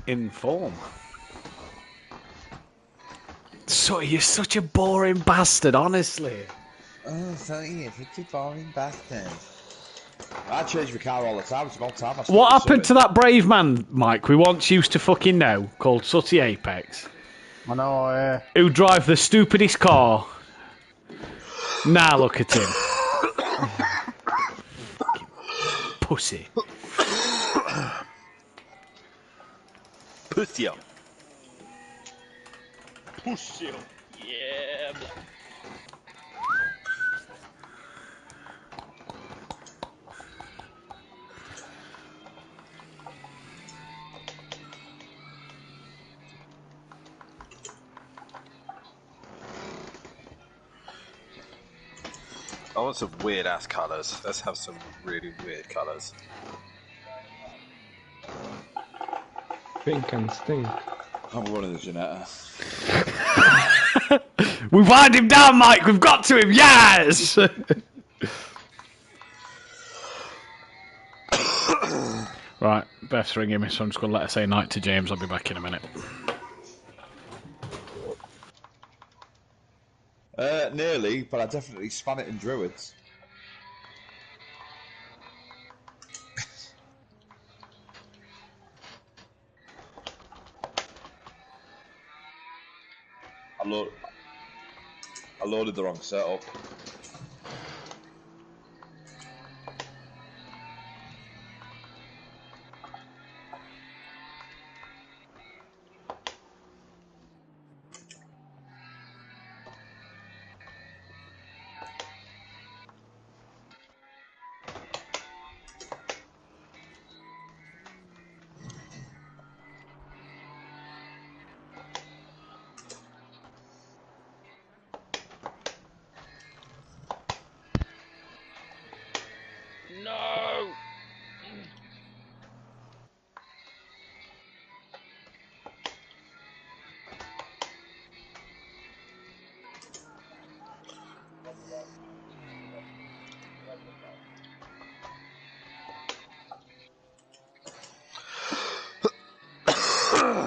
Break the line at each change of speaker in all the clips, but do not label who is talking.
in form. So you're such a boring bastard, honestly.
Oh, so you're such a boring bastard. I change my car all the time. It's about time I stopped
What
with
happened to
something.
that brave man, Mike, we once used to fucking know, called Sooty Apex,
I know,
who drive the stupidest car? Now look at him. Fucking pussy.
Pussy. Pussy. Yeah. I want some weird ass colours. Let's have some really weird colours.
pink and stink.
I'm running the Janetta.
We wind him down, Mike. We've got to him. Yes. Right, Beth's ringing me, so I'm just going to let her say night to James. I'll be back in a minute.
Nearly, but I definitely span it in Druids. I loaded the wrong setup.
No!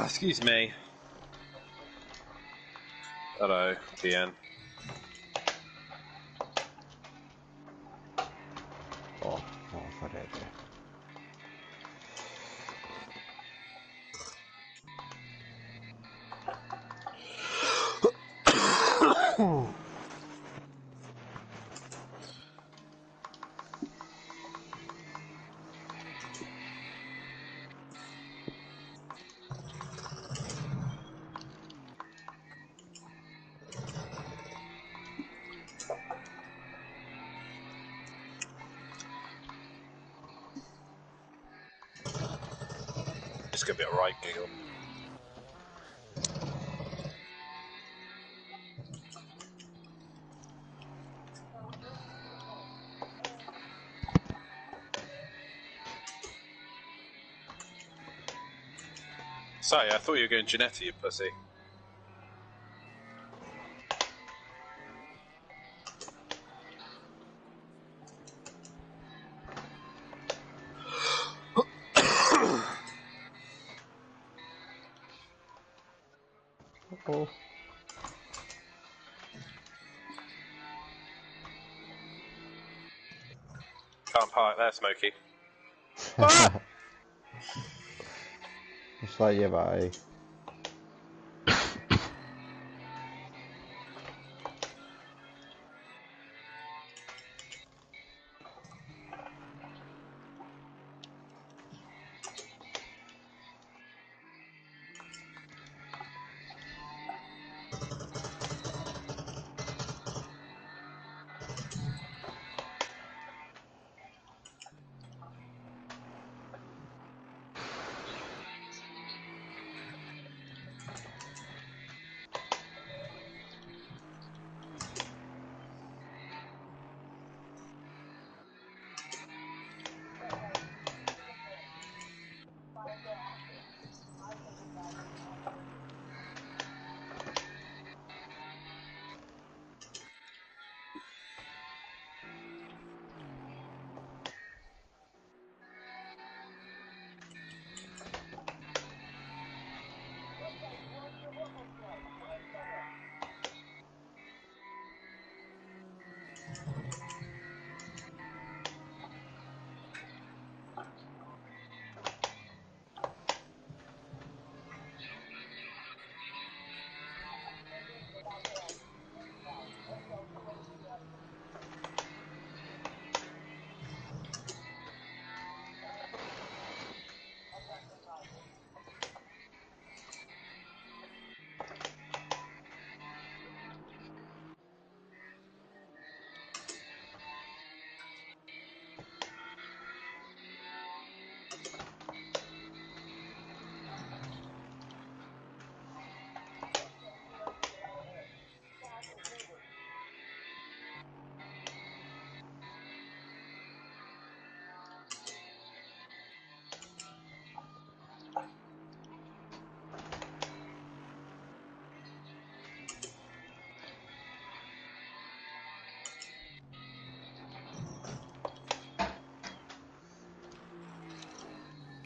Excuse me. Hello, TN.
Oh, farete.
It's gonna be a right giggle. Sorry, I thought you were going Janetta, you pussy.
Oh.
Can't park there, Smokey.
Just like, yeah, bye.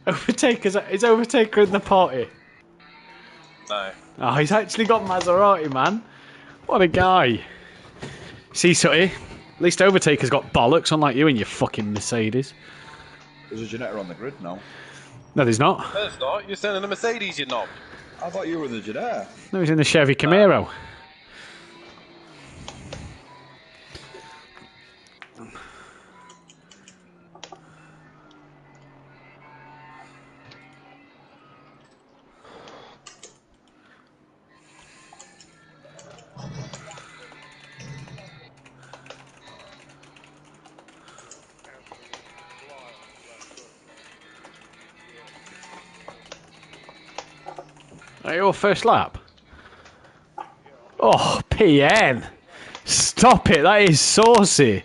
Is Overtaker in the party?
No.
Oh, he's actually got Maserati, man. What a guy. See, Sutty? At least Overtaker's got bollocks, unlike you and your fucking Mercedes.
There's a Janetta on the grid now.
No, there's not.
No, it's not. You're selling a Mercedes, you knob.
I thought you were in the Janetta.
No, he's in the Chevy Camaro. Your first lap? Oh, PN! Stop it, that is saucy.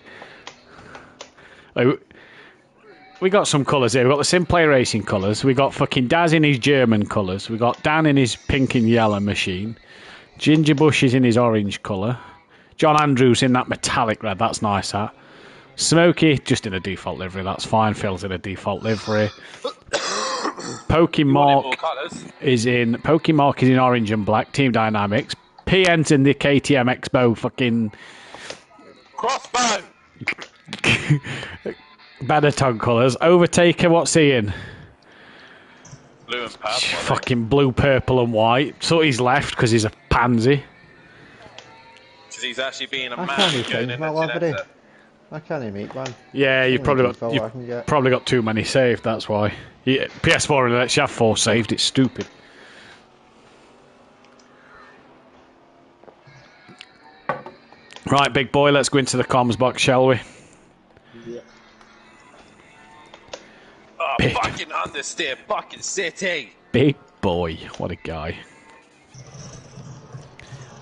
We got some colours here. We got the Simplay Racing colours. We got fucking Daz in his German colours. We got Dan in his pink and yellow machine. Ginger Bush is in his orange colour. John Andrews in that metallic red. That's nice, that. Smokey, just in a default livery. That's fine. Phil's in a default livery. Pokemark is in orange and black. Team Dynamics. PN's in the KTM Expo fucking
Crossbow.
Benetton colours. Overtaker, what's he in?
Blue and purple.
Fucking blue, purple, and white. So he's left because he's a pansy.
Because he's actually being a
I
man.
can't
going
change
in
my
the
livery.
Janetta.
I can't even meet one.
Yeah, you've probably got too many saved. That's why. PS4 only lets you have 4 saved. It's stupid. Right, big boy. Let's go into the comms box, shall we?
Yeah.
Oh,
Big.
fucking understeer, fucking city.
Big boy. What a guy.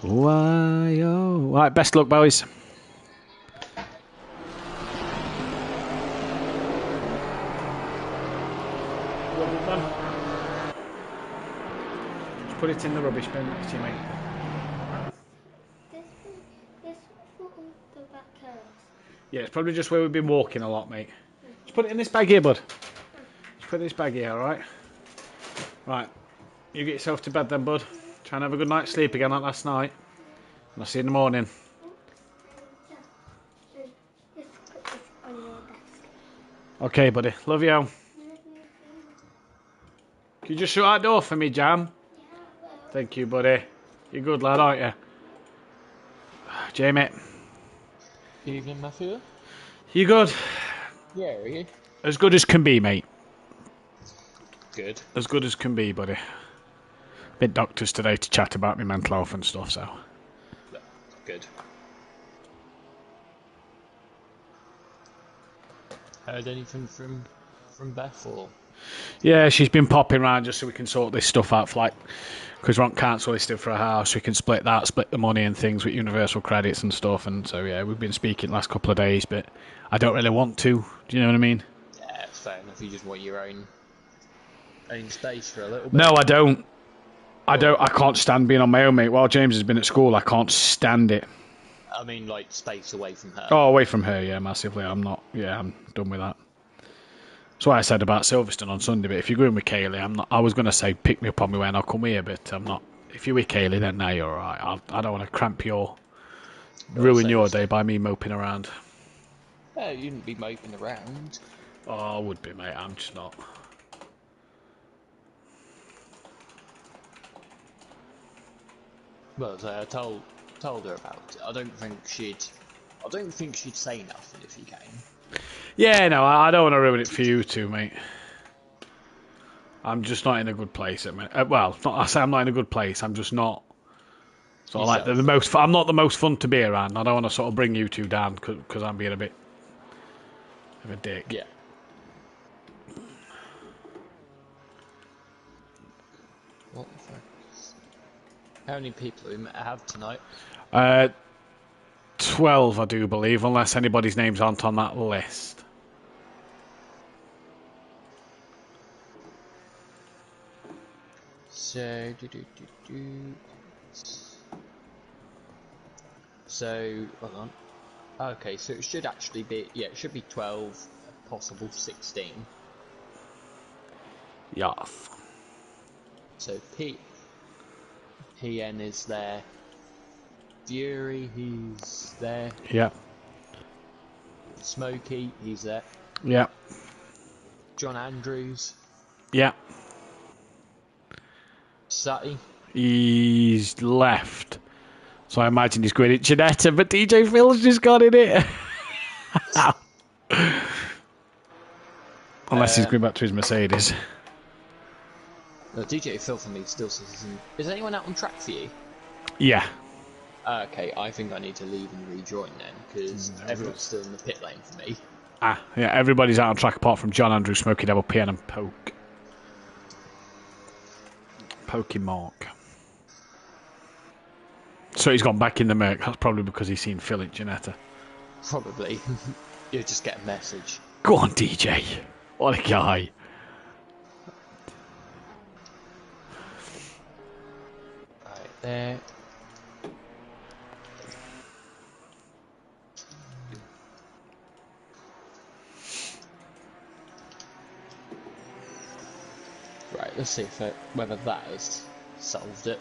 Why, oh. Right, best luck, boys. Just put it in the rubbish bin next to you, mate.
This for all the back curves.
Yeah, it's probably just where we've been walking a lot, mate. Just put it in this bag here, bud. Just put it in this bag here, alright? Right. You get yourself to bed then, bud. Try and have a good night's sleep again like last night. And I'll see you in the morning.
Just put this on your desk.
Okay, buddy. Love you. Can you just shut that door for me, Jam? Thank you, buddy. You're good lad, aren't you? Jamie.
Evening, Matthew.
You good?
Yeah, are you?
As good as can be, mate.
Good.
As good as can be, buddy. Been doctors today to chat about my mental health and stuff, so.
Good. Heard anything from Beth or?
Yeah, she's been popping around just so we can sort this stuff out for like, because we're on council listed for a house, we can split the money and things with universal credits and stuff, and so yeah, we've been speaking the last couple of days, but I don't really want to. Do you know what I mean?
Yeah, it's fair enough. You just want your own space for a little bit.
No, I don't. I can't stand being on my own, mate. While James has been at school, I can't stand it.
I mean, like space away from her.
Oh, away from her, yeah, massively. I'm done with that. That's why I said about Silverstone on Sunday, but if you're going with Kaylee, I was going to say pick me up on my way and I'll come here, but I'm not. If you're with Kaylee, then now you're alright. I don't want to ruin your day by me moping around.
Yeah, you wouldn't be moping around.
Oh, I would be, mate. I'm just not.
Well, so I told her about it. I don't think she'd say nothing if you came.
Yeah, no, I don't want to ruin it for you too, mate. I'm just not in a good place at the minute. Well, I say I'm not in a good place. I'm just not. So like the most. I'm not the most fun to be around. I don't want to sort of bring you two down because I'm being a bit of a dick.
Yeah. What the fuck? How many people do we have tonight?
12, I do believe, unless anybody's names aren't on that list.
So, So, hold on. Okay, so it should actually be, it should be 12, possible 16.
Yes.
So PN is there. Fury, he's there.
Yeah.
Smokey, he's there.
Yeah.
John Andrews,
Yeah.
Sutty.
He's left. So I imagine he's going at Janetta, but DJ Phil's just got in it. Unless he's going back to his Mercedes.
No, DJ Phil for me still says he's in. Is anyone out on track for you?
Yeah.
Okay, I think I need to leave and rejoin then, because everyone's still in the pit lane for me.
Yeah, everybody's out on track apart from John Andrew, Smoky Devil, PN and Poke. Pokey Mark. So he's gone back in the Merc. That's probably because he's seen Phil at Janetta.
Probably. You'll just get a message.
Go on, DJ. What a guy.
Right there. Right, let's see if whether that has solved it.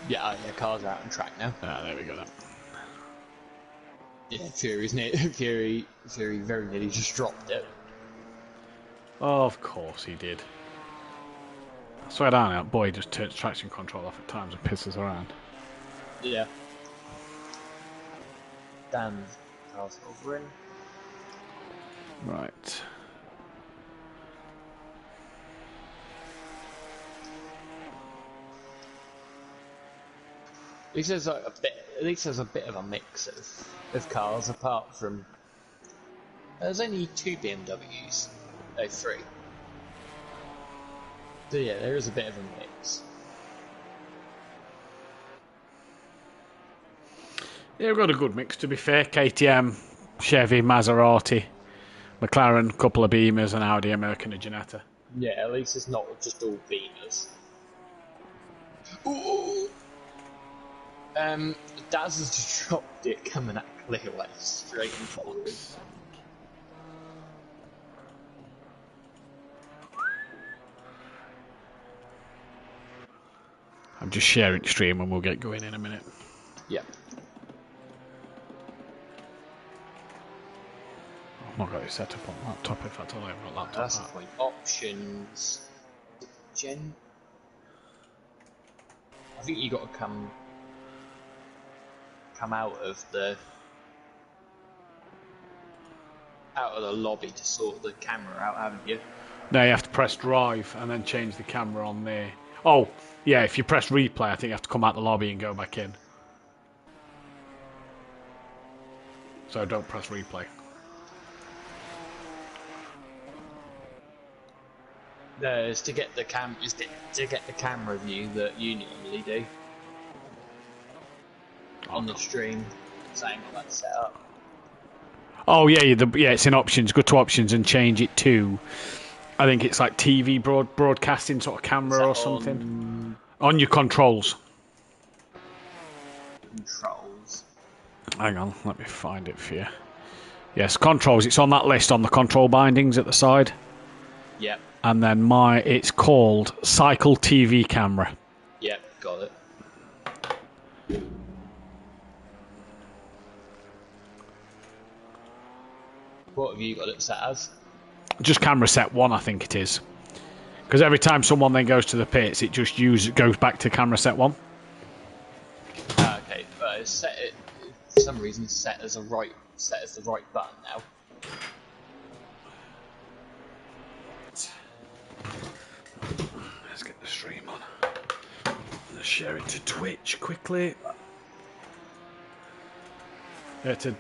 Yeah, cars are out on track now.
There we go then.
Yeah, Fury very nearly just dropped it.
Oh, of course he did. I swear down, that boy just turns traction control off at times and pisses around.
Yeah. Dan's car's over in.
Right.
At least there's a bit of a mix of cars apart from. There's only 2 BMWs. No, 3. So yeah, there is a bit of a mix.
Yeah, we've got a good mix to be fair. KTM, Chevy, Maserati, McLaren, couple of Beamers, and Audi, American, and Janetta.
Yeah, at least it's not just all Beamers. Ooh. Daz has just dropped it coming at Clearway straight in forward.
I'm just sharing stream and we'll get going in a minute.
Yep.
I've not got it set up on laptop. In fact, I don't have a laptop.
That's the point. Options. Gen. I think you got to come out of the lobby to sort the camera out, haven't you?
No, you have to press drive and then change the camera on there. Oh, yeah, if you press replay, I think you have to come out the lobby and go back in. So don't press replay.
No, it's to get the camera view that you normally do on the stream. Saying all that set up.
Oh yeah, it's in options. Go to options and change it to. I think it's like TV broadcasting sort of camera or something. On your controls.
Controls.
Hang on, let me find it for you. Yes, controls. It's on that list on the control bindings at the side.
Yep.
And then it's called Cycle TV Camera.
Yep, got it. What have you got it set as?
Just camera set 1, I think it is. Because every time someone then goes to the pits, it just goes back to camera set 1.
Okay, but it's set it for some reason set as the right button now.
Let's get the stream on. Let's share it to Twitch quickly. To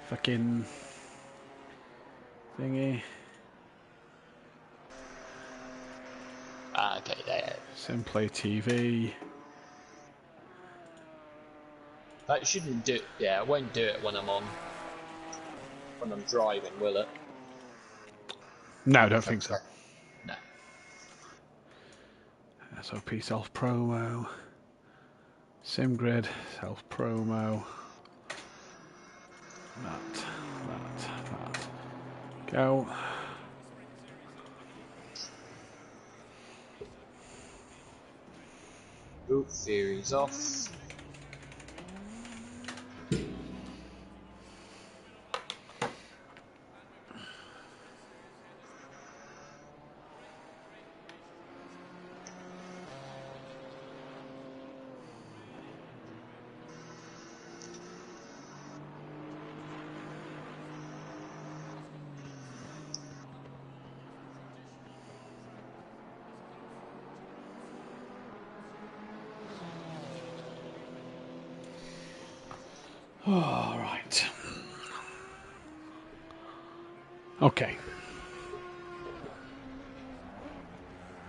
fucking thingy.
Okay, there.
Simplay TV.
That shouldn't do. Yeah, it won't do it when I'm driving, will it?
No, I don't think so.
No.
SOP self promo. SimGrid self promo. That. Go.
Oop, series off.
All right. Okay.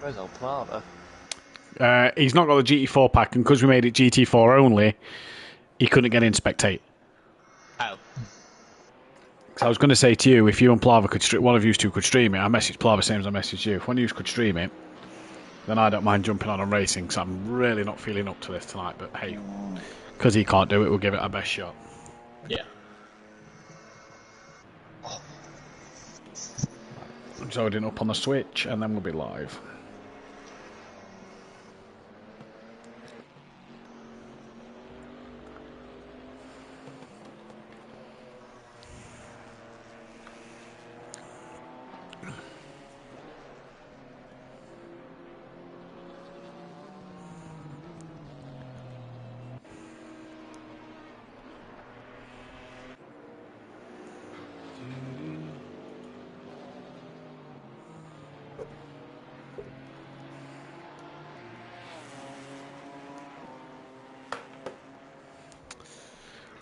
Where's old Plava?
He's not got the GT4 pack, and because we made it GT4 only, he couldn't get in spectate.
Oh.
So I was going to say to you, if you and Plava could one of you two could stream it, I messaged Plava same as I messaged you. If one of you could stream it, then I don't mind jumping on and racing, because I'm really not feeling up to this tonight. But hey, because he can't do it, we'll give it our best shot.
Yeah.
I'm just loading up on the Switch, and then we'll be live.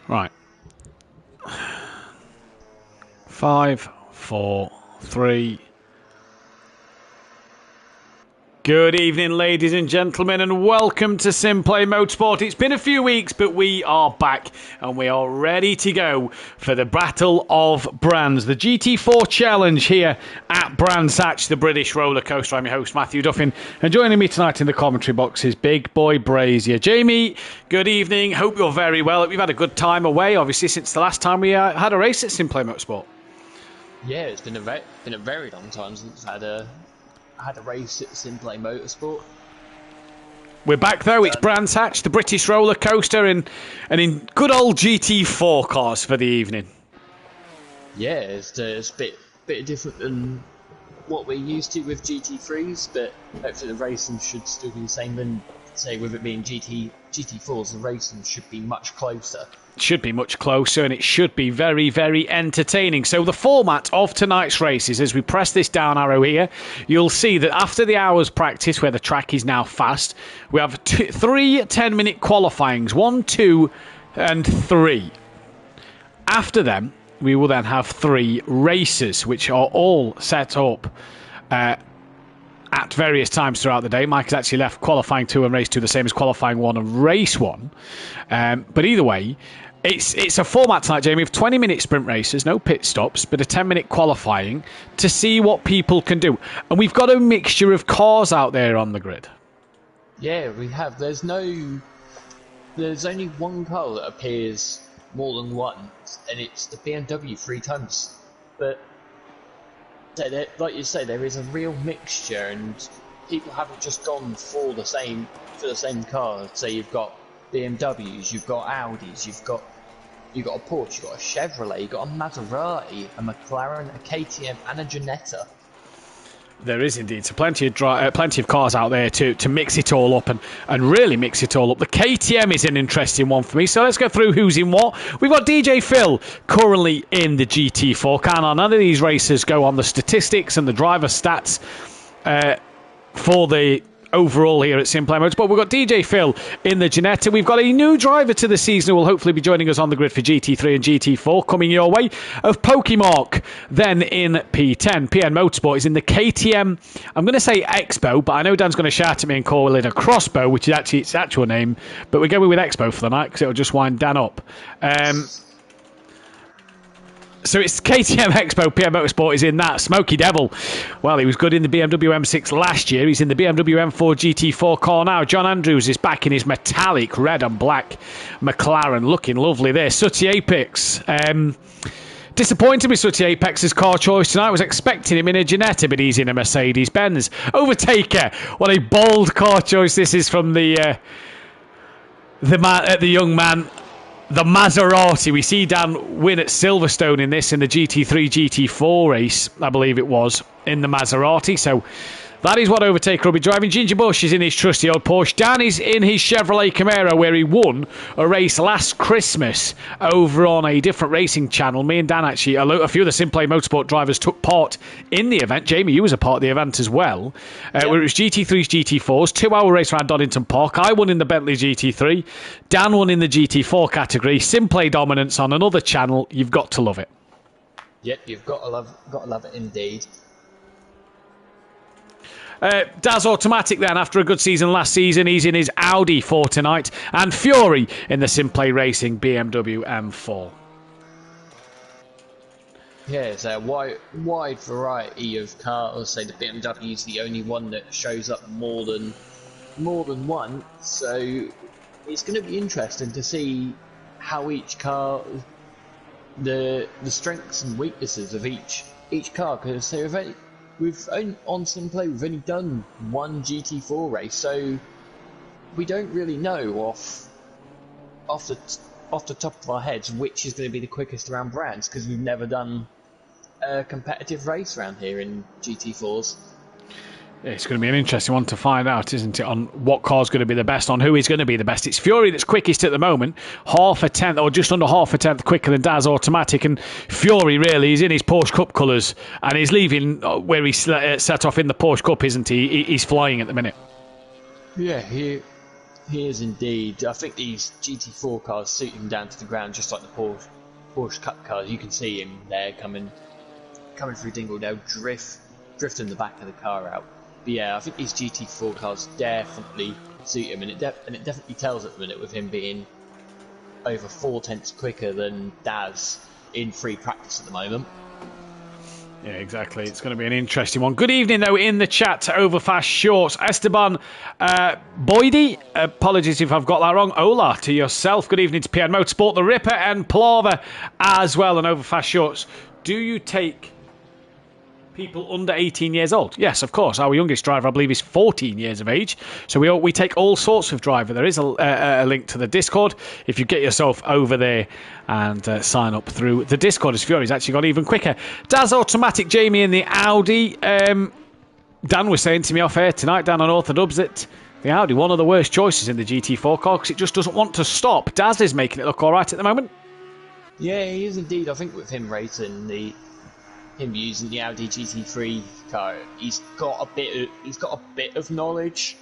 Right. 5, 4, 3. Good evening, ladies and gentlemen, and welcome to Simplay Motorsport. It's been a few weeks, but we are back, and we are ready to go for the Battle of Brands, the GT4 Challenge here at Brands Hatch, the British roller coaster. I'm your host, Matthew Duffin, and joining me tonight in the commentary box is Big Boy Brazier. Jamie, good evening. Hope you're very well. We've had a good time away, obviously, since the last time we had a race at Simplay Motorsport.
Yeah, it's been a very long time since I had a race at Simplay Motorsport.
We're back though. It's Brands Hatch, the British roller coaster, and in good old GT4 cars for the evening.
Yeah, it's a bit different than what we're used to with GT3s, but hopefully the racing should still be the same. And say with it being GT4s, the racing should be much closer.
Should be much closer, and it should be very, very entertaining. So the format of tonight's races, as we press this down arrow here, you'll see that after the hour's practice, where the track is now fast, we have three 10-minute qualifyings, 1, 2, and 3. After them, we will then have 3 races, which are all set up at various times throughout the day. Mike has actually left qualifying 2 and race 2 the same as qualifying 1 and race 1. But either way, it's a format tonight, Jamie, of 20-minute sprint races, no pit stops, but a 10-minute qualifying to see what people can do. And we've got a mixture of cars out there on the grid.
Yeah, we have. There's only one car that appears more than once, and it's the BMW 3 tons. But like you say, there is a real mixture, and people haven't just gone for the same car. So you've got BMWs, you've got Audis, you've got a Porsche, you've got a Chevrolet, you've got a Maserati, a McLaren, a KTM, and a Ginetta. There
is indeed. So plenty of cars out there to mix it all up and really mix it all up. The KTM is an interesting one for me. So let's go through who's in what. We've got DJ Phil currently in the GT4 car. Now, none of these races go on the statistics and the driver stats for the overall here at Simplay Motorsport. We've got DJ Phil in the Ginetta. We've got a new driver to the season who will hopefully be joining us on the grid for GT3 and GT4 coming your way of Pokemon. Then in P10, PN Motorsport is in the KTM. I'm going to say Expo, but I know Dan's going to shout at me and call it a Crossbow, which is actually its actual name. But we're going with Expo for the night because it'll just wind Dan up. So it's KTM Expo. PM Motorsport is in that. Smoky Devil. Well, he was good in the BMW M6 last year. He's in the BMW M4 GT4 car now. John Andrews is back in his metallic red and black McLaren. Looking lovely there. Sooty Apex. Disappointed with Sooty Apex's car choice tonight. I was expecting him in a Ginetta, but he's in a Mercedes-Benz. Overtaker. What a bold car choice this is from the young man. The Maserati. We see Dan win at Silverstone in this, in the GT3, GT4 race, I believe it was, in the Maserati. So that is what Overtaker will be driving. Ginger Bush is in his trusty old Porsche. Dan is in his Chevrolet Camaro, where he won a race last Christmas over on a different racing channel. Me and Dan, actually, a few of the Simplay Motorsport drivers took part in the event. Jamie, you was a part of the event as well. Where it was GT3s, GT4s, 2-hour race around Donington Park. I won in the Bentley GT3. Dan won in the GT4 category. Simplay dominance on another channel. You've got to love it.
Yep, you've got to love it indeed.
Daz Automatic then, after a good season last season, he's in his Audi for tonight. And Fury in the Simplay Racing BMW M4.
Yeah, it's a wide variety of cars. So the BMW is the only one that shows up more than once. So it's going to be interesting to see how each car, the strengths and weaknesses of each car, because on Simplay we've only done one GT4 race, so we don't really know off the top of our heads which is going to be the quickest around brands, because we've never done a competitive race around here in GT4s.
It's going to be an interesting one to find out, isn't it, on what car's going to be the best, on who is going to be the best. It's Fury that's quickest at the moment, half a tenth, or just under half a tenth quicker than Daz Automatic, and Fury really is in his Porsche Cup colours, and he's leaving where he set off in the Porsche Cup, isn't he? He's flying at the minute.
Yeah, he is indeed. I think these GT4 cars suit him down to the ground, just like the Porsche Cup cars. You can see him there coming through Dingledale, drifting the back of the car out. But yeah, I think these GT4 cars definitely suit him, and it definitely tells at the minute with him being over 4 tenths quicker than Daz in free practice at the moment.
Yeah, exactly. It's going to be an interesting one. Good evening, though, in the chat to Overfast Shorts. Esteban Boydie, apologies if I've got that wrong. Ola, to yourself. Good evening to PN Motorsport, the Ripper and Plaver as well, and Overfast Shorts. Do you take people under 18 years old? Yes, of course. Our youngest driver, I believe, is 14 years of age. So we take all sorts of driver. There is a link to the Discord if you get yourself over there and sign up through the Discord, as Fury's actually gone even quicker. Daz Automatic, Jamie in the Audi. Dan was saying to me off air tonight, down on Orthodubs, that the Audi, one of the worst choices in the GT4 car, because it just doesn't want to stop. Daz is making it look all right at the moment.
Yeah, he is indeed. I think with him racing him using the Audi GT3 car, he's got a bit of knowledge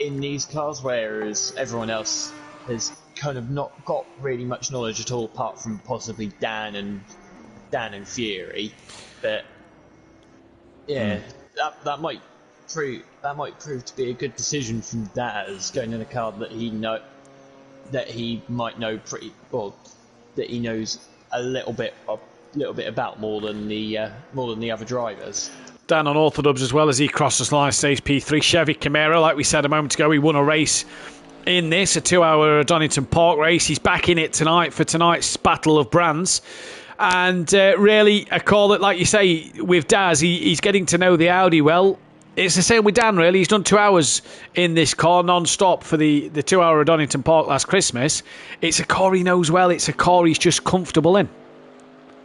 in these cars, whereas everyone else has kind of not got really much knowledge at all, apart from possibly Dan and Fury. But yeah, that might prove to be a good decision from Daz, going in a car that he might know pretty well, that he knows a little bit about more than the other drivers.
Dan on Orthodubs as well, as he crosses the line, stage P3. Chevy Camaro, like we said a moment ago, he won a race in this, a 2-hour Donington Park race. He's back in it tonight for tonight's Battle of Brands. And really, a call that, like you say, with Daz, he's getting to know the Audi well. It's the same with Dan, really. He's done 2 hours in this car non-stop for the 2-hour Donington Park last Christmas. It's a car he knows well. It's a car he's just comfortable in.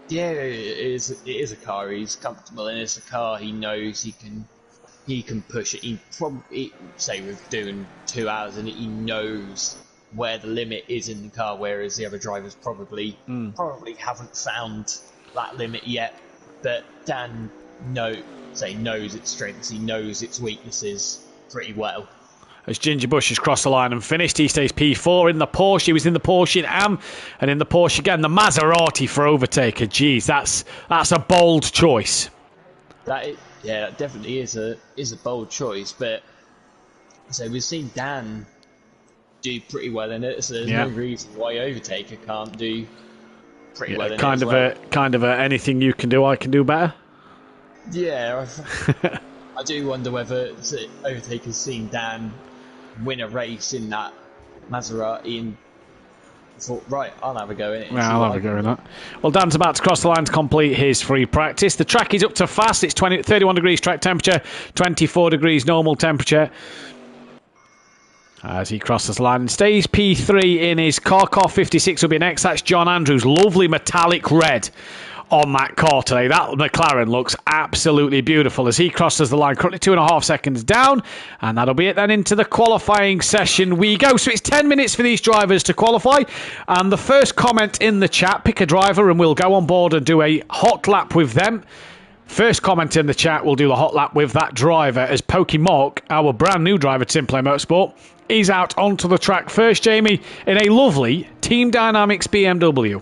Yeah, it is a car he's comfortable in. It's a car he knows he can push it. He probably, say we're doing 2 hours and he knows where the limit is in the car, whereas the other drivers probably haven't found that limit yet. But Dan knows its strengths, he knows its weaknesses pretty well.
As Ginger Bush has crossed the line and finished, he stays P4 in the Porsche. He was in the Porsche in Am, and in the Porsche again. The Maserati for Overtaker. Jeez, that's a bold choice.
That definitely is a bold choice. But so we've seen Dan do pretty well in it. So there's no reason why Overtaker can't do pretty well in
kind
it
of
as well.
kind of a anything you can do, I can do better.
Yeah, I do wonder whether Overtaker's seen Dan win a race in that Maserati and thought, right, I'll have a go in it.
Yeah, I'll have a go in that. Well, Dan's about to cross the line to complete his free practice. The track is up to fast. It's 31 degrees track temperature, 24 degrees normal temperature. As he crosses the line and stays P3 in his car. Car 56 will be next. That's John Andrews. Lovely metallic red on that car today. That McLaren looks absolutely beautiful as he crosses the line. Currently 2.5 seconds down. And that'll be it then into the qualifying session we go. So it's 10 minutes for these drivers to qualify. And the first comment in the chat, pick a driver and we'll go on board and do a hot lap with them. First comment in the chat, we'll do the hot lap with that driver as Pokemon, our brand new driver to Simplay Motorsport, is out onto the track first, Jamie, in a lovely Team Dynamics BMW.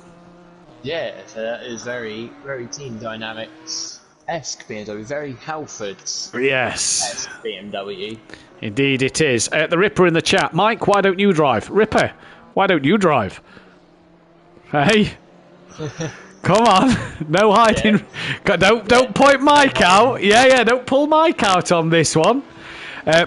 Yeah, so that is very, very Team Dynamics-esque BMW, very Halfords-esque
Yes.
BMW.
Indeed it is. The Ripper in the chat, Mike, why don't you drive? Ripper, why don't you drive? Hey? Come on, no hiding. Yeah. Don't point Mike out. Yeah, don't pull Mike out on this one.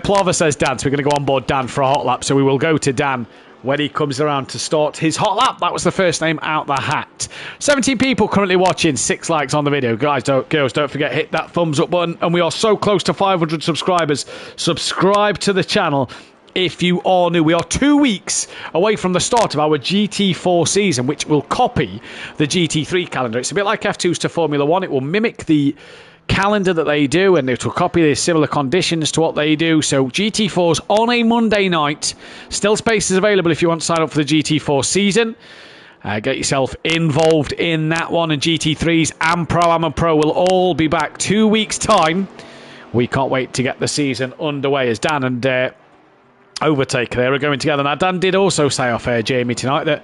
Plover says Dan, so we're going to go on board Dan for a hot lap. So we will go to Dan when he comes around to start his hot lap. That was the first name out the hat. 17 people currently watching, 6 likes on the video. Guys, girls, don't forget, hit that thumbs up button. And we are so close to 500 subscribers. Subscribe to the channel. If you are new, we are 2 weeks away from the start of our GT4 season, which will copy the GT3 calendar. It's a bit like F2's to Formula 1. It will mimic the calendar that they do, and it will copy the similar conditions to what they do. So GT4's on a Monday night. Still spaces available if you want to sign up for the GT4 season. Get yourself involved in that one. And GT3s and Pro-Am and Pro will all be back 2 weeks' time. We can't wait to get the season underway as Dan and Overtaker there are going together. Now, Dan did also say off air, Jamie, tonight that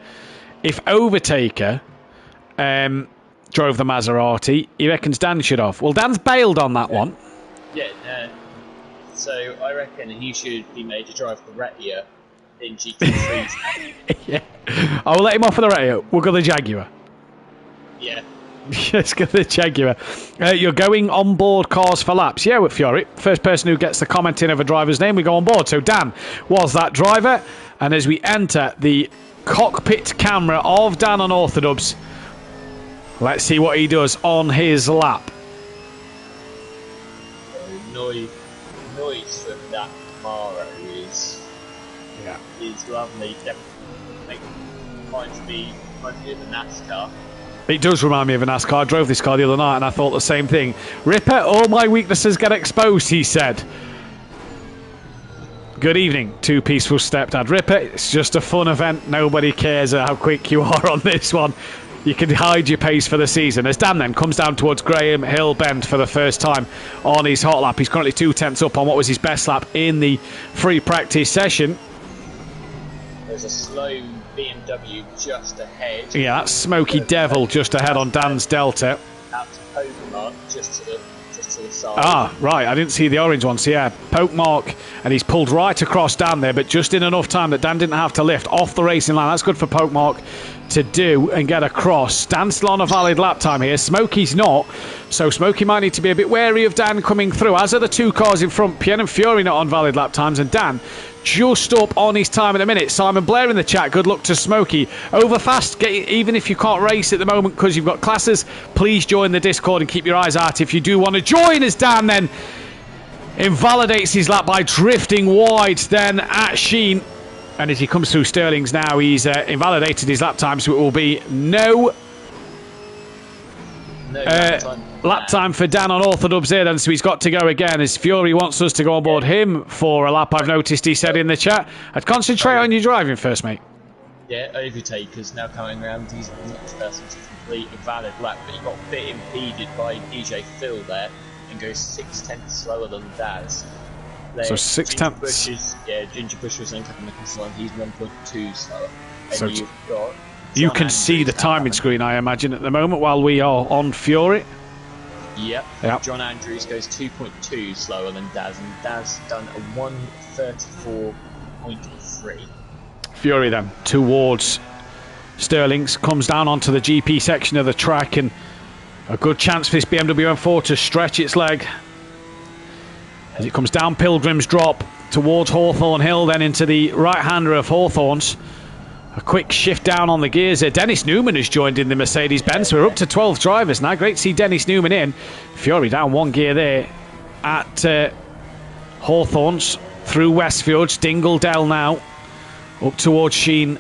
if Overtaker drove the Maserati, he reckons Dan should have. Well, Dan's bailed on that one.
Yeah, so I reckon he should be made to drive the Retia in GT3s.
Yeah. I will let him off for the Retia. We'll go the Jaguar.
Yeah.
Let's go the Jaguar. You're going on board Cars for Laps. Yeah, with Fury. First person who gets the comment in of a driver's name, we go on board. So Dan was that driver. And as we enter the cockpit camera of Dan on Orthodubs, let's see what he does on his lap.
Noise from that Camaro is lovely. Definitely reminds me of a NASCAR.
It does remind me of a NASCAR. I drove this car the other night and I thought the same thing. Ripper, all my weaknesses get exposed, he said. Good evening, Two Peaceful Stepdad. Ripper, it's just a fun event. Nobody cares how quick you are on this one. You can hide your pace for the season. As Dan then comes down towards Graham Hill Bend for the first time on his hot lap. He's currently 2/10 up on what was his best lap in the free practice session.
There's a slow BMW just ahead.
Yeah, that's Smoky Devil just ahead on Dan's Delta.
Out to Pokemon, just to the side.
Ah, right, I didn't see the orange one. So yeah, poke mark, and he's pulled right across Dan there, but just in enough time that Dan didn't have to lift off the racing line. That's good for poke mark to do and get across. Dan's still on a valid lap time here. Smokey's not, so Smokey might need to be a bit wary of Dan coming through, as are the two cars in front. Pien and Fury not on valid lap times, and Dan just up on his time in a minute. Simon Blair in the chat, good luck to Smokey. Over fast, even if you can't race at the moment because you've got classes, please join the Discord and keep your eyes out if you do want to join, as Dan then invalidates his lap by drifting wide then at Sheen. And as he comes through Sterling's now, he's invalidated his lap time, so it will be no lap time for Dan on Orthodubs here then, so he's got to go again as Fury wants us to go on board him for a lap. I've noticed he said in the chat. I'd concentrate on your driving first, mate.
Yeah, Overtaker's now coming around. He's the next person to complete a valid lap, but he got a bit impeded by DJ Phil there and goes 6/10 slower than Daz.
So 6/10.
Yeah, Ginger Bush was then coming across the line. He's 1.2 slower. And
So
you've got
you
John
can see the
Andrews
timing screen, I imagine, at the moment while we are on Fury.
Yep.
Yep.
John Andrews goes 2.2 slower than Daz, and Daz done a 1:34.3.
Fury then towards Sterling's comes down onto the GP section of the track, and a good chance for this BMW M4 to stretch its leg as it comes down Pilgrim's Drop towards Hawthorne Hill, then into the right-hander of Hawthorne's. A quick shift down on the gears there. Dennis Newman has joined in the Mercedes-Benz. We're up to 12 drivers now. Great to see Dennis Newman in. Fury down one gear there at Hawthorne's through Westfields. Dingledale now up towards Sheen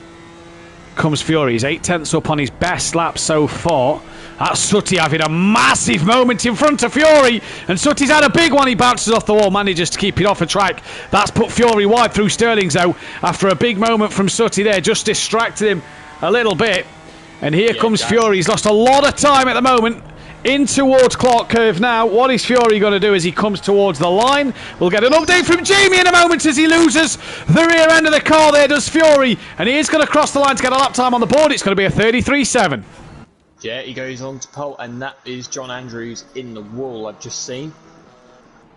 comes Fury. He's 8/10 up on his best lap so far. That's Sutty having a massive moment in front of Fury, and Sutty's had a big one. He bounces off the wall, manages to keep it off the track. That's put Fury wide through Sterling's though, after a big moment from Sutty there, just distracted him a little bit. And here comes Fury. He's lost a lot of time at the moment in towards Clark Curve now. What is Fury going to do as he comes towards the line? We'll get an update from Jamie in a moment as he loses the rear end of the car there, does Fury. And he is going to cross the line to get a lap time on the board. It's going to be a 33.7.
Yeah, he goes on to pole, and that is John Andrews in the wall I've just seen.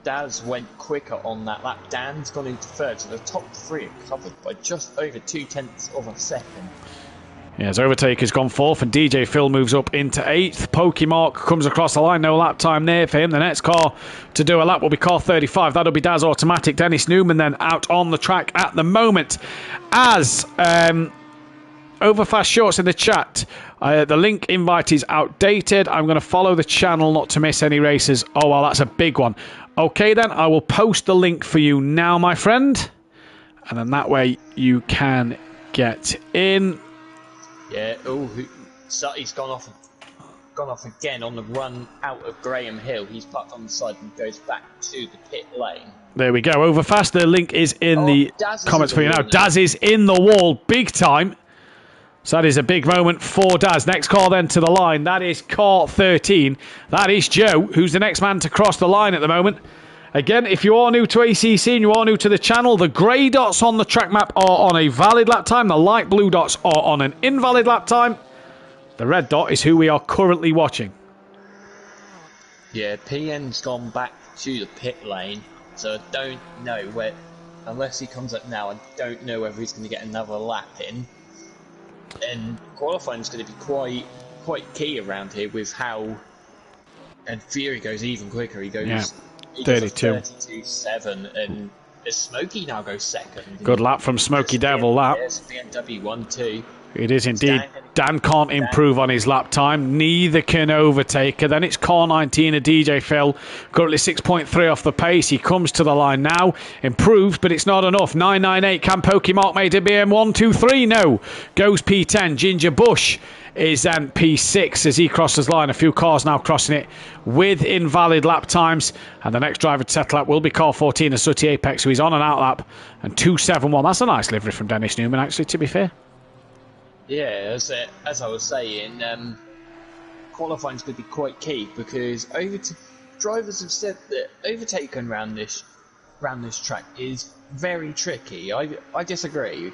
Daz went quicker on that lap. Dan's gone into third, so the top three are covered by just over 0.2 of a second.
Yeah, as Overtaker's gone fourth, and DJ Phil moves up into eighth. Pokemark comes across the line, no lap time there for him. The next car to do a lap will be car 35. That'll be Daz Automatic. Dennis Newman then out on the track at the moment. As Overfast Shorts in the chat, the link invite is outdated. I'm going to follow the channel not to miss any races. Oh, well, that's a big one. Okay, then, I will post the link for you now, my friend. And then that way you can get in.
Yeah, Sutty's gone off again on the run out of Graham Hill. He's parked on the side and goes back to the pit lane.
There we go. Overfast, the link is in the comments for you now. Daz is in the wall big time. So that is a big moment for Daz. Next car then to the line. That is car 13. That is Joe, who's the next man to cross the line at the moment. Again, if you are new to ACC and you are new to the channel, the grey dots on the track map are on a valid lap time. The light blue dots are on an invalid lap time. The red dot is who we are currently watching.
Yeah, PN's gone back to the pit lane. So I don't know where, unless he comes up now, I don't know whether he's going to get another lap in. And qualifying is going to be quite key around here with how. And Fury goes even quicker. He goes 32.7, and Smokey now goes second.
Good lap from Smokey Devil. That.
Yes, BMW 1-2.
It is indeed. Dan can't improve on his lap time. Neither can Overtaker. Then it's car 19 of DJ Phil. Currently 6.3 off the pace. He comes to the line now. Improves, but it's not enough. 998. Can Pokemark made a BM 123? No. Goes P10. Ginger Bush is then P6 as he crosses line. A few cars now crossing it with invalid lap times. And the next driver to settle up will be car 14 of Sutty Apex, who is on an out lap. And 271. That's a nice livery from Dennis Newman, actually, to be fair.
Yeah, as I was saying, qualifying is going to be quite key because drivers have said that overtaking around this track is very tricky. I disagree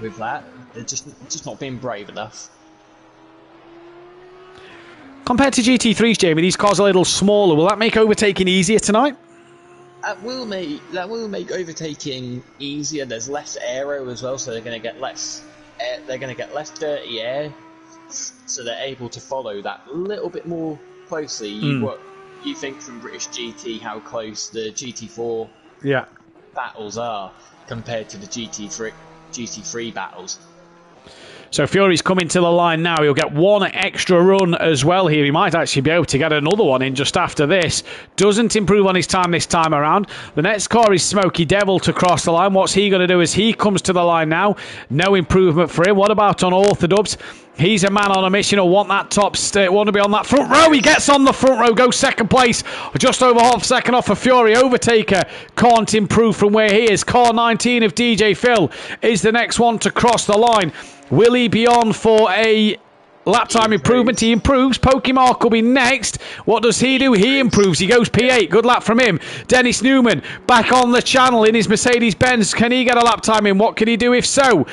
with that. They're just not being brave enough.
Compared to GT3s, Jamie, these cars are a little smaller. Will that make overtaking easier tonight?
That will make overtaking easier. There's less aero as well, so they're going to get less. They're going to get less dirty air, so they're able to follow that a little bit more closely. What you think from British GT, how close the GT4 battles are compared to the GT3 battles.
So Fury's coming to the line now. He'll get one extra run as well here. He might actually be able to get another one in just after this. Doesn't improve on his time this time around. The next car is Smokey Devil to cross the line. What's he going to do as he comes to the line now? No improvement for him. What about on Orthodubs? He's a man on a mission. He'll want that top step. Want to be on that front row. He gets on the front row. Goes second place. Just over half second off of Fury. Overtaker can't improve from where he is. Car 19 of DJ Phil is the next one to cross the line. Will he be on for a Lap time improvement. He improves. Pokemon will be next. What does he do? He improves. He goes P8. Good lap from him. Dennis Newman back on the channel in his Mercedes-Benz. Can he get a lap time in? What can he do if so?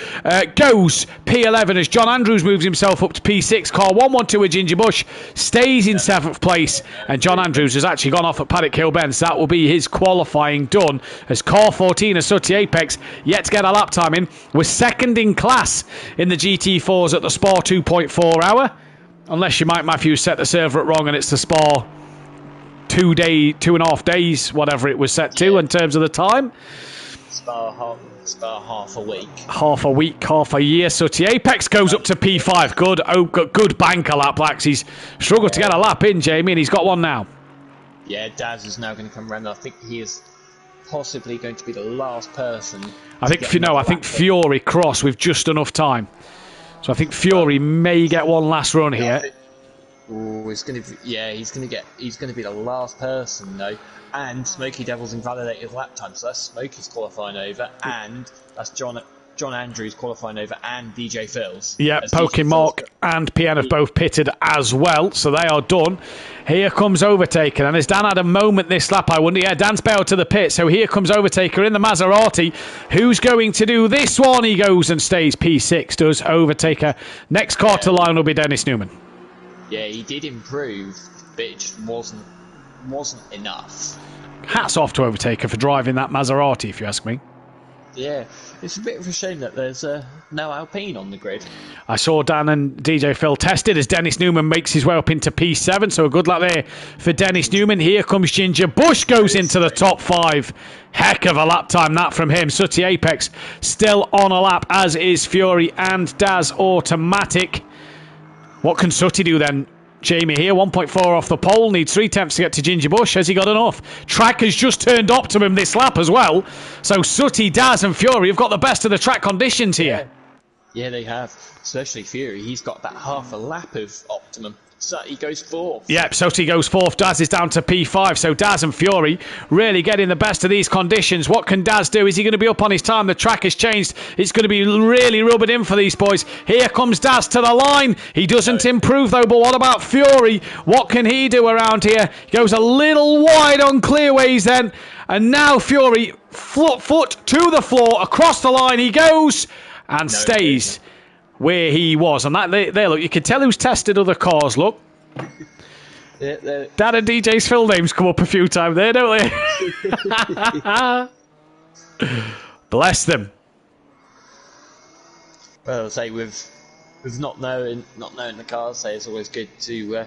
Goes P11 as John Andrews moves himself up to P6. Car 112 with Ginger Bush stays in 7th place. And John Andrews has actually gone off at Paddock Hill Bend. So that will be his qualifying done as car 14 Assetto Apex yet to get a lap time in. We're second in class in the GT4s at the Spa 2.4 hour. Unless you might, Matthew, set the server wrong and it's the Spa 2.5 days, whatever it was set to in terms of the time.
Spa half a week.
Half a week, half a year. So the Apex goes up to P5. Good banker lap, Blacks. He's struggled to get a lap in, Jamie, and he's got one now.
Yeah, Daz is now going to come around. I think he is possibly going to be the last person.
I think Fury cross with just enough time. So I think Fury may get one last run here.
He's going to be the last person though. And Smoky Devil's invalidated lap time, so that's Smoky's qualifying over, and that's John Andrews qualifying over, and DJ Phil's.
Yeah, Pokemon and PN have both pitted as well, so they are done. Here comes Overtaker, and as Dan had a moment this lap, I wonder, yeah, Dan's bailed to the pit, so here comes Overtaker in the Maserati. Who's going to do this one? He goes and stays P6, does Overtaker. Next car to line will be Dennis Newman.
Yeah, he did improve, but it just wasn't enough.
Hats off to Overtaker for driving that Maserati, if you ask me.
Yeah, it's a bit of a shame that there's no Alpine on the grid.
I saw Dan and DJ Phil tested as Dennis Newman makes his way up into P7, so a good lap there for Dennis Newman. Here comes Ginger Bush, goes into the top 5. Heck of a lap time that from him. Sooty Apex still on a lap, as is Fury and Daz Automatic. What can Sooty do then? Jamie here, 1.4 off the pole, needs 3 attempts to get to Ginger Bush. Has he got enough? Track has just turned optimum this lap as well. So Sooty, Daz and Fury have got the best of the track conditions here.
Yeah, they have. Especially Fury, he's got about half a lap of optimum. So he goes 4th.
Yep, Sooty goes 4th. Daz is down to P5. So Daz and Fury really getting the best of these conditions. What can Daz do? Is he going to be up on his time? The track has changed. It's going to be really rubbing in for these boys. Here comes Daz to the line. He doesn't improve though, but what about Fury? What can he do around here? He goes a little wide on clearways then. And now Fury, foot to the floor, across the line he goes and stays where he was. And that there, look, you can tell who's tested other cars, look. Dad and DJ's Phil names come up a few times there, don't they? Bless them.
Well, I'll say with not knowing the cars, say it's always good to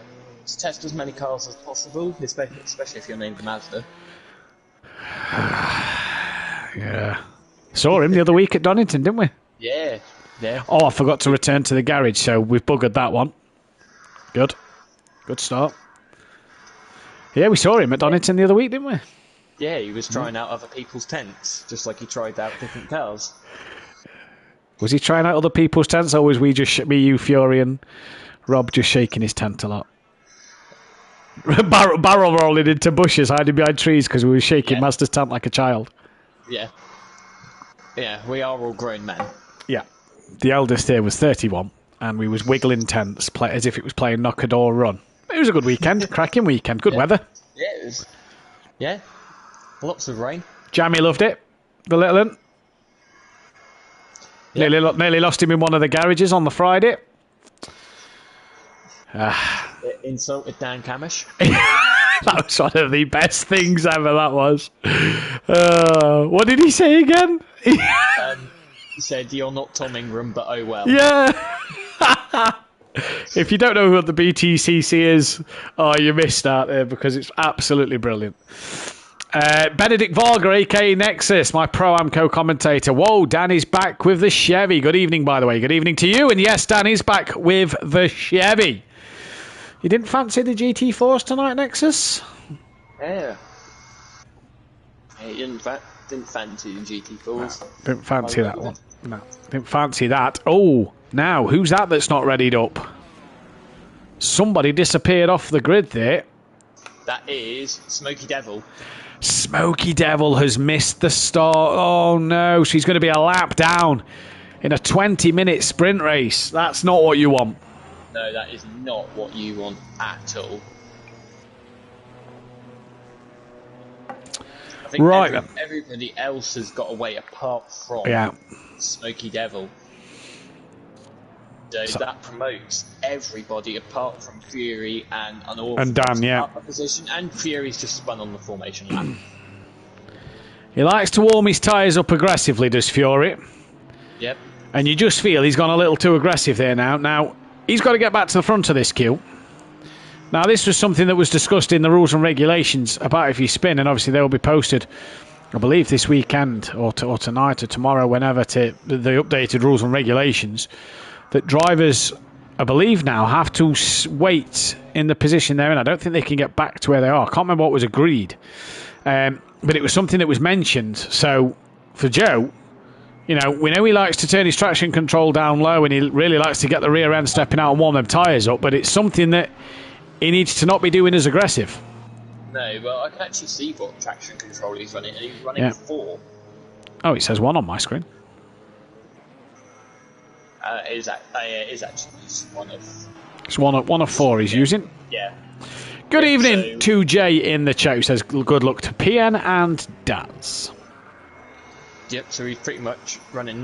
test as many cars as possible, especially if you're named Mazda.
Yeah. Saw him the other week at Donington, didn't we?
Yeah.
Oh, I forgot to return to the garage, so we've buggered that one. Good start. Yeah, we saw him at Donington the other week, didn't we?
Yeah, he was trying out other people's tents, just like he tried out different cars.
Was he trying out other people's tents, or was we just, me, you, Fury, and Rob just shaking his tent a lot? Barrel rolling into bushes, hiding behind trees because we were shaking Master's tent like a child.
Yeah, we are all grown men.
Yeah. The eldest here was 31, and we was wiggling tents as if it was playing Knock a Door Run. It was a good weekend, cracking weekend, good weather.
Yeah, it was. Yeah, lots of rain.
Jamie loved it, the little one. Yeah. Nearly lost him in one of the garages on the Friday.
It insulted Dan Camish.
That was one of the best things ever, that was. What did he say again?
He said, "You're not Tom Ingram, but oh well."
Yeah. If you don't know what the BTCC is, you missed out there because it's absolutely brilliant. Benedict Varga, aka Nexus, my Pro-Am co-commentator. Whoa, Danny's back with the Chevy. Good evening, by the way. Good evening to you. And yes, Danny's back with the Chevy. You didn't fancy the GT4s tonight, Nexus?
Yeah. He didn't fancy the GT4s.
No, didn't fancy that one. No, didn't fancy that. Oh, now, who's that that's not readied up? Somebody disappeared off the grid there.
That is Smoky Devil.
Smoky Devil has missed the start. Oh, no. She's going to be a lap down in a 20-minute sprint race. That's not what you want.
No, that is not what you want at all. I think everybody else has got away apart from Smoky Devil. So that promotes everybody apart from Fury and Unorthodox
and Dan, yeah.
up a position, and Fury's just spun on the formation lap.
He likes to warm his tyres up aggressively, does Fury.
Yep.
And you just feel he's gone a little too aggressive there now. Now, he's got to get back to the front of this queue. Now, this was something that was discussed in the rules and regulations about if you spin, and obviously they will be posted, I believe, this weekend or tonight or tomorrow, whenever, to the updated rules and regulations, that drivers, I believe now, have to wait in the position they're in. I don't think they can get back to where they are. I can't remember what was agreed. But it was something that was mentioned. So, for Joe, you know, we know he likes to turn his traction control down low, and he really likes to get the rear end stepping out and warm them tyres up, but it's something that he needs to not be doing as aggressive.
No, well, I can actually see what traction control he's running, and he's running 4.
Oh, it says 1 on my screen.
It is actually one of...
It's one of 4 he's using.
Yeah.
Good evening to Jay in the chat, who says good luck to PN and Daz.
Yep, so he's pretty much running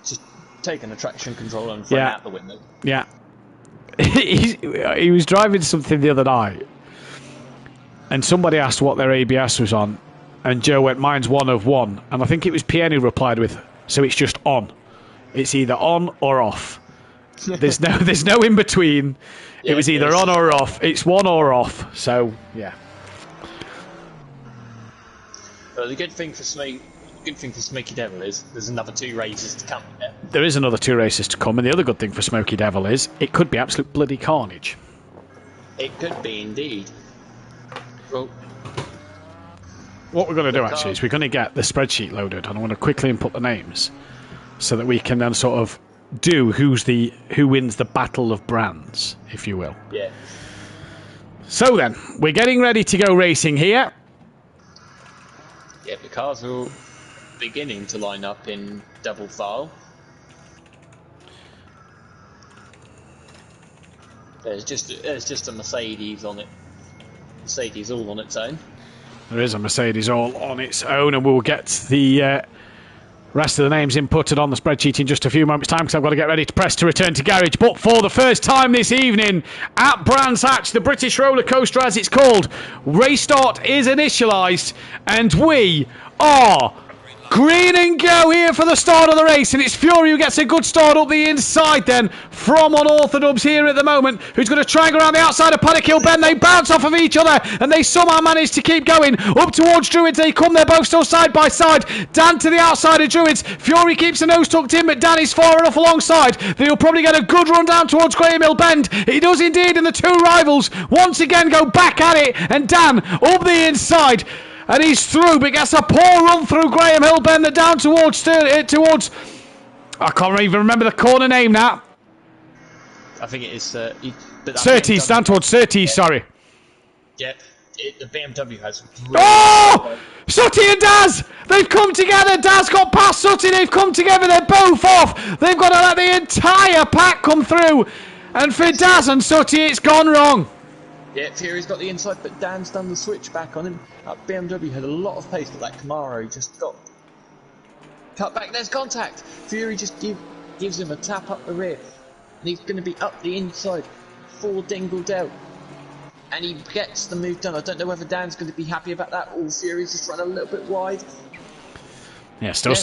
just taking the traction control and throwing out the window.
Yeah. He was driving something the other night, and somebody asked what their ABS was on, and Joe went, mine's 1 of 1, and I think it was PN who replied with, so it's just on. It's either on or off. There's no in between. Yeah, it was either on or off. It's 1 or off. So yeah.
Well, the good thing for Smoky Devil is there's another 2 races to come.
There is another 2 races to come, and the other good thing for Smoky Devil is it could be absolute bloody carnage.
It could be indeed. Well,
what we're going to do actually is we're going to get the spreadsheet loaded, and I want to quickly input the names so that we can then sort of do who wins the battle of brands, if you will.
Yeah.
So then, we're getting ready to go racing here.
Yeah, the cars are beginning to line up in double file. There's just a Mercedes on it. Mercedes all on its own.
There is a Mercedes all on its own, and we'll get the rest of the names inputted on the spreadsheet in just a few moments' time, because I've got to get ready to press to return to garage. But for the first time this evening at Brands Hatch, the British roller coaster as it's called, race start is initialised, and we are green and go here for the start of the race, and it's Fury who gets a good start up the inside then from Unorthodox here at the moment, who's going to try and go around the outside of Paddock Hill Bend. They bounce off of each other, and they somehow manage to keep going up towards Druids. They come, they're both still side by side. Dan to the outside of Druids. Fury keeps the nose tucked in, but Dan is far enough alongside. They'll probably get a good run down towards Graham Hill Bend. He does indeed, and the 2 rivals once again go back at it, and Dan up the inside. And he's through, but gets a poor run through Graham Hill Bend down towards I can't even remember the corner name now.
I think it is
Surtees, down towards Surtees, sorry.
Yeah, the BMW has...
Oh! Sutty and Daz! They've come together. Daz got past Sutty. They've come together. They're both off. They've got to let the entire pack come through. And for Daz and Sutty, it's gone wrong.
Yeah, Fury's got the inside, but Dan's done the switch back on him. BMW had a lot of pace, but that Camaro just got cut back. There's contact. Fury just gives him a tap up the rear, and he's going to be up the inside, 4 dingled out, and he gets the move done. I don't know whether Dan's going to be happy about that, or Fury's just run a little bit wide.
Yeah, still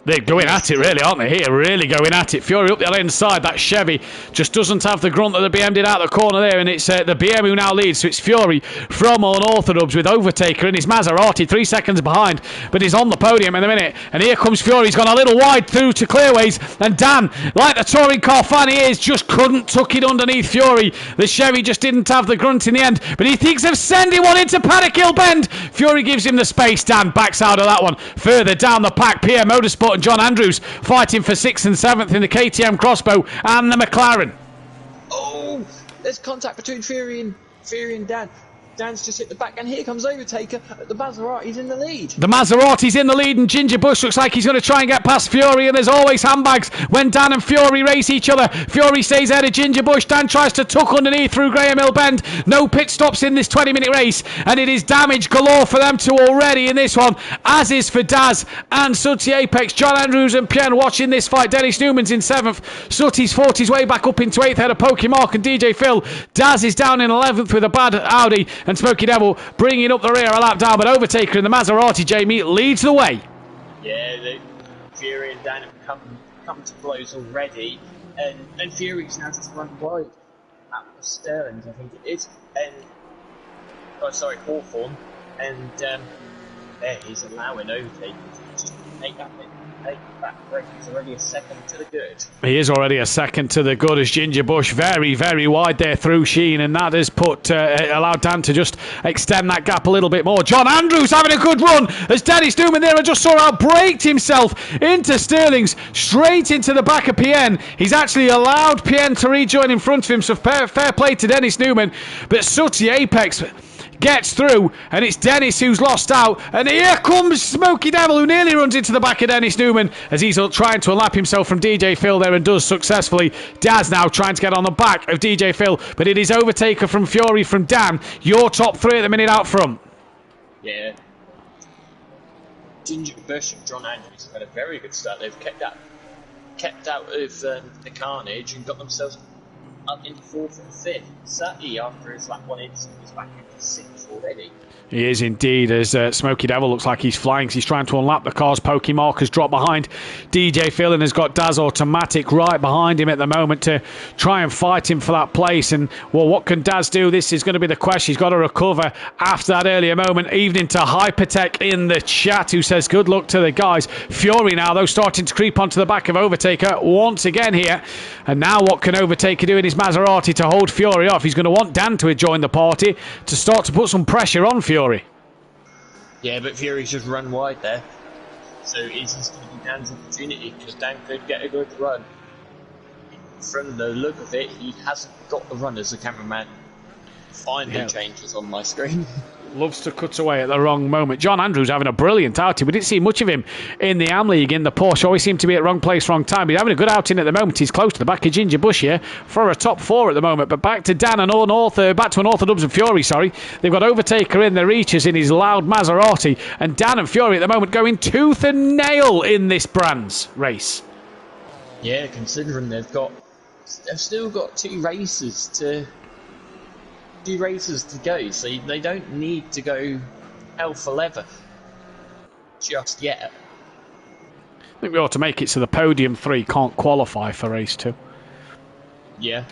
they're going at it, really, aren't they? Here, really going at it. Fury up the other inside. That Chevy just doesn't have the grunt that the BM did out the corner there, and it's the BM who now leads. So it's Fury from Unorthodox with Overtaker, and his Maserati 3 seconds behind, but he's on the podium in a minute. And here comes Fury. He's gone a little wide through to Clearways, and Dan, like the touring car fan he is, just couldn't tuck it underneath Fury. The Chevy just didn't have the grunt in the end, but he thinks of sending one into Paddock Hill Bend. Fury gives him the space. Dan backs out of that one. Further down the pack, PM Motorsport and John Andrews fighting for 6th and 7th in the KTM Crossbow and the McLaren.
Oh, there's contact between Fury and Dan. Dan's just hit the back, and here comes Overtaker. The Maserati's in the lead.
The Maserati's in the lead, and Ginger Bush looks like he's going to try and get past Fury, and there's always handbags when Dan and Fury race each other. Fury stays ahead of Ginger Bush. Dan tries to tuck underneath through Graham Hill Bend. No pit stops in this 20-minute race, and it is damage galore for them two already in this one, as is for Daz and Sooty Apex. John Andrews and Pierre watching this fight. Dennis Newman's in 7th. Sooty's fought his way back up into 8th ahead of Pokemon and DJ Phil. Daz is down in 11th with a bad Audi, and Smokey Devil bringing up the rear a lap down, but Overtaker in the Maserati, Jamie, leads the way.
Yeah, Fury and Dan have come to blows already, and Fury's now just run wide. That was Sterling, I think it is, and Hawthorne, and there he's allowing Overtaker to just make that break. He's already a second to the good.
He is already a second to the good as Ginger Bush very, very wide there through Sheen, and that has allowed Dan to just extend that gap a little bit more. John Andrews having a good run as Dennis Newman there, I just saw outbraked himself into Sterling's, straight into the back of PN. He's actually allowed PN to rejoin in front of him, so fair play to Dennis Newman, but Sooty Apex gets through, and it's Dennis who's lost out, and here comes Smokey Devil, who nearly runs into the back of Dennis Newman as he's trying to unlap himself from DJ Phil there, and does successfully. Daz now trying to get on the back of DJ Phil, but it is Overtaker from Fury from Dan. Your top three at the minute out front.
Yeah, Ginger Bush and John Andrews have had a very good start. They've kept out of the carnage and got themselves up in 4th and 5th. Sati, after his lap 1 incident, is back into 6th already.
He is indeed, as Smokey Devil looks like he's flying, 'cause he's trying to unlap the cars. Pokemon has dropped behind DJ Phil and has got Daz Automatic right behind him at the moment to try and fight him for that place. And, well, what can Daz do? This is going to be the question. He's got to recover after that earlier moment. Evening to Hypertech in the chat, who says good luck to the guys. Fury now, though, starting to creep onto the back of Overtaker once again here. And now what can Overtaker do in his Maserati to hold Fury off? He's going to want Dan to join the party to start to put some pressure on Fury.
Yeah, but Fury's just run wide there. So is this going to be Dan's opportunity? Because Dan could get a good run. From the look of it, he hasn't got the run as the cameraman finally changes on my screen.
Loves to cut away at the wrong moment. John Andrews having a brilliant outing. We didn't see much of him in the Am League in the Porsche. Always seemed to be at wrong place, wrong time. He's having a good outing at the moment. He's close to the back of Ginger Bush here for a top 4 at the moment. But back to Dan and back to an Orthodubs and Fury, sorry. They've got Overtaker in the reaches in his loud Maserati. And Dan and Fury at the moment going tooth and nail in this Brands race.
Yeah, considering they've still got 2 races to go, so they don't need to go hell for leather just yet.
I think we ought to make it so the podium 3 can't qualify for race 2.
Yeah.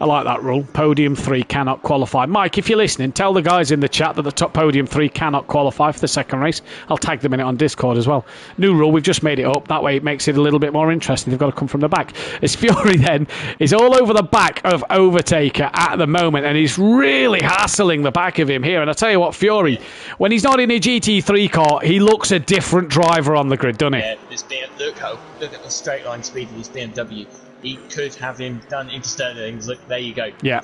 I like that rule. Podium 3 cannot qualify. Mike, if you're listening, tell the guys in the chat that the top podium 3 cannot qualify for the second race. I'll tag them in it on Discord as well. New rule, we've just made it up. That way it makes it a little bit more interesting. They've got to come from the back. As Fury then is all over the back of Overtaker at the moment, and he's really hassling the back of him here. And I tell you what, Fury, when he's not in a GT3 car, he looks a different driver on the grid, doesn't he? Yeah, look at the straight line speed of his BMW. He could have him done into Sterling's. Look, there you go.
Yeah.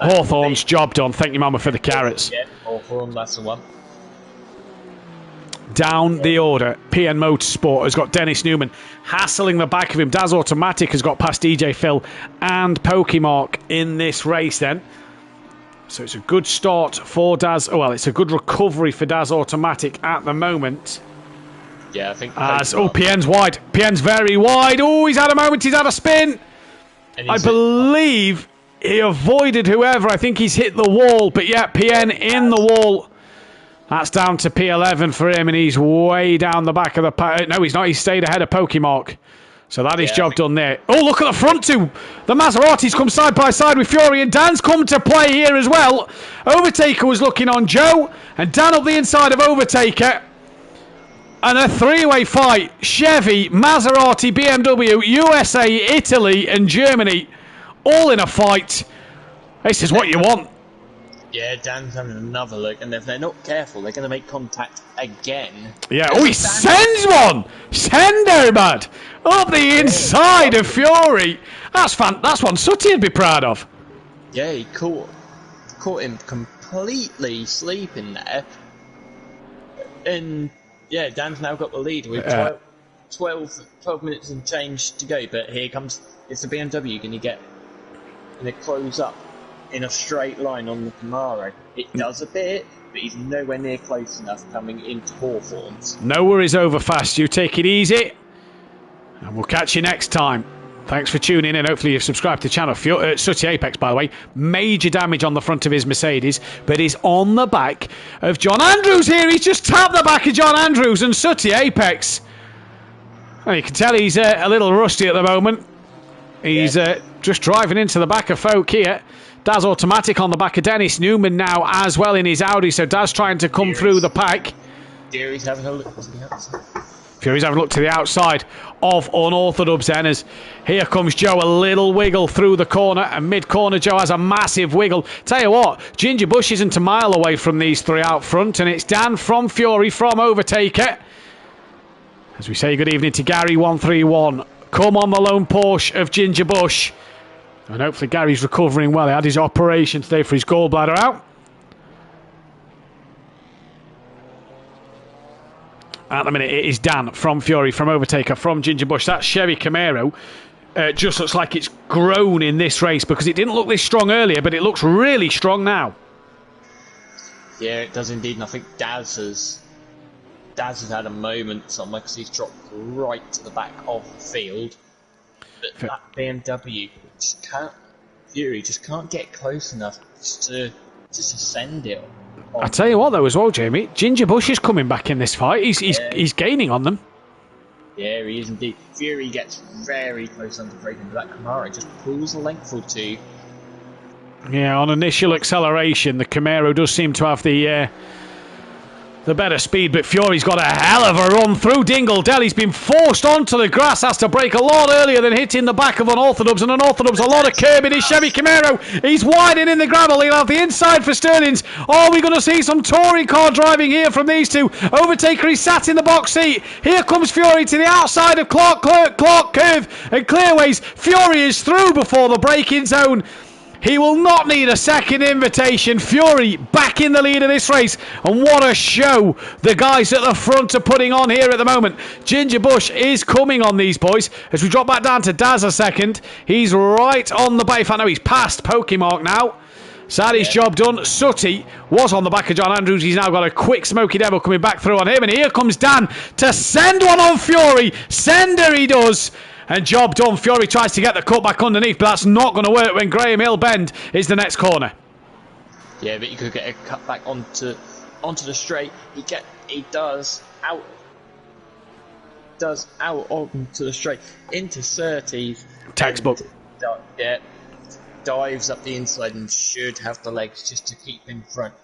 Hawthorne's job done. Thank you, Mama, for the carrots.
Yeah, Hawthorne, that's the one.
Down the order, PN Motorsport has got Dennis Newman hassling the back of him. Daz Automatic has got past DJ Phil and Pokemark in this race then. So it's a good start for Daz. Oh, well, it's a good recovery for Daz Automatic at the moment.
Yeah, I think...
PN's wide. PN's very wide. Oh, he's had a moment. He's had a spin. I believe he avoided whoever. I think he's hit the wall. But yeah, PN in the wall. That's down to P11 for him, and he's way down the back of the... No, he's not. He's stayed ahead of Pokemark. So that is job done there. Oh, look at the front two. The Maseratis come side by side with Fury, and Dan's come to play here as well. Overtaker was looking on Joe, and Dan up the inside of Overtaker. And a 3-way fight. Chevy, Maserati, BMW, USA, Italy and Germany all in a fight. This is what you want.
Yeah, Dan's having another look, and if they're not careful, they're going to make contact again.
Yeah, oh, he sends one! Sender, bud! Up the inside of Fury. That's one Sooty would be proud of.
Yeah, he caught caught him completely sleeping there. And yeah, Dan's now got the lead with 12 minutes and change to go. But here comes, it's the BMW going to close up in a straight line on the Camaro. It does a bit, but he's nowhere near close enough coming into Hawthorns.
No worries over fast. You take it easy. And we'll catch you next time. Thanks for tuning in. Hopefully you've subscribed to the channel. Sooty Apex, by the way, major damage on the front of his Mercedes, but he's on the back of John Andrews here. He's just tapped the back of John Andrews and Sooty Apex. Well, you can tell he's a little rusty at the moment. He's just driving into the back of folk here. Daz automatic on the back of Dennis Newman now as well in his Audi, so Daz trying to come through the pack.
Fury's having a look to the outside.
Fury's having a look to the outside of Unorthodox then, as here comes Joe, a little wiggle through the corner, and mid-corner Joe has a massive wiggle. Tell you what, Ginger Bush isn't a mile away from these three out front, and it's Dan from Fury from Overtaker. As we say good evening to Gary 131. Come on the lone Porsche of Ginger Bush. And hopefully Gary's recovering well. He had his operation today for his gallbladder out. At the minute, it is Dan from Fury, from Overtaker, from Ginger Bush. That Chevy Camaro just looks like it's grown in this race, because it didn't look this strong earlier, but it looks really strong now.
Yeah, it does indeed, and I think Daz has had a moment somewhere, because he's dropped right to the back of the field. But that BMW Fury just can't get close enough to send it.
I tell you what, though, as well, Jamie, Ginger Bush is coming back in this fight. He's gaining on them.
Yeah, he is indeed. Fury gets very close under braking, but that Camaro just pulls a length or two.
Yeah, on initial acceleration, the Camaro does seem to have the better speed, but Fury's got a hell of a run through Dingle-Dell. He's been forced onto the grass, has to brake a lot earlier than hitting the back of Unorthodox, and Unorthodox a lot of curb in his Chevy Camaro. He's widening in the gravel. He'll have the inside for Sterling's. Are we going to see some touring car driving here from these two? Overtaker, he's sat in the box seat. Here comes Fury to the outside of Clark curve and clearways. Fury is through before the braking zone. He will not need a second invitation. Fury back in the lead of this race. And what a show the guys at the front are putting on here at the moment. Ginger Bush is coming on these boys. As we drop back down to Daz a second. He's right on the back. In fact, no, he's past Pokemark now. So that is job done. Sooty was on the back of John Andrews. He's now got a quick Smoky Devil coming back through on him. And here comes Dan to send one on Fury. Sender he does. And job done. Fury tries to get the cut back underneath, but that's not going to work when Graham Hill Bend is the next corner.
Yeah, but you could get a cut back onto the straight. He does out onto the straight into 30s.
Textbook.
Yeah, dives up the inside and should have the legs just to keep in front.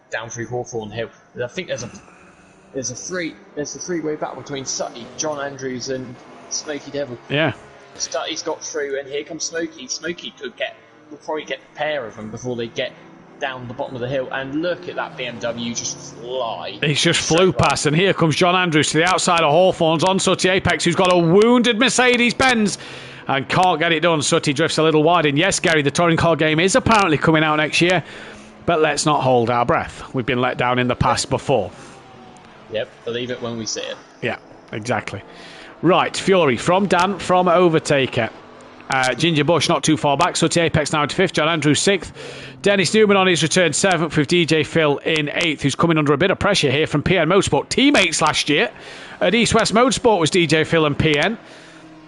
Down through Hawthorn Hill. I think there's a three-way battle between Sutty, John Andrews, and Smoky Devil.
Yeah.
Stutty's got through, and here comes Smoky. Smoky will probably get a pair of them before they get down the bottom of the hill. And look at that BMW just fly.
He's just flew past, and here comes John Andrews to the outside of Hawthorns on Sooty Apex, who's got a wounded Mercedes-Benz and can't get it done. Sooty drifts a little wide, and yes, Gary, the touring car game is apparently coming out next year, but let's not hold our breath. We've been let down in the past before.
Yep, believe it when we see it.
Yeah, exactly. Right, Fury from Dan from Overtaker. Ginger Bush not too far back. Sooty Apex now into 5th. John Andrews 6th. Dennis Newman on his return 7th, with DJ Phil in 8th, who's coming under a bit of pressure here from PN Motorsport. Teammates last year at East West Motorsport was DJ Phil and PN.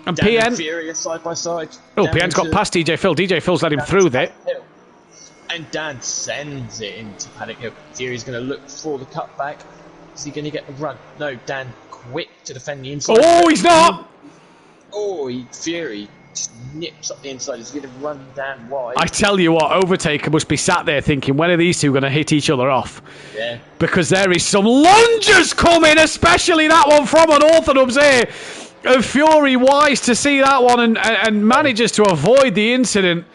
And
Dan
PN...
and Fury are side by side.
Oh, PN's got past DJ Phil. DJ Phil's let him through there.
And Dan sends it into Paddock Hill. Fury's going to look for the cutback. Is he going to get the run? No, Dan quick to defend the inside.
Oh, he's not!
Oh, Fury just nips up the inside. He's going to run Dan wide.
I tell you what, Overtaker must be sat there thinking, when are these two going to hit each other off?
Yeah.
Because there is some lunges coming, especially that one from Unorthodox here. And Fury wise to see that one and manages to avoid the incident.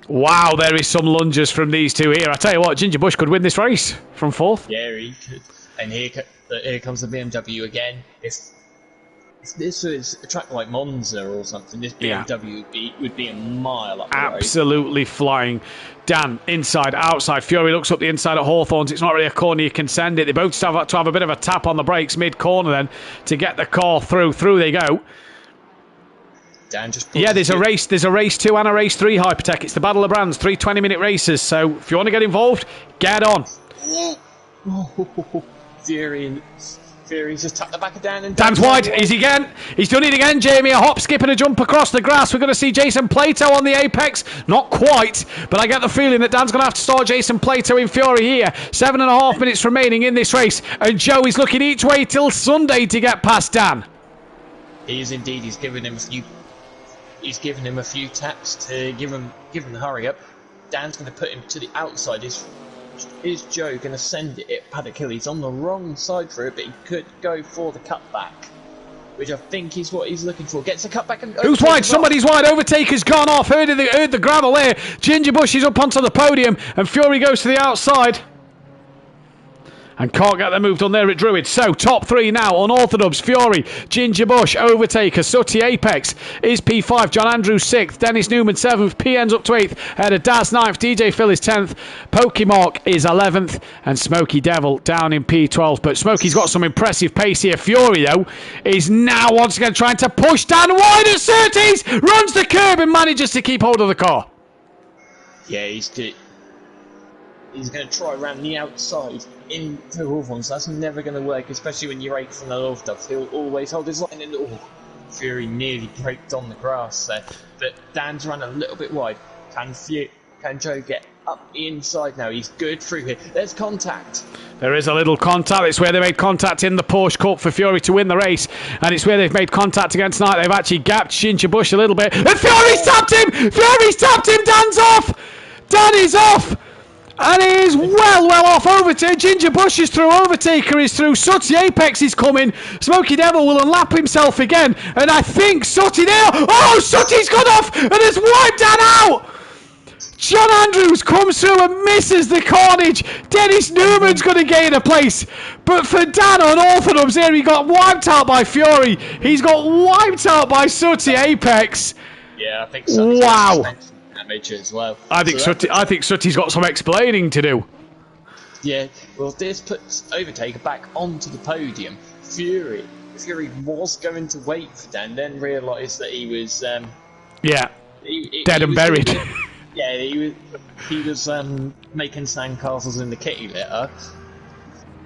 Wow, there is some lunges from these two here. I tell you what, Ginger Bush could win this race from 4th.
Yeah, he could. And here comes the BMW again. If If this was a track like Monza or something, this BMW would be a mile up the road.
Absolutely flying. Dan, inside, outside. Fury looks up the inside at Hawthorns. It's not really a corner you can send it. They both have to have a bit of a tap on the brakes mid-corner then to get the car through. Through they go.
Dan just
there's a race. There's a race 2 and a race 3, Hypertech. It's the Battle of Brands, 3 20-minute races. So if you want to get involved, get on.
Fury's just tapped the back of Dan. And
Dan's wide. He's again. He's done it again, Jamie. A hop, skip and a jump across the grass. We're going to see Jason Plato on the apex. Not quite, but I get the feeling that Dan's going to have to start Jason Plato in Fury here. 7.5 minutes remaining in this race. And Joe is looking each way till Sunday to get past Dan.
He is indeed. He's given him a few taps to give him the hurry up. Dan's going to put him to the outside. Is Joe going to send it at Paddock Hill? He's on the wrong side for it, but he could go for the cutback, which I think is what he's looking for. Gets a cutback and...
Who's wide? Somebody's wide. Overtaker's gone off. Heard the gravel there. Ginger Bush is up onto the podium, and Fury goes to the outside. And can't get the move done there at Druid. So, top 3 now. Unorthodox, Fury, Ginger Bush, Overtaker, Sutty Apex is P5. John Andrews 6th. Dennis Newman 7th. P ends up to 8th. Ahead of Daz 9th. DJ Phil is 10th. Pokemark is 11th. And Smokey Devil down in P12. But Smokey's got some impressive pace here. Fury, though, is now once again trying to push Dan wide at Surtees. Runs the curb and manages to keep hold of the car.
Yeah, he's going to try around the outside into Hawthorns. That's never going to work, especially when you're 8th from the North Duff. He'll always hold his line in. Fury nearly braked on the grass there. But Dan's run a little bit wide. Can Joe get up the inside now? He's good through here. There's contact.
There is a little contact. It's where they made contact in the Porsche Cup for Fury to win the race. And it's where they've made contact again tonight. They've actually gapped Ginger Bush a little bit. And Fury's tapped him! Fury's tapped him! Dan's off! Dan is off! And he is well off. Overtaker. Ginger Bush is through. Overtaker is through. Sutty Apex is coming. Smokey Devil will unlap himself again. And I think Sutty there. Oh, Sutty's gone off and has wiped Dan out. John Andrews comes through and misses the carnage. Dennis Newman's going to gain a place. But for Dan Unorthodox here, he got wiped out by Fury. He's got wiped out by Sutty Apex.
Yeah, I think so.
Wow.
Damage as well.
I think Sutty's got some explaining to do.
Yeah, well, this puts Overtaker back onto the podium. Fury was going to wait for Dan, then realised that he was dead
and buried.
He was making sandcastles in the kitty litter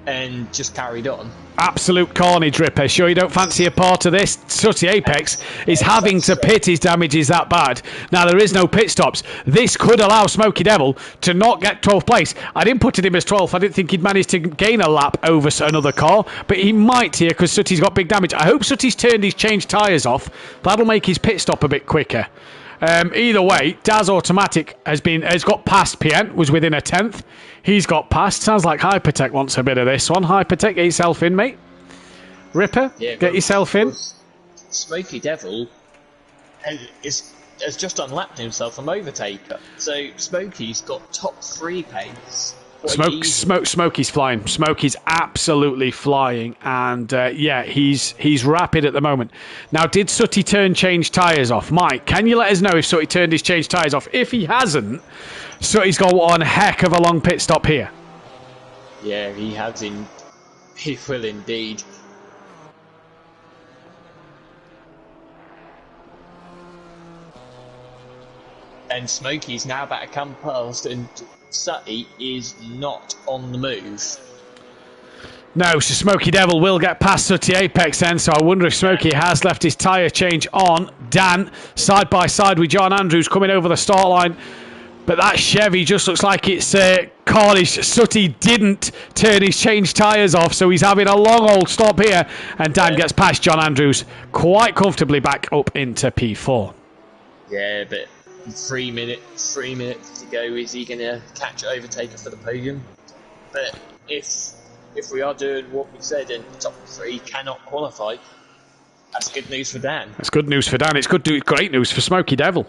and just carried on.
Absolute carnage, Ripper. Sure you don't fancy a part of this? Sutty Apex is having to pit. His damage is that bad. Now, there is no pit stops. This could allow Smokey Devil to not get 12th place. I didn't put it him as 12th. I didn't think he'd manage to gain a lap over another car, but he might here because Sutty's got big damage. I hope Sutty's turned his changed tyres off. That'll make his pit stop a bit quicker. Either way, Daz Automatic has got past PN, was within a 10th. He's got past. Sounds like Hypertech wants a bit of this one. Hypertech, get yourself in, mate. Ripper, get yourself in.
Smokey Devil has just unlapped himself from Overtaker. So Smokey's got top 3 pace.
Smokey's flying. Smokey's absolutely flying, and he's rapid at the moment. Now, did Sutty change tyres off? Mike, can you let us know if Sutty turned his change tyres off? If he hasn't, Sutty's got one heck of a long pit stop here.
Yeah, he has. He will indeed. And Smokey's now about to come past, and Sutty is not on the move.
No, so Smokey Devil will get past Sutty Apex then, so I wonder if Smokey has left his tyre change on. Dan, side by side with John Andrews coming over the start line. But that Chevy just looks like it's carnage. Sutty didn't turn his change tyres off, so he's having a long old stop here. And Dan gets past John Andrews quite comfortably back up into P4.
Yeah, but 3 minutes to go. Is he going to catch Overtaker for the podium? But if we are doing what we said and the top 3 cannot qualify, that's good news for Dan.
That's good news for Dan. It's great news for Smokey Devil.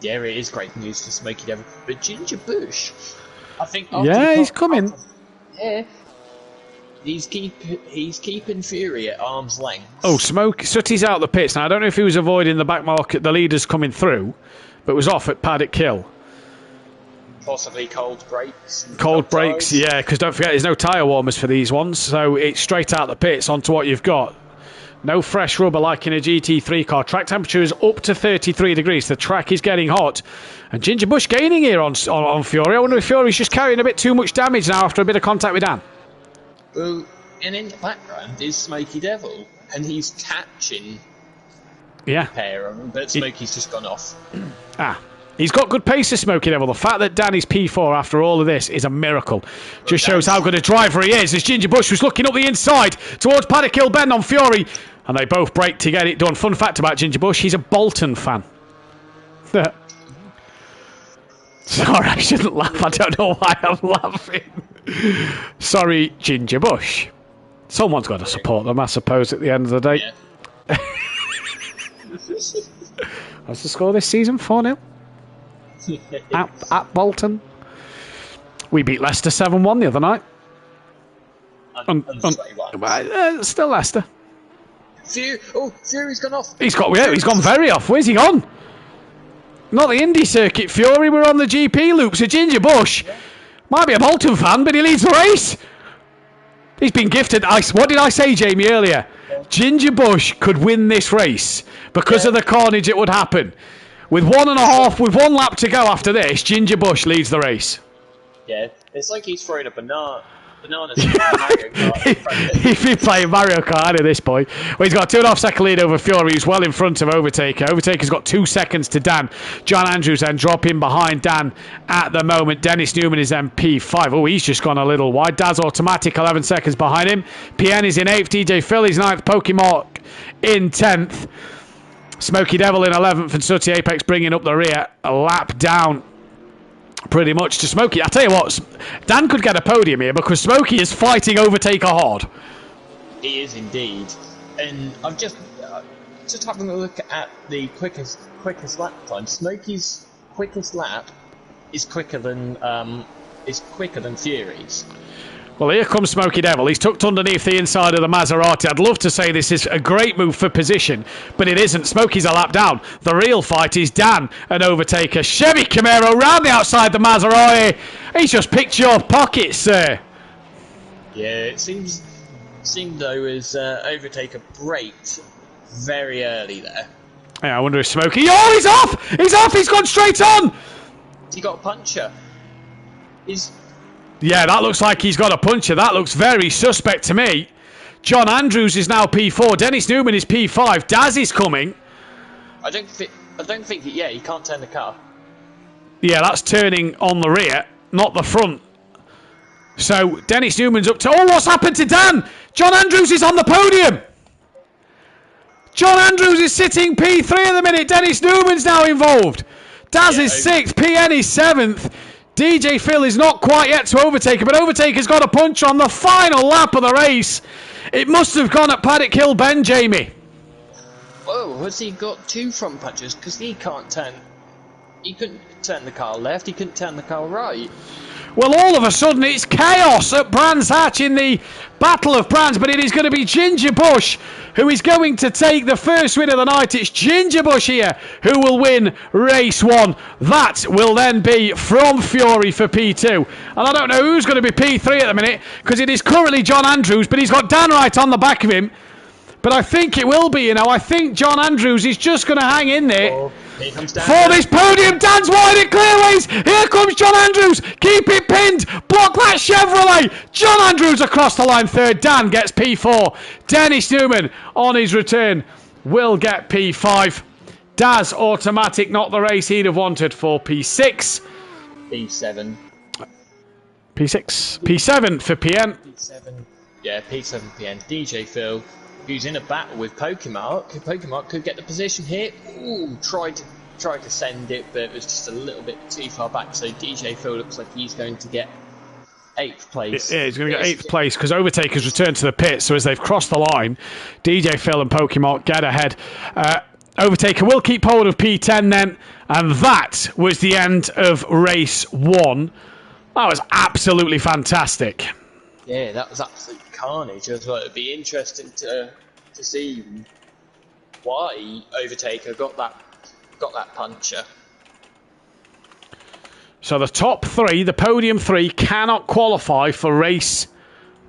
Yeah, it is great news for Smokey Devil. But Ginger Bush, I think...
he's coming.
He's keeping Fury at arm's length.
Oh, Sooty's out the pits. Now, I don't know if he was avoiding the back market, the leaders coming through, but was off at Paddock Hill.
Possibly cold brakes.
Cold brakes, yeah, because don't forget, there's no tyre warmers for these ones, so it's straight out the pits onto what you've got. No fresh rubber like in a GT3 car. Track temperature is up to 33 degrees. The track is getting hot. And Ginger Bush gaining here on Fury. I wonder if Fury's just carrying a bit too much damage now after a bit of contact with Dan.
Well, and in the background is Smoky Devil, and he's catching
a
pair of them, but Smoky's just gone off.
He's got good pace, this Smoky Devil. The fact that Dan is P4 after all of this is a miracle. Just shows how good a driver he is, as Ginger Bush was looking up the inside towards Paddock Hill Bend on Fury, and they both brake to get it done. Fun fact about Ginger Bush, he's a Bolton fan. Sorry, I shouldn't laugh. I don't know why I'm laughing. Sorry, Ginger Bush. Someone's got to support them, I suppose, at the end of the day. Yeah. What's the score this season? 4-0? at Bolton. We beat Leicester 7-1 the other night. Still Leicester.
Fury's gone off.
He's gone very off. Where's he gone? Not the Indy circuit, Fury. We're on the GP loop. So Ginger Bush might be a Bolton fan, but he leads the race. He's been gifted. What did I say, Jamie, earlier? Ginger Bush could win this race because of the carnage that would happen. With 1 lap to go after this, Ginger Bush leads the race.
Yeah, it's like he's throwing a bananas in Mario Kart.
He's been playing Mario Kart at this point. Well, he's got a 2.5 second lead over Fury, who's well in front of Overtaker. Overtaker's got 2 seconds to Dan. John Andrews then dropping behind Dan at the moment. Dennis Newman is then P5. Oh, he's just gone a little wide. Daz Automatic 11 seconds behind him. PN is in 8th. DJ Phil is 9th. Pokemon in 10th. Smoky Devil in 11th, and Sooty Apex bringing up the rear. A lap down pretty much to Smoky. I tell you what, Dan could get a podium here because Smoky is fighting Overtaker hard.
He is indeed. And I'm just having a look at the quickest lap time. Smoky's quickest lap is quicker than Fury's.
Well, here comes Smoky Devil. He's tucked underneath the inside of the Maserati. I'd love to say this is a great move for position, but it isn't. Smoky's a lap down. The real fight is Dan and Overtaker. Chevy Camaro round the outside the Maserati. He's just picked your pockets, sir.
Yeah, it seemed though as Overtaker braked very early there.
Yeah, I wonder if Smoky... Oh, he's off! He's off! He's gone straight on!
He got a puncher.
Yeah, that looks like he's got a puncher. That looks very suspect to me. John Andrews is now P4. Dennis Newman is P5. Daz is coming.
I don't think. Yeah, he can't turn the car.
Yeah, that's turning on the rear, not the front. So Dennis Newman's up to... Oh, what's happened to Dan? John Andrews is on the podium. John Andrews is sitting P3 at the minute. Dennis Newman's now involved. Daz is 6th. PN is 7th. DJ Phil is not quite yet to Overtaker, but Overtaker's got a punch on the final lap of the race. It must have gone at Paddock Hill Bend, Jamie.
Whoa, has he got 2 front punches? Because he couldn't turn the car left, he couldn't turn the car right.
Well, all of a sudden, it's chaos at Brands Hatch in the Battle of Brands, but it is going to be Ginger Bush who is going to take the first win of the night. It's Ginger Bush here who will win race 1. That will then be from Fury for P2. And I don't know who's going to be P3 at the minute, because it is currently John Andrews, but he's got Dan Wright on the back of him. But I think it will be, I think John Andrews is just going to hang in there.
Here comes Dan.
For this podium, Dan's wide in clearways. Here comes John Andrews. Keep it pinned. Block that Chevrolet. John Andrews across the line 3rd. Dan gets P4. Dennis Newman on his return will get P5. Daz Automatic, not the race he'd have wanted for P6.
P7.
P6. P7 for PN.
P7. Yeah, P7 PN. DJ Phil, who's in a battle with Pokemon. Pokemon could get the position here. Ooh, tried to send it, but it was just a little bit too far back. So DJ Phil looks like he's going to get 8th place.
Yeah, he's going to get 8th place because Overtaker's returned to the pit. So as they've crossed the line, DJ Phil and Pokemon get ahead. Overtaker will keep hold of P10 then, and that was the end of race 1. That was absolutely fantastic.
Yeah, that was absolutely carnage as well. It'd be interesting to see why Overtaker got that puncher.
So the top three, the podium three, cannot qualify for race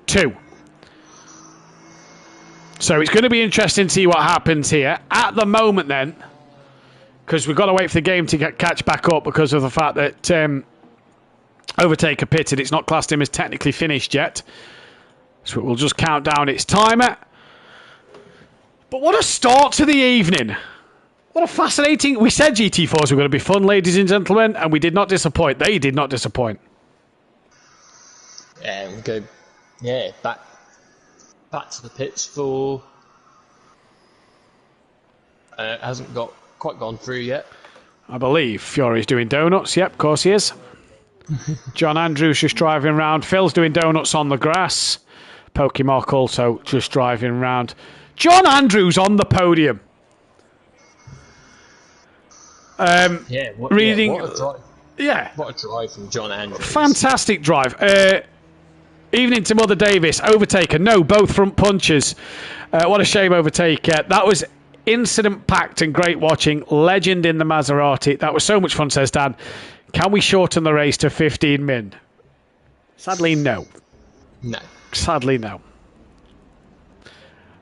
2. So it's going to be interesting to see what happens here. At the moment then, because we've got to wait for the game to catch back up because of the fact that Overtaker pitted. It's not classed him as technically finished yet. So we'll just count down its timer. But what a start to the evening. What a fascinating... We said GT4s were going to be fun, ladies and gentlemen, and we did not disappoint. They did not disappoint.
Yeah, we'll go... Yeah, back to the pits for... hasn't quite gone through yet.
I believe Fury's doing donuts. Yep, of course he is. John Andrews just driving around. Phil's doing donuts on the grass. Pokemon also just driving around. John Andrews on the podium.
What a drive.
Yeah.
What a drive from John Andrews.
Fantastic drive. Evening to Mother Davis. Overtaker. No, both front punches. What a shame, Overtaker. That was incident-packed and great watching. Legend in the Maserati. That was so much fun, says Dan. Can we shorten the race to 15 min? Sadly, no.
No.
Sadly, no.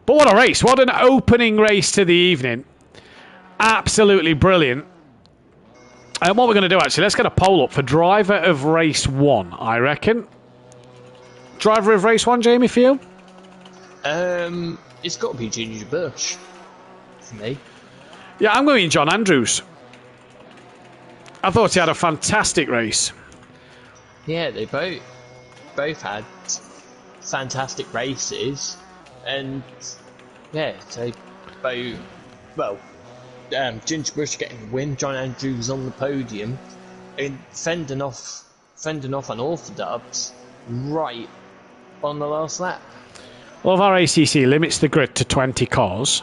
But what a race. What an opening race to the evening. Absolutely brilliant. And what we're going to do, actually, let's get a poll up for driver of race 1, I reckon. Driver of race 1, Jamie, for you?
It's got to be Ginger Bush for me.
Yeah, I'm going John Andrews. I thought he had a fantastic race.
Yeah, they both had fantastic races, and yeah, they both. Well, Ginger Bush getting the win, John Andrews on the podium, and fending off unorthodox right on the last lap.
Well, our ACC limits the grid to 20 cars.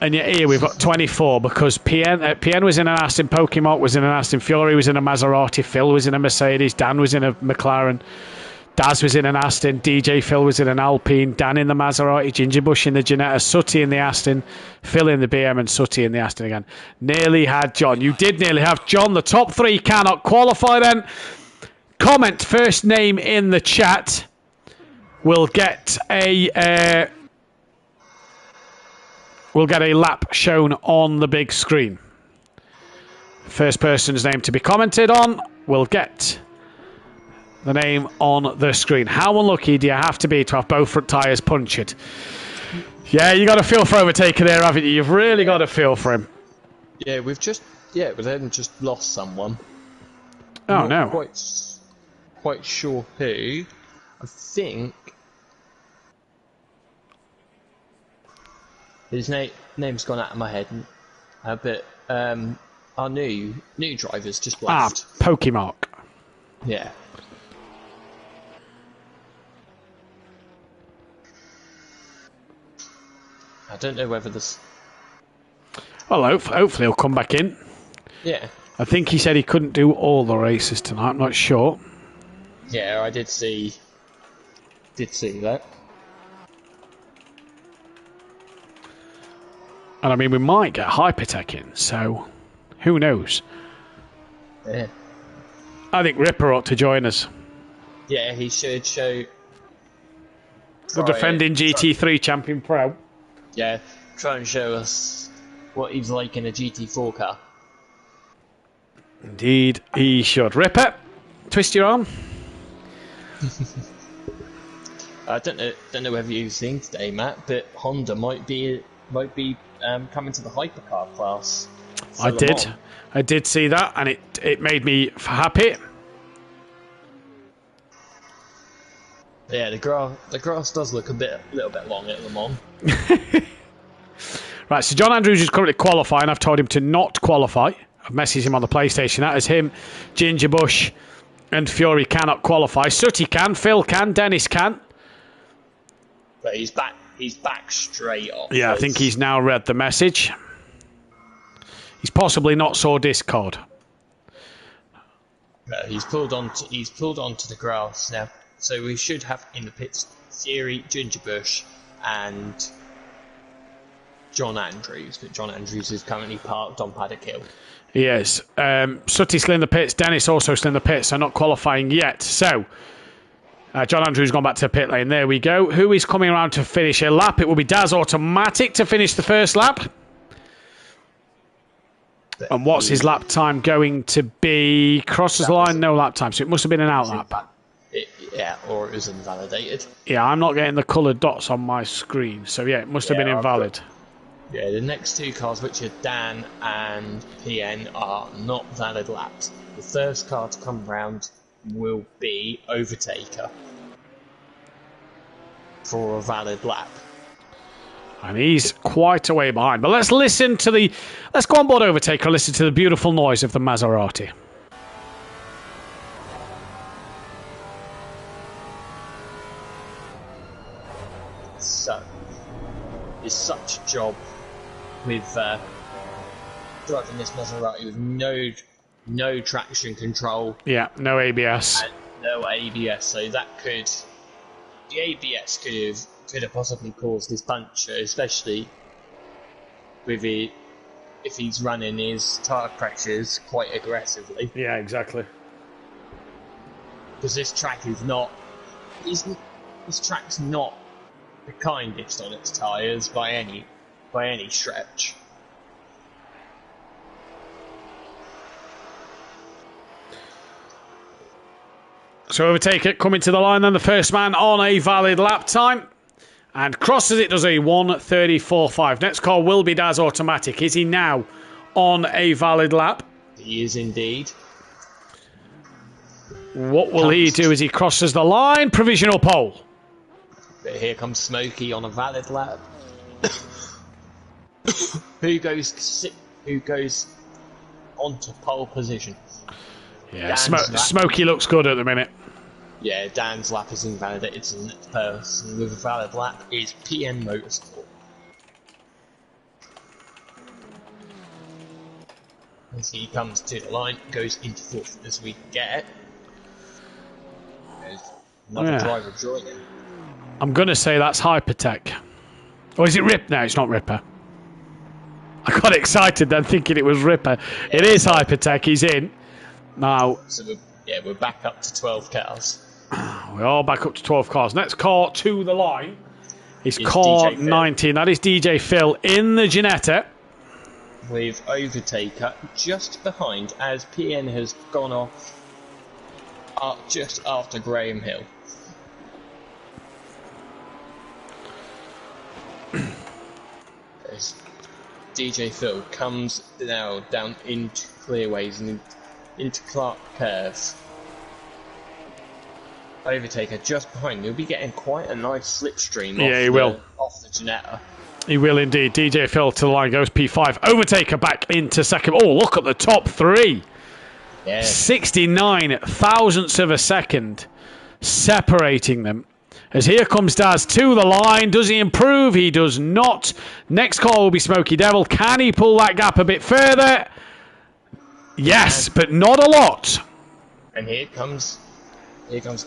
And yet here we've got 24 because PN was in an Aston, Pokemon was in an Aston, Fury was in a Maserati, Phil was in a Mercedes, Dan was in a McLaren, Daz was in an Aston, DJ Phil was in an Alpine, Dan in the Maserati, Ginger Bush in the Ginetta, Sutty in the Aston, Phil in the BM and Sutty in the Aston again. Nearly had John. You did nearly have John. The top 3 cannot qualify then. Comment first name in the chat. We'll get a... We'll get a lap shown on the big screen. First person's name to be commented on will get the name on the screen. How unlucky do you have to be to have both front tyres punctured? Yeah, you got to feel for Overtaker there, haven't you? You've really got to feel for him.
Yeah, we then just lost someone.
Oh,
Not
no.
Quite sure who. I think his name's gone out of my head, but our new driver's just left.
Pokemon.
Yeah. I don't know whether this...
Well, hopefully he'll come back in.
Yeah.
I think he said he couldn't do all the races tonight. I'm not sure.
Yeah, I did see that.
And I mean, we might get Hypertech in, so who knows?
Yeah.
I think Ripper ought to join us.
Yeah, he should show...
The defending GT3 champion pro.
Yeah, try and show us what he's like in a GT4 car.
Indeed, he should. Ripper, twist your arm.
I don't know whether you've seen today, Matt, but Honda might be coming to the hypercar class.
I did see that, and it made me happy.
Yeah, the grass does look a little bit long at Le Mans.
Right, so John Andrews is currently qualifying. I've told him to not qualify. I've messaged him on the PlayStation. That is him, Ginger Bush, and Fury cannot qualify. Sutty can, Phil can, Dennis can.
But he's back straight off.
Yeah, I think he's now read the message. He's possibly not saw Discord.
He's pulled onto the grass now. So we should have in the pits Theory, Gingerbush, and John Andrews. But John Andrews is currently parked on Paddock Hill.
Yes. Sutty's still in the pits. Dennis also still in the pits, so not qualifying yet. So, John Andrews gone back to pit lane. There we go. Who is coming around to finish a lap? It will be Daz Automatic to finish the first lap. And what's his lap time going to be? Crosses the line, no lap time. So it must have been an out lap.
Yeah, or it was invalidated.
Yeah, I'm not getting the coloured dots on my screen. So yeah, it must have been invalid.
Yeah, the next two cars, which are Dan and PN, are not valid laps. The first car to come round will be Overtaker for a valid lap.
And he's quite a way behind. But let's listen to the... Let's go on board Overtaker and listen to the beautiful noise of the Maserati.
So, it's such a job with driving this Maserati with no traction control.
Yeah, no ABS.
And no ABS, so that could... The ABS could have possibly caused this puncture, especially with it if he's running his tyre pressures quite aggressively.
Yeah, exactly.
Because this track is not... This track's not the kindest on its tyres by any stretch.
So Overtaker coming to the line then, the first man on a valid lap time. And crosses it, does a 1:34.5. Next call will be Daz Automatic. Is he now on a valid lap?
He is indeed.
What will he do as he crosses the line? Provisional pole.
But here comes Smokey on a valid lap. Who goes onto pole position?
Yeah, Smokey looks good at the minute.
Yeah, Dan's lap is invalidated, so the next person with a valid lap is PN Motorsport. As he comes to the line, goes into fourth as we get it. There's another driver joining.
I'm going to say that's Hypertech. Or is it Rip? No, it's not Ripper. I got excited then thinking it was Ripper. Yeah, it is Hypertech, he's in. Now,
so we're back up to 12 cars.
We're all back up to 12 cars. Next car to the line is car 19. That is DJ Phil in the Ginetta.
With Overtaker just behind as PN has gone off just after Graham Hill. As DJ Phil comes now down into clearways and into Clark Curves. Overtaker just behind. He'll be getting quite a nice slipstream off the Ginetta.
He will indeed. DJ Phil to the line goes P5. Overtaker back into second. Oh, look at the top three. Yeah. 69 thousandths of a second separating them. As here comes Daz to the line. Does he improve? He does not. Next call will be Smokey Devil. Can he pull that gap a bit further? Yes, but not a lot.
And here comes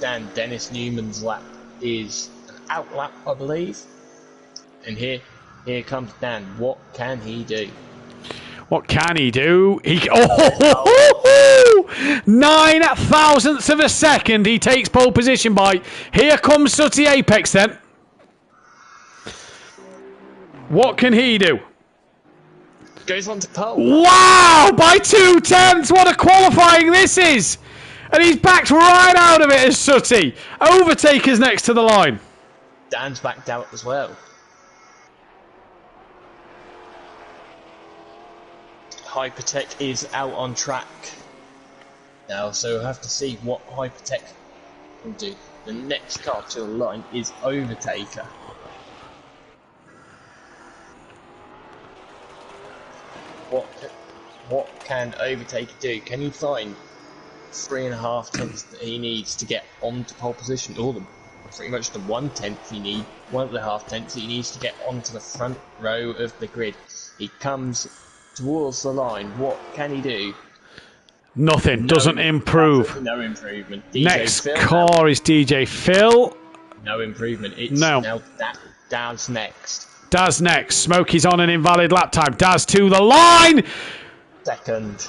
Dan. Dennis Newman's lap is an out lap, I believe. And here comes Dan. What can he do?
What can he do? 9 thousandths of a second he takes pole position by. Here comes Sutty Apex then. What can he do?
Goes on to pole.
Wow! By 2/10! What a qualifying this is! And he's backed right out of it as Sutty. Overtaker's next to the line.
Dan's backed out as well. Hypertech is out on track now, so we'll have to see what Hypertech can do. The next car to the line is Overtaker. What can Overtaker do? Can he find 3.5 tenths that he needs to get onto pole position? Or pretty much the 1/10 he needs, 1.5 tenths he needs to get onto the front row of the grid. He comes towards the line. What can he do?
Nothing. Doesn't improve.
No improvement. DJ
Next
Phil,
car is DJ Phil.
no improvement. It's
No.
now Daz next.
Daz next. Smokey's on an invalid lap time. Daz to the line.
Second.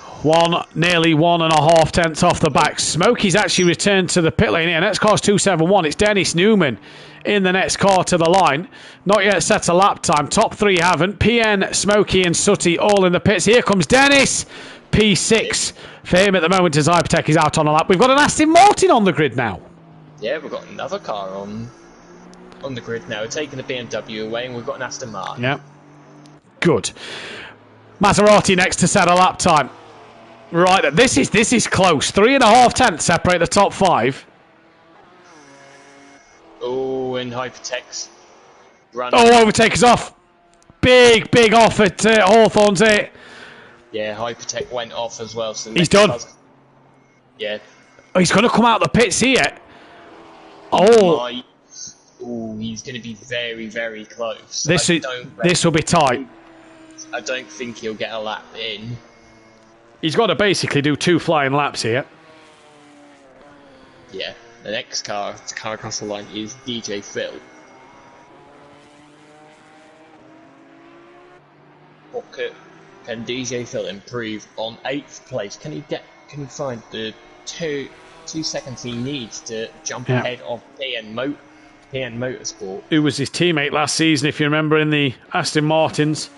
Nearly 1.5 tenths off the back. Smokey's actually returned to the pit lane here. Next car's 271. It's Dennis Newman in the next car to the line. Not yet set a lap time. Top three haven't. PN, Smokey and Sutty all in the pits. Here comes Dennis. P6 for him at the moment as Hypertech is out on a lap. We've got an Aston Martin on the grid now.
Yeah, we've got another car on the grid now. We're taking the BMW away and we've got an Aston Martin.
Yeah. Good. Maserati next to set a lap time. Right, this is close. 3.5 tenths separate the top five.
Oh, and Hypertech's run.
Oh, overtakers off. Big off at Hawthorne's here.
Yeah, Hypertech went off as well. So
He's done.
Yeah.
Oh, he's going to come out of the pits here. Oh.
He's going to be very, very close.
This will be tight.
I don't think he'll get a lap in.
He's got to basically do 2 flying laps here.
Yeah. The next car to come across the line is DJ Phil. Can DJ Phil improve on 8th place? Can he find the 2 seconds he needs to jump ahead of PN Motorsport? Who
was his teammate last season, if you remember, in the Aston Martins.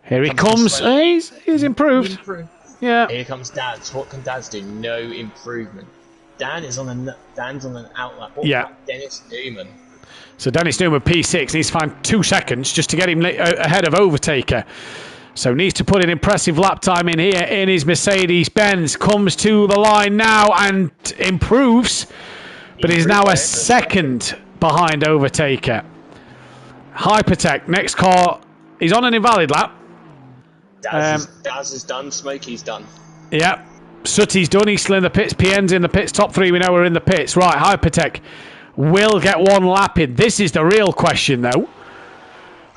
Here he comes. He's improved. Yeah.
Here comes Daz. What can Daz do? No improvement. Dan's on an outlap. What about Dennis Newman?
So Dennis Newman P6 needs to find 2 seconds just to get him ahead of Overtaker. So needs to put an impressive lap time in here in his Mercedes-Benz. Comes to the line now and improves. But is now a second behind Overtaker. Hypertech, next car. He's on an invalid lap.
Daz is done. Smokey's done.
Yeah. Sutty's done. He's still in the pits. PN's in the pits. Top 3 we know are in the pits. Right, Hypertech will get 1 lap in. This is the real question, though.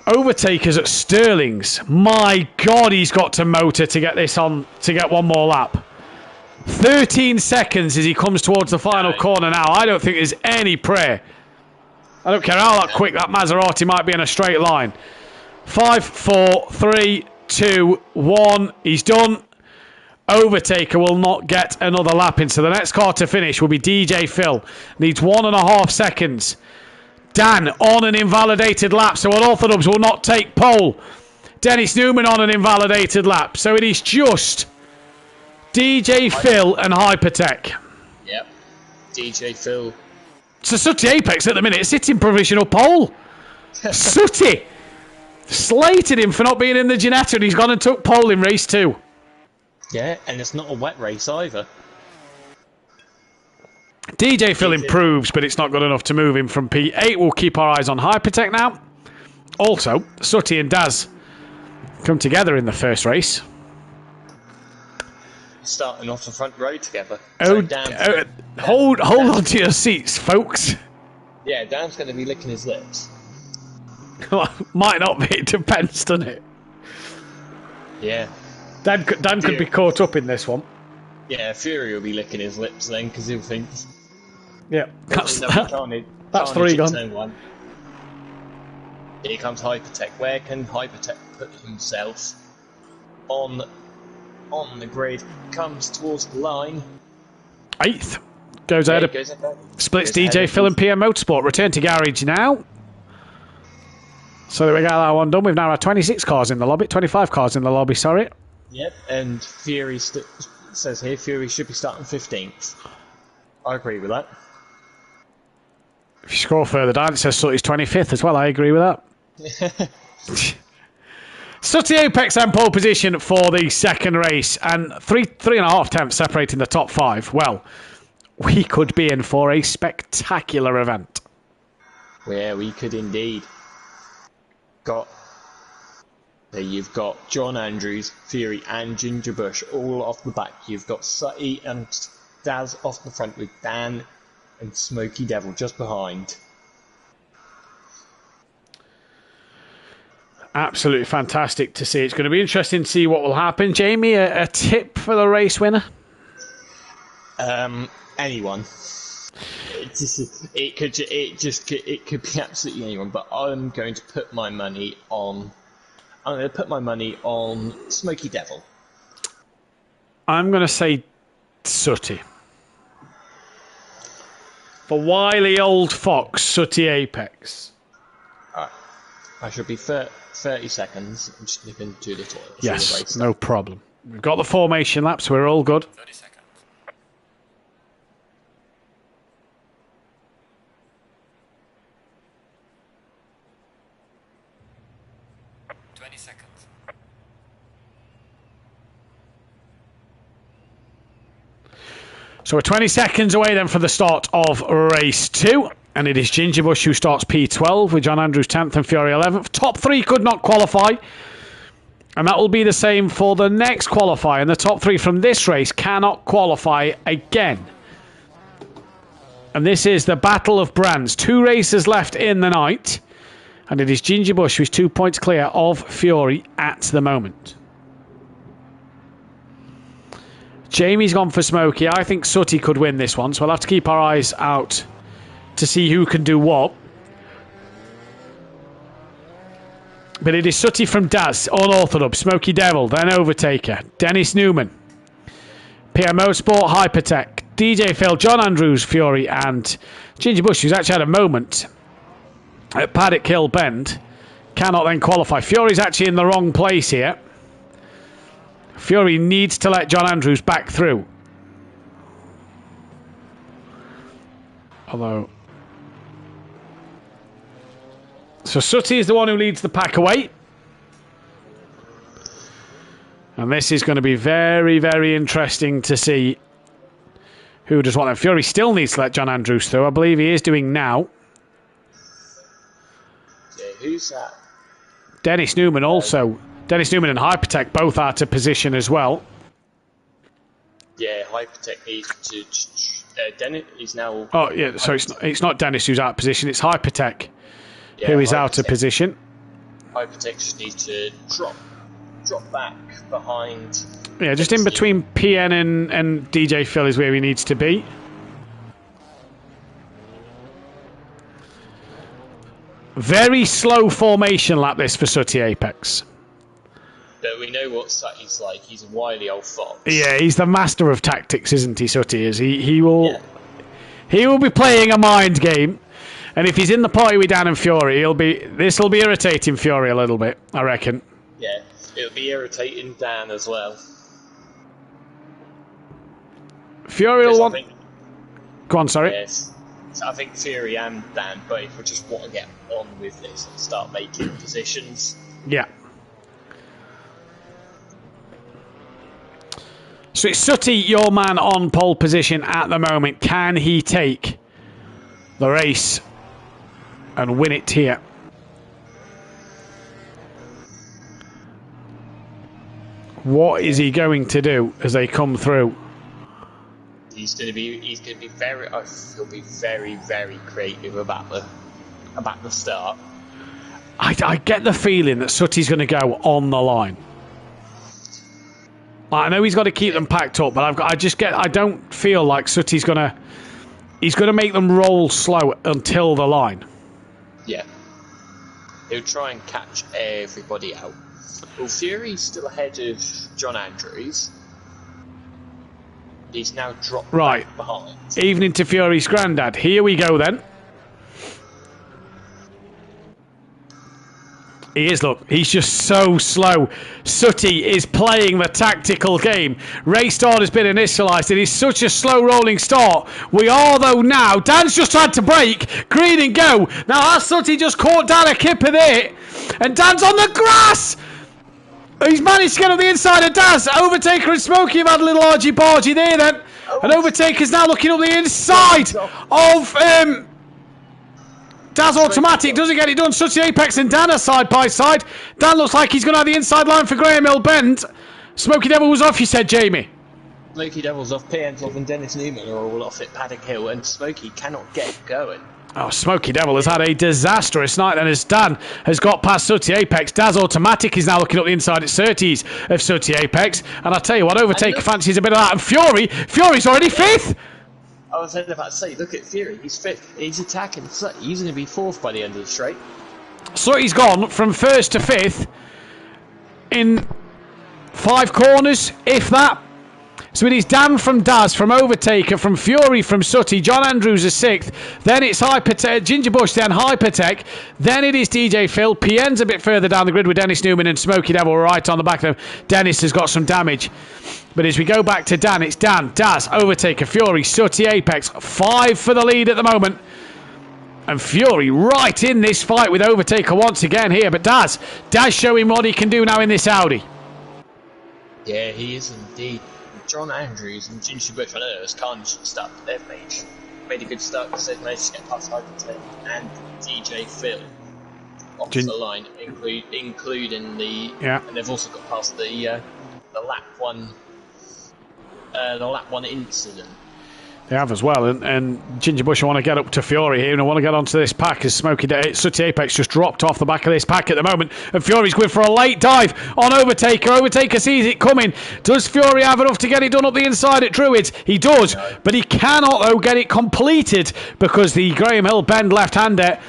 Overtakers at Sterling's. My God, he's got to motor to get this on, to get 1 more lap. 13 seconds as he comes towards the final corner now. I don't think there's any prayer. I don't care how quick that Maserati might be in a straight line. 5, 4, 3, 2, 1. He's done. Overtaker will not get another lap in. So the next car to finish will be DJ Phil. Needs 1.5 seconds. Dan on an invalidated lap. So Orthodox will not take pole. Dennis Newman on an invalidated lap. So it is just DJ Phil and Hypertech.
Yep. DJ Phil.
So Sutty Apex at the minute, sitting provisional pole. Sutty slated him for not being in the Ginetta and he's gone and took pole in race 2.
Yeah, and it's not a wet race either.
DJ Phil improves, but it's not good enough to move him from P8. We'll keep our eyes on Hypertech now. Also, Sutty and Daz come together in the first race.
Starting off the front row together.
Hold on to your seats, folks.
Yeah, Dan's going to be licking his lips.
Might not be. It depends, doesn't it?
Yeah.
Dan could be caught up in this one.
Yeah, Fury will be licking his lips then because he'll think.
Yeah, that's 3 gone.
Turn 1. Here comes Hypertech. Where can Hypertech put himself on the grid? Comes towards the line.
8th. Goes ahead. Splits DJ Phil and PM Motorsport. Return to garage now. So that we got that one done. We've now had 26 cars in the lobby. 25 cars in the lobby, sorry.
Yep, and Fury says here Fury should be starting 15th. I agree with that.
If you scroll further down, it says Sutty's 25th as well. I agree with that. Sutty Apex and pole position for the second race, and 3.5 tenths separating the top 5. Well, we could be in for a spectacular event.
Yeah, we could indeed. You've got John Andrews, Fury and Ginger Bush all off the back. You've got Sutty and Daz off the front with Dan and Smoky Devil just behind.
Absolutely fantastic to see. It's going to be interesting to see what will happen. Jamie, a tip for the race winner?
Anyone. It could be absolutely anyone. But I'm going to put my money on. I'm going to put my money on Smoky Devil.
I'm going to say Sooty. For wily old fox, Sooty Apex.
Alright. I should be 30 seconds. I'm just nipping to the toilet.
Yes, no problem. We've got the formation laps. We're all good.
30 seconds. 20 seconds.
So we're 20 seconds away then for the start of race 2. And it is Gingerbush who starts P12 with John Andrews 10th and Fury 11th. Top 3 could not qualify. And that will be the same for the next qualifier. And the top 3 from this race cannot qualify again. And this is the Battle of Brands. 2 races left in the night. And it is Gingerbush who's 2 points clear of Fury at the moment. Jamie's gone for Smokey. I think Sooty could win this one, so we'll have to keep our eyes out to see who can do what. But it is Sooty from Daz, Unorthodox, Smoky Devil, then Overtaker, Dennis Newman, PM Motorsport, Hypertech, DJ Phil, John Andrews, Fury, and Gingerbush, who's actually had a moment at Paddock Hill Bend, cannot then qualify. Fury's actually in the wrong place here. Fury needs to let John Andrews back through. Although... So Sooty is the one who leads the pack away. And this is going to be very, very interesting to see who does what. And Fury still needs to let John Andrews through. I believe he is doing now.
Yeah, who's that?
Dennis Newman also. Dennis Newman and Hypertech both out of position as well.
Yeah, Hypertech needs to... Dennis is now...
Oh, yeah, so it's not Dennis who's out of position, it's Hypertech who is out of position.
Hypertech just needs to drop back behind...
Yeah, just in between PN and DJ Phil is where he needs to be. Very slow formation lap this for Sooty Apex.
But we know what Sutty's like. He's a wily old fox.
Yeah, he's the master of tactics, isn't he, Sooty? He will be playing a mind game, and if he's in the party with Dan and Fury, this will be irritating Fury a little bit, I reckon.
Yeah, it'll be irritating Dan as well.
Fury will want... Go on, sorry.
Yes. So I think Fury and Dan both will just want to get on with this and start making positions.
Yeah. So it's Sooty, your man, on pole position at the moment. Can he take the race and win it here? What is he going to do as they come through?
He'll be very, very creative about the start.
I get the feeling that Sooty's going to go on the line. I know he's got to keep them packed up, but I don't feel like Sooty's he's gonna make them roll slow until the line.
Yeah. He'll try and catch everybody out. Well, Fury's still ahead of John Andrews. He's now dropped back behind.
Evening to Fury's granddad. Here we go then. He is, look, he's just so slow. Sooty is playing the tactical game. Race start has been initialised. It is such a slow rolling start. We are, though, now. Dan's just had to brake. Green and go. Now, has Sooty just caught Dan a kipper there? And Dan's on the grass! He's managed to get on the inside of Daz. Overtaker and Smokey have had a little argy-bargy there, then. And Overtaker's now looking up the inside of... Daz Automatic doesn't get it done. Sooty Apex and Dan are side by side. Dan looks like he's going to have the inside line for Graham Hill Bend. Smoky Devil was off, you said, Jamie.
Smoky Devil's off, PN's off, and Dennis Newman are all off at Paddock Hill, and Smoky cannot get going.
Oh, Smoky Devil has had a disastrous night, and as Dan has got past Sooty Apex, Daz Automatic is now looking up the inside at Surtees of Sooty Apex, and I tell you what, Overtaker fancies a bit of that, and Fury's already 5th!
I was about to say, look at Fury, he's 5th, he's attacking Sooty, he's going to be 4th by the end of the straight.
Sooty's gone from 1st to 5th in 5 corners, if that. So it is Dan from Daz, from Overtaker, from Fury, from Sooty, John Andrews is 6th, then it's Hypertech, Ginger Bush, then Hypertech, then it is DJ Phil, PN's a bit further down the grid with Dennis Newman and Smoky Devil right on the back of them. Dennis has got some damage. But as we go back to Dan, it's Dan, Daz, Overtaker, Fury, Sooty Apex, 5 for the lead at the moment. And Fury right in this fight with Overtaker once again here, but Daz showing what he can do now in this Audi.
Yeah, he is indeed. John Andrews and Ginger Bush, I know it was carnage and stuff, but they've made a good start because they've managed to get past Hypertech and DJ Phil off the line, including the...
Yeah.
And they've also got past the lap one incident.
They have as well, and Ginger Bush want to get up to Fury here, and I want to get onto this pack as Sooty Apex just dropped off the back of this pack at the moment, and Fury's going for a late dive on Overtaker. Overtaker sees it coming. Does Fury have enough to get it done up the inside at Druids? He does, but he cannot though get it completed because the Graham Hill bend left-hander.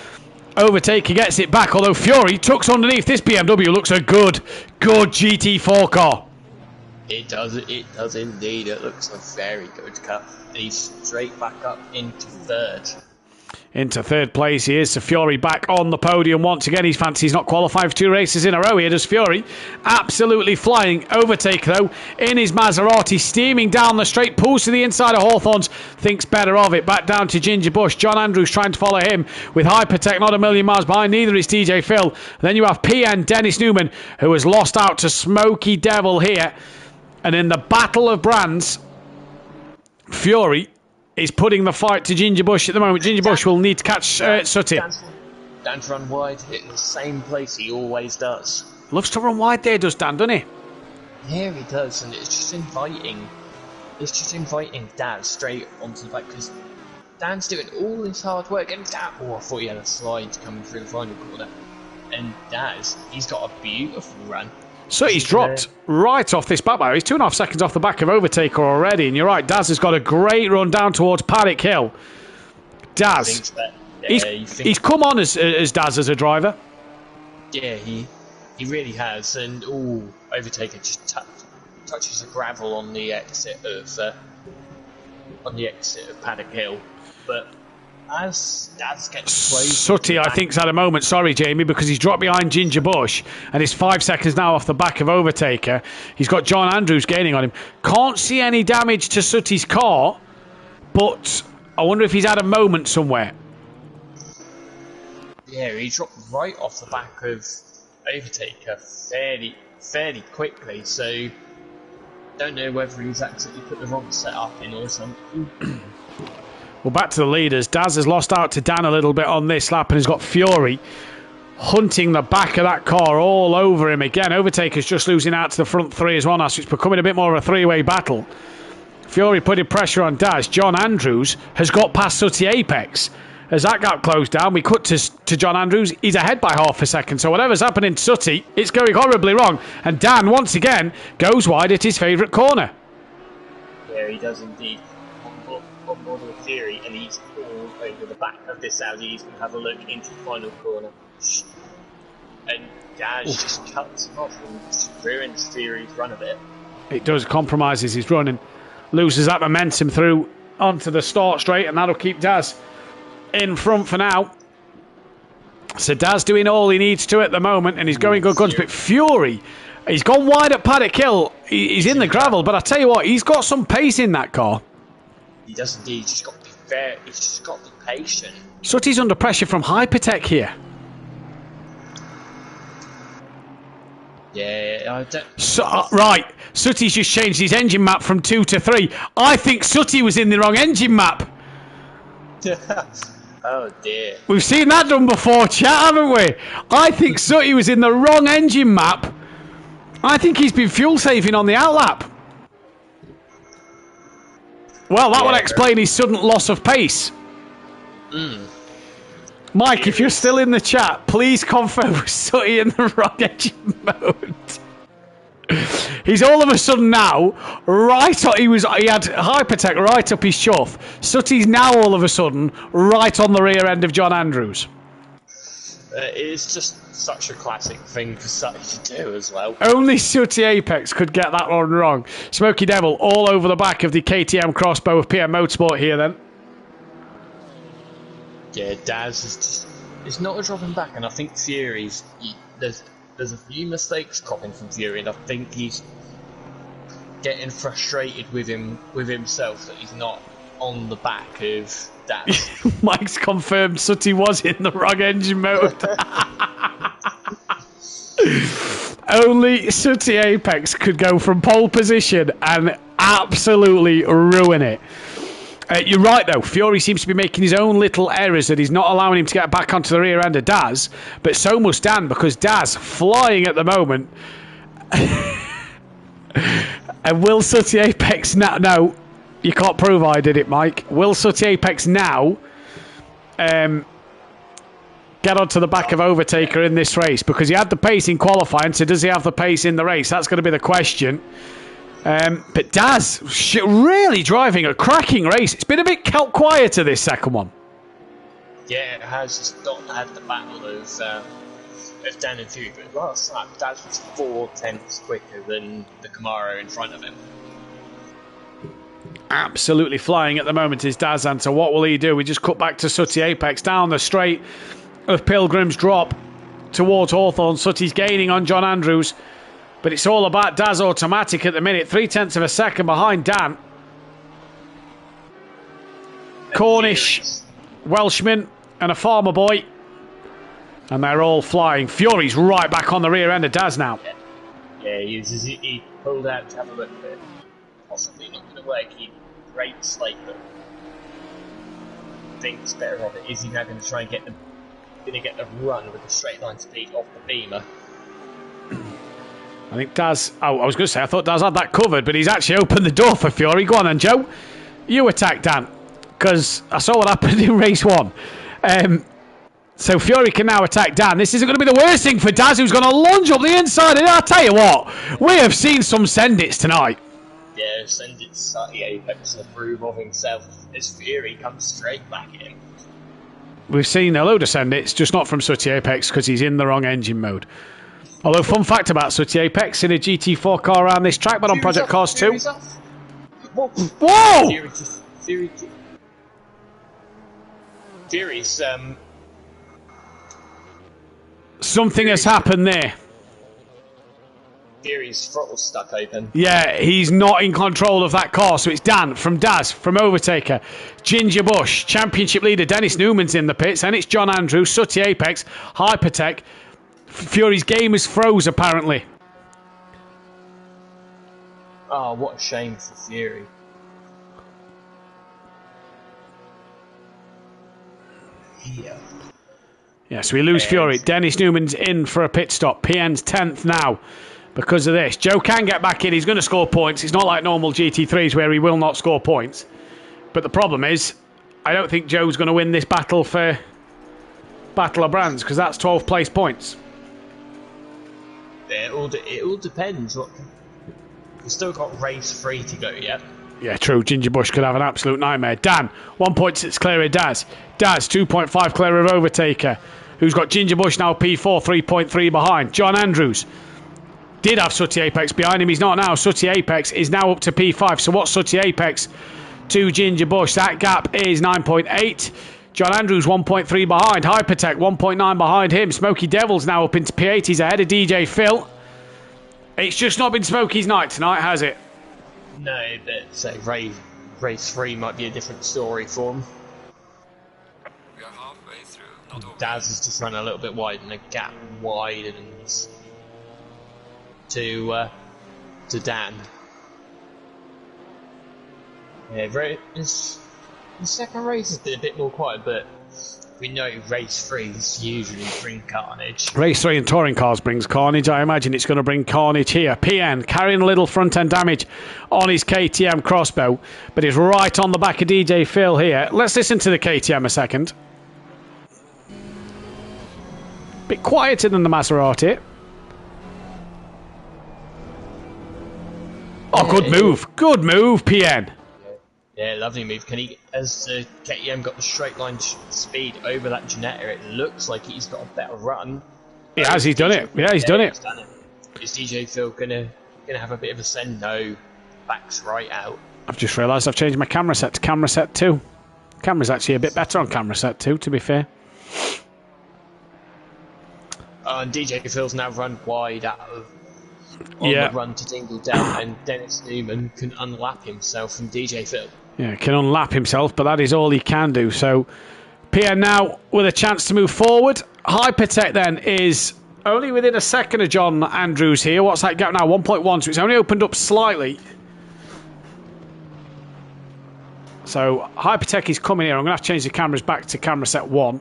Overtaker gets it back, although Fury tucks underneath. This BMW looks a good GT4 car.
It does indeed. It looks a very good car. He's straight back up into 3rd.
Into 3rd place he is. So Fury back on the podium once again. He's fancies not qualified for 2 races in a row here. Does Fury absolutely flying. Overtaker though in his Maserati, steaming down the straight, pulls to the inside of Hawthorne's, thinks better of it. Back down to Ginger Bush. John Andrews trying to follow him with Hypertech not a million miles behind. Neither is DJ Phil. Then you have PN Dennis Newman, who has lost out to Smoky Devil here. And in the battle of brands, Fury is putting the fight to Ginger Bush at the moment. Ginger Bush will need to catch Sooty.
Dan's run wide in the same place he always does.
Loves to run wide there, does Dan, doesn't he?
Yeah, he does, and it's just inviting Daz straight onto the back because Dan's doing all this hard work, and I thought he had a slide coming through the final corner. And Daz, he's got a beautiful run.
So he's dropped right off this back barrier. He's 2.5 seconds off the back of Overtaker already. And you're right, Daz has got a great run down towards Paddock Hill. Daz, he's come on as Daz as a driver.
Yeah, he really has. And Overtaker just touches the gravel on the exit of Paddock Hill. But as Daz gets close,
Sooty, I think, has had a moment. Sorry, Jamie, because he's dropped behind Ginger Bush and he's 5 seconds now off the back of Overtaker. He's got John Andrews gaining on him. Can't see any damage to Sooty's car, but I wonder if he's had a moment somewhere.
Yeah, he dropped right off the back of Overtaker fairly quickly. So don't know whether he's actually put the wrong setup in or something.
Well, back to the leaders. Daz has lost out to Dan a little bit on this lap and has got Fury hunting the back of that car all over him again. Overtaker's just losing out to the front 3 as well now, so it's becoming a bit more of a 3-way battle. Fury putting pressure on Daz. John Andrews has got past Sooty Apex. As that gap closed down, we cut to John Andrews. He's ahead by half a second, so whatever's happening to Sooty, it's going horribly wrong. And Dan, once again, goes wide at his favourite corner.
Yeah, he does indeed. On board with Fury, and he's all over the back of this Audi. He's going to have a look into the final corner. And Daz just cuts him off and ruins Fury's run a bit.
It does, compromises his run and loses that momentum through onto the start straight, and that'll keep Daz in front for now. So Daz doing all he needs to at the moment, and he's going good guns, but Fury, he's gone wide at Paddock Hill. He's in the gravel, but I tell you what, he's got some pace in that car.
He does indeed. He's just got to be fair. He's just got to be patient.
Sooty's under pressure from Hypertech here.
Yeah, I don't...
Right, Sooty's just changed his engine map from 2 to 3. I think Sooty was in the wrong engine map.
Oh dear.
We've seen that done before, chat, haven't we? I think Sooty was in the wrong engine map. I think he's been fuel saving on the outlap. Well, that would
Yeah.
explain his sudden loss of pace. Mike, if you're still in the chat, please confirm was Sooty in the wrong engine mode. He's all of a sudden now right up, he had Hypertech right up his chuff. Sooty's now all of a sudden right on the rear end of John Andrews.
It's just such a classic thing for Sooty to do as well.
Only Sooty Apex could get that one wrong. Smoky Devil all over the back of the KTM crossbow of PM Motorsport here then.
Yeah, Daz is just, it's not a dropping back, and I think Fury's, there's a few mistakes cropping from Fury, and I think he's getting frustrated with himself that he's not on the back of Daz.
Mike's confirmed Sooty was in the wrong engine mode. Only Sooty Apex could go from pole position and absolutely ruin it. You're right though, Fury seems to be making his own little errors that he's not allowing him to get back onto the rear end of Daz, but so must Dan, because Daz flying at the moment. And will Sooty Apex now... No, you can't prove I did it, Mike. Will Sooty Apex now get onto the back of Overtaker in this race? Because he had the pace in qualifying, so does he have the pace in the race? That's going to be the question. But Daz really driving a cracking race. It's been a bit quieter this second one.
Yeah, it has just not had the battle of Dan and Fury, but last lap Daz was 4/10 quicker than the Camaro in front of him.
Absolutely flying at the moment is Daz, and so what will he do? We just cut back to Sooty Apex down the straight of Pilgrim's Drop towards Hawthorne. Sooty's gaining on John Andrews. But it's all about Daz Automatic at the minute. 0.3 of a second behind Dan. Cornish, Welshman, and a farmer boy. And they're all flying. Fury's right back on the rear end of Daz now.
Yeah, he pulled out to have a look at it. Possibly not going to work. He breaks like the thinks better of it. Is he now going to try and get the run with the straight line speed off the Beamer?
I think Daz... Oh, I was going to say, I thought Daz had that covered, but he's actually opened the door for Fury. Go on then, Joe. You attack Dan, because I saw what happened in race one. So Fury can now attack Dan. This isn't going to be the worst thing for Daz, who's going to lunge up the inside. And I'll tell you what, we have seen some send-its tonight.
Yeah, send-its Sooty Apex to prove of himself as Fury comes straight back at him.
We've seen a load of send-its, just not from Sooty Apex, because he's in the wrong engine mode. Although, fun fact about Sooty Apex, in a GT4 car around this track, but on Project Cars 2. Whoa!
Fury's,
something has happened there.
Fury's throttle's stuck open.
Yeah, he's not in control of that car, so it's Dan from Daz, from Overtaker. Ginger Bush, championship leader Dennis Newman's in the pits, and it's John Andrews, Sooty Apex, Hypertech. Fury's game is froze, apparently.
Oh, what a shame for Fury.
Yeah, so we lose Fury. Dennis Newman's in for a pit stop. PN's 10th now because of this. Joe can get back in. He's going to score points. It's not like normal GT3s where he will not score points. But the problem is, I don't think Joe's going to win this battle for Battle of Brands, because that's 12th place points.
It all depends. We've still got race 3 to go yet.
Yeah, true. Ginger Bush could have an absolute nightmare. Dan, 1.6 clear of Daz. Daz, 2.5 clear of Overtaker, who's got Ginger Bush now P4, 3.3 behind. John Andrews did have Sooty Apex behind him. He's not now. Sooty Apex is now up to P5. So what's Sooty Apex to Ginger Bush? That gap is 9.8. John Andrews 1.3 behind. Hypertech 1.9 behind him. Smoky Devil's now up into P8. He's ahead of DJ Phil. It's just not been Smokey's night tonight, has it?
No, but say race 3 might be a different story for him.
We are halfway through.
Daz has just run a little bit wide, and the gap widens to Dan. Yeah, the second race has been a bit more quiet, but We know race 3s usually bring carnage.
Race 3 and touring cars brings carnage. I imagine it's going to bring carnage here. PN carrying a little front end damage on his KTM crossbow, but he's right on the back of DJ Phil here. Let's listen to the KTM a second. Bit quieter than the Maserati. Oh, good move. Good move, PN.
Yeah, lovely move. As the KTM got the straight line speed over that Ginetta, it looks like he's got a better run.
He has, he's done it. Yeah, he's done it.
Is DJ Phil gonna have a bit of a send? No, backs right out.
I've just realised I've changed my camera set to camera set 2. Camera's actually a bit better on camera set 2, to be fair.
And DJ Phil's now run wide out of on the run to Dingle down, and Dennis Newman can unlap himself from DJ Phil. Yeah,
can unlap himself, but that is all he can do. So Pierre now with a chance to move forward. Hypertech then is only within a second of John Andrews here. What's that gap now? 1.1, so it's only opened up slightly. So Hypertech is coming here. I'm going to have to change the cameras back to camera set 1.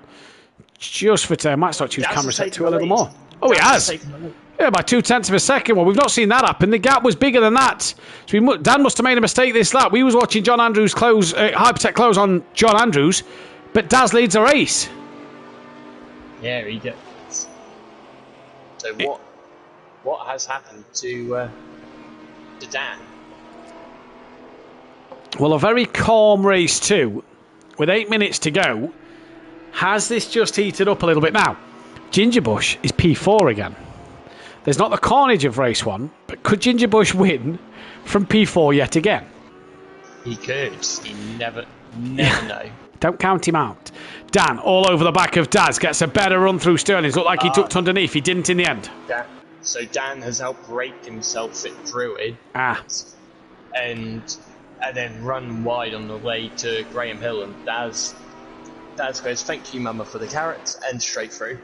Just for today. I might start to use camera set 2 a little more. Oh, he has. Yeah, by 0.2 of a second. Well, we've not seen that happen. The gap was bigger than that. So Dan must have made a mistake this lap. We was watching John Andrews close, Hypertech close on John Andrews, but Daz leads a race.
Yeah, he does. So what has happened to Dan?
Well, a very calm race too, with 8 minutes to go. Has this just heated up a little bit now? Gingerbush is P4 again. There's not the carnage of race 1, but could Gingerbush win from P4 yet again?
He could. You never know.
Don't count him out. Dan, all over the back of Daz, gets a better run through Sterling's. Looked like he tucked underneath. He didn't in the end.
So Dan has outbraked himself through it. And then run wide on the way to Graham Hill, and Daz goes, "Thank you, Mama, for the carrots," and straight through.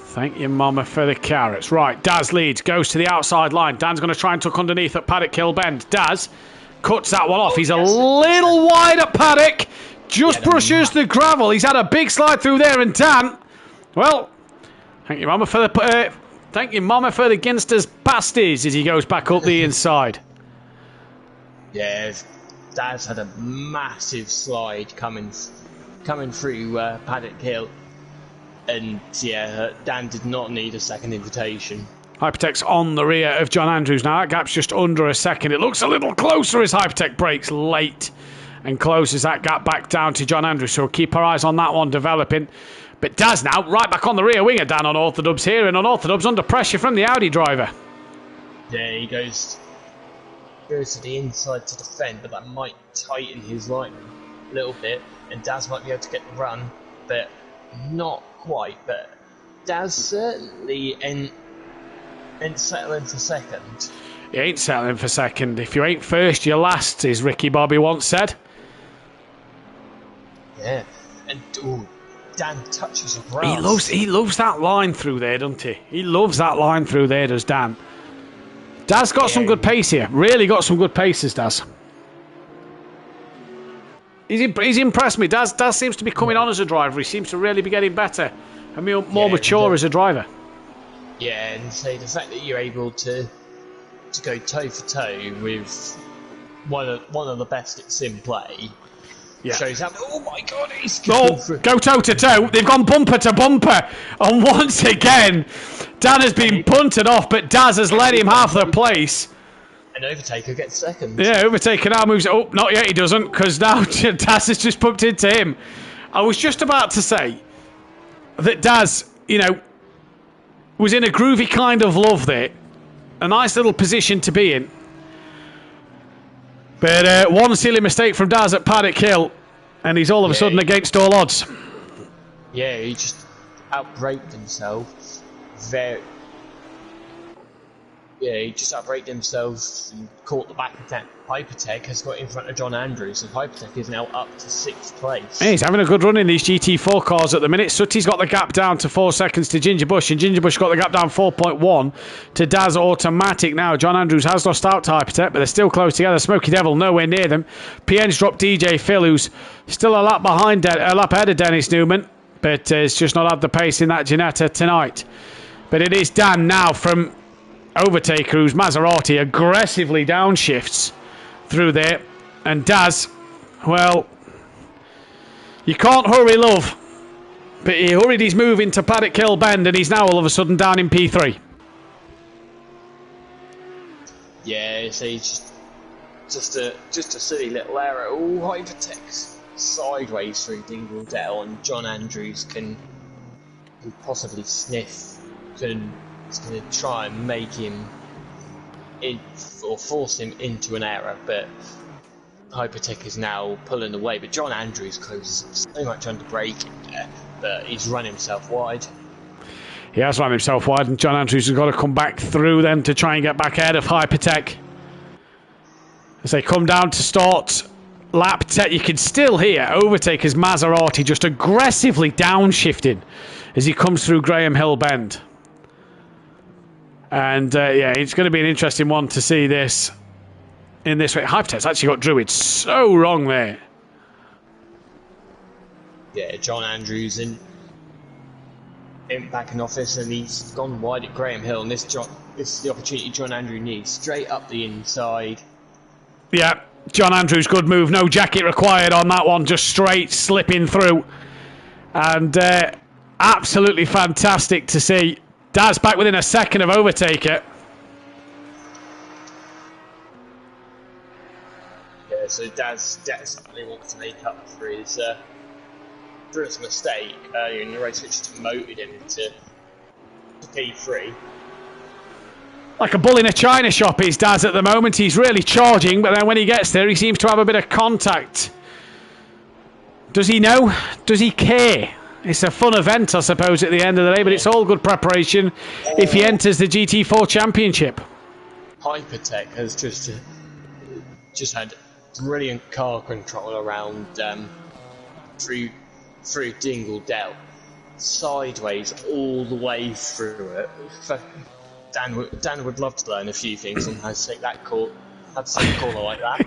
Thank you, Mama, for the carrots. Right, Daz leads, goes to the outside line. Dan's going to try and tuck underneath at Paddock Hill Bend. Daz cuts that one off. He's a little wide at Paddock. Just brushes the gravel. He's had a big slide through there, and Dan, well, thank you, Mama, for the Ginsters pasties as he goes back up the inside.
Yeah, Daz had a massive slide coming through Paddock Hill. And yeah, Dan did not need a second invitation.
Hypertech's on the rear of John Andrews now. That gap's just under a second. It looks a little closer as Hypertech breaks late and closes that gap back down to John Andrews. So we'll keep our eyes on that one developing. But Daz now right back on the rear wing of Dan Unorthodox here, and Unorthodox under pressure from the Audi driver.
Yeah, he goes to the inside to defend, but that might tighten his line a little bit, and Daz might be able to get the run, but not quite. But Daz certainly ain't settling for second.
He ain't settling for second. If you ain't first, you're last, as Ricky Bobby once said.
Yeah, and Dan touches the grass.
He loves that line through there, doesn't he? He loves that line through there, does Dan. Daz got some good pace here. Really got some good paces, Daz. He's impressed me. Daz seems to be coming on as a driver. He seems to really be getting better and more mature as a driver.
Yeah, and so the fact that you're able to go toe for toe with one of the best at sim play shows how. Oh my God, he's
go toe to toe. They've gone bumper to bumper, and once again, Dan has been punted off, but Daz has led him half the place.
And Overtaker gets second.
Yeah, Overtaker now moves. Oh, not yet. He doesn't, because now Daz has just bumped into him. I was just about to say that Daz, was in a groovy kind of love there. A nice little position to be in. But one silly mistake from Daz at Paddock Hill, and he's all of a sudden against all odds.
Yeah, he just outbraked himself. Yeah, he just outrated himself and caught the back attack. Hypertech has got in front of John Andrews, and Hypertech is now up to 6th place.
Hey, he's having a good run in these GT4 cars at the minute. Sutty's got the gap down to 4 seconds to Ginger Bush, and Ginger Bush got the gap down 4.1 to Daz Automatic now. John Andrews has lost out to Hypertech, but they're still close together. Smoky Devil nowhere near them. PN's dropped DJ Phil, who's still a lap ahead of Dennis Newman, but has just not had the pace in that Ginetta tonight. But it is Dan now from Overtaker, whose Maserati aggressively downshifts through there. And Daz, well, you can't hurry love, but he hurried his move into Paddock Hill Bend, and he's now all of a sudden down in P3.
Yeah, see, just a silly little error. All Hypertech's sideways through Dingledale, and John Andrews can possibly sniff. It's going to try and make him or force him into an error, but Hypertech is now pulling away. But John Andrews closes so much under braking there, but he's run himself wide.
He has run himself wide, and John Andrews has got to come back through then to try and get back ahead of Hypertech. As they come down to start lap 10, you can still hear Overtaker's Maserati just aggressively downshifting as he comes through Graham Hill Bend. And yeah, it's going to be an interesting one to see this in this way. Hypertech's actually got Druid so wrong there.
Yeah, John Andrews in back in office, and he's gone wide at Graham Hill, and this is the opportunity John Andrews needs. Straight up the inside.
Yeah, John Andrews, good move. No jacket required on that one, just straight slipping through. And absolutely fantastic to see. Daz back within a second of Overtaker.
Yeah, so Daz definitely wants to make up for his mistake earlier in the race, which demoted him to P3.
Like a bull in a china shop is Daz at the moment. He's really charging, but then when he gets there, he seems to have a bit of contact. Does he know? Does he care? It's a fun event, I suppose, at the end of the day, but it's all good preparation if he enters the GT4 Championship.
Hypertech has just had brilliant car control around through Dingledale, sideways all the way through it. Dan would love to learn a few things and had to take that call, like that.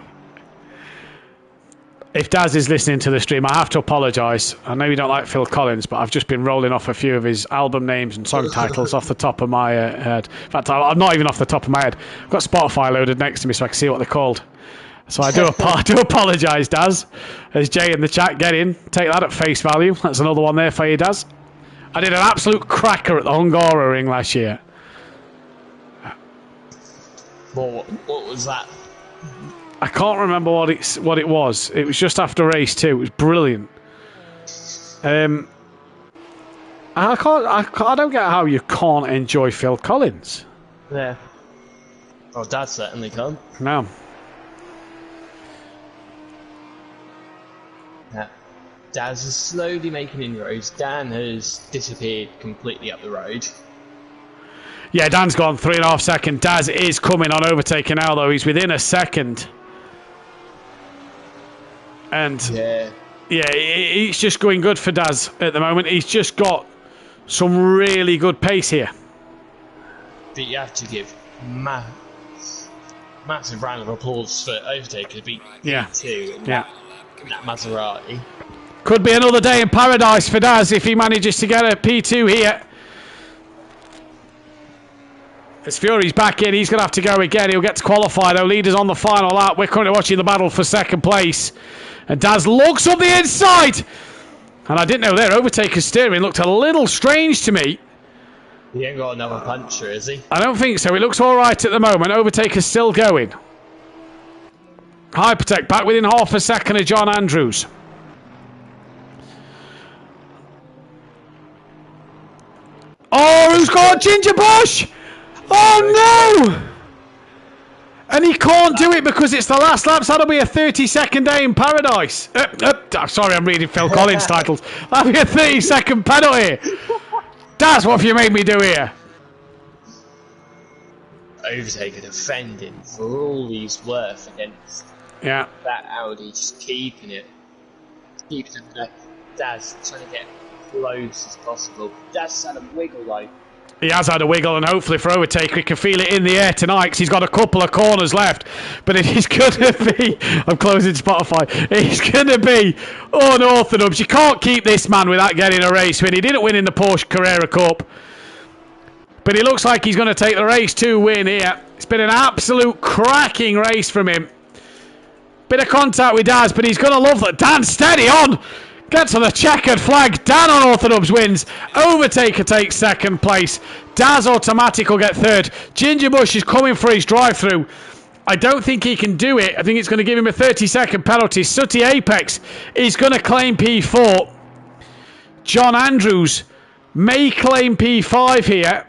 If Daz is listening to the stream, I have to apologise. I know you don't like Phil Collins, but I've just been rolling off a few of his album names and song titles off the top of my head. In fact, I'm not even off the top of my head. I've got Spotify loaded next to me so I can see what they're called. So I do apologise, Daz. As Jay in the chat, get in. Take that at face value. That's another one there for you, Daz. I did an absolute cracker at the Hungara Ring last year.
What was that?
I can't remember what it was. It was just after race 2. It was brilliant. I don't get how you can't enjoy Phil Collins.
Yeah. Oh, Dad certainly can.
No.
Yeah. Daz is slowly making inroads. Dan has disappeared completely up the road.
Yeah, Dan's gone 3.5 seconds. Daz is coming on Overtaker now, though. He's within a second. And yeah, it's just going good for Daz at the moment. He's just got some really good pace here.
But you have to give massive round of applause for Overtaker to beat P2 and that Maserati.
Could be another day in paradise for Daz if he manages to get a P2 here. As Fury's back in, he's going to have to go again. He'll get to qualify, though. Leaders on the final lap. We're currently watching the battle for second place. And Daz looks up the inside. And I didn't know there. Overtaker's steering looked a little strange to me.
He ain't got another puncher, is he?
I don't think so. He looks all right at the moment. Overtaker's still going. Hypertech back within half a second of John Andrews. Oh, who's got Ginger Bush? Oh no! And he can't do it because it's the last lap, so that'll be a 30-second day in paradise. Sorry, I'm reading Phil Collins titles. That'll be a 30-second penalty. That's what you made me do here.
Overtaker defending for all he's worth against that Audi, just keeping it there. Daz trying to get close as possible. Daz had a wiggle though.
He has had a wiggle, and hopefully for Overtaker, he can feel it in the air tonight because he's got a couple of corners left. But it is going to be... I'm closing Spotify. It's going to be unorthodox. You can't keep this man without getting a race win. He didn't win in the Porsche Carrera Cup. But he looks like he's going to take the race 2 win here. It's been an absolute cracking race from him. Bit of contact with Daz, but he's going to love that. Dan, steady on! Gets on the checkered flag. Dan Unorthodox wins. Overtaker takes second place. Daz Automatic will get third. Ginger Bush is coming for his drive-through. I don't think he can do it. I think it's going to give him a 30-second penalty. Sooty Apex is going to claim P4. John Andrews may claim P5 here.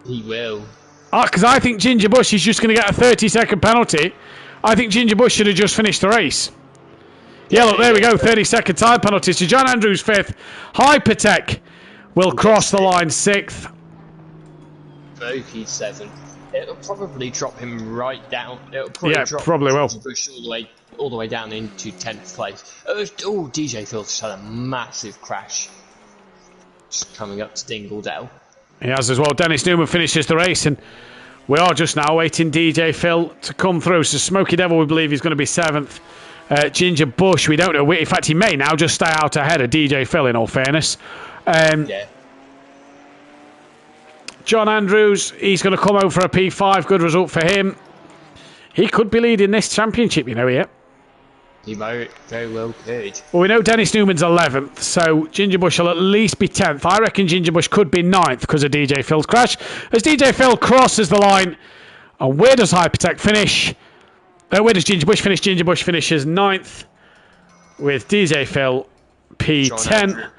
He will.
Because I think Ginger Bush is just going to get a 30-second penalty. I think Ginger Bush should have just finished the race. Yeah, look, there we go. 30-second time penalty. So John Andrews 5th. Hypertech will cross the line 6th.
Voki 7th. It'll probably drop him right down. It'll probably drop
probably will.
Bush all the way down into 10th place. Oh, DJ Phil's just had a massive crash. Just coming up to Dingledale.
He has as well. Dennis Newman finishes the race, and we are just now waiting DJ Phil to come through. So Smoky Devil, we believe, is going to be 7th. Ginger Bush, we don't know. In fact, he may now just stay out ahead of DJ Phil, in all fairness.
Yeah.
John Andrews, he's going to come over for a P5. Good result for him. He could be leading this championship, you know, here.
He might very well could.
Well, we know Dennis Newman's 11th, so Ginger Bush will at least be 10th. I reckon Ginger Bush could be 9th because of DJ Phil's crash. As DJ Phil crosses the line, and where does Hypertech finish? Where does Ginger Bush finish? Ginger Bush finishes 9th with DJ Phil P10.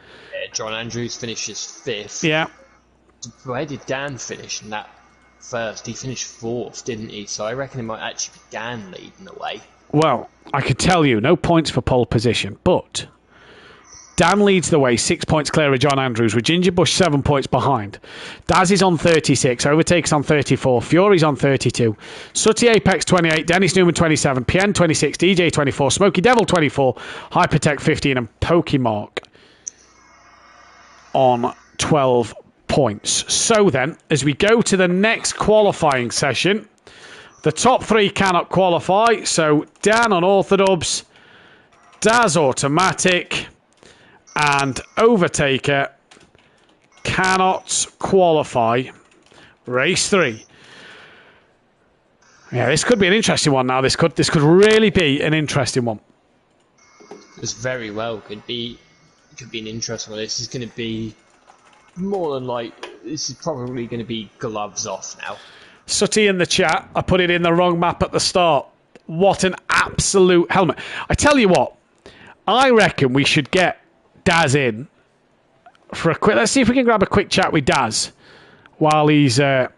John Andrews finishes 5th.
Yeah.
Where did Dan finish in that first? He finished 4th, didn't he? So I reckon it might actually be Dan leading the way.
Well, I could tell you, no points for pole position, but Dan leads the way, 6 points clear of John Andrews, with Ginger Bush 7 points behind. Daz is on 36, Overtake's on 34, Fury's on 32, Sooty Apex 28, Dennis Newman 27, PN 26, DJ 24, Smoky Devil 24, Hypertech 15, and Pokemark on 12 points. So then, as we go to the next qualifying session, the top 3 cannot qualify, so Dan on Orthodubs, Daz Automatic, and Overtaker cannot qualify race 3. Yeah, this could be an interesting one now. This could really be an interesting one.
This very well could be an interesting one. This is going to be more than this is probably going to be gloves off now.
Sooty in the chat, I put it in the wrong map at the start. What an absolute helmet. I tell you what, I reckon we should get Daz in for a quick... Let's see if we can grab a quick chat with Daz while he's not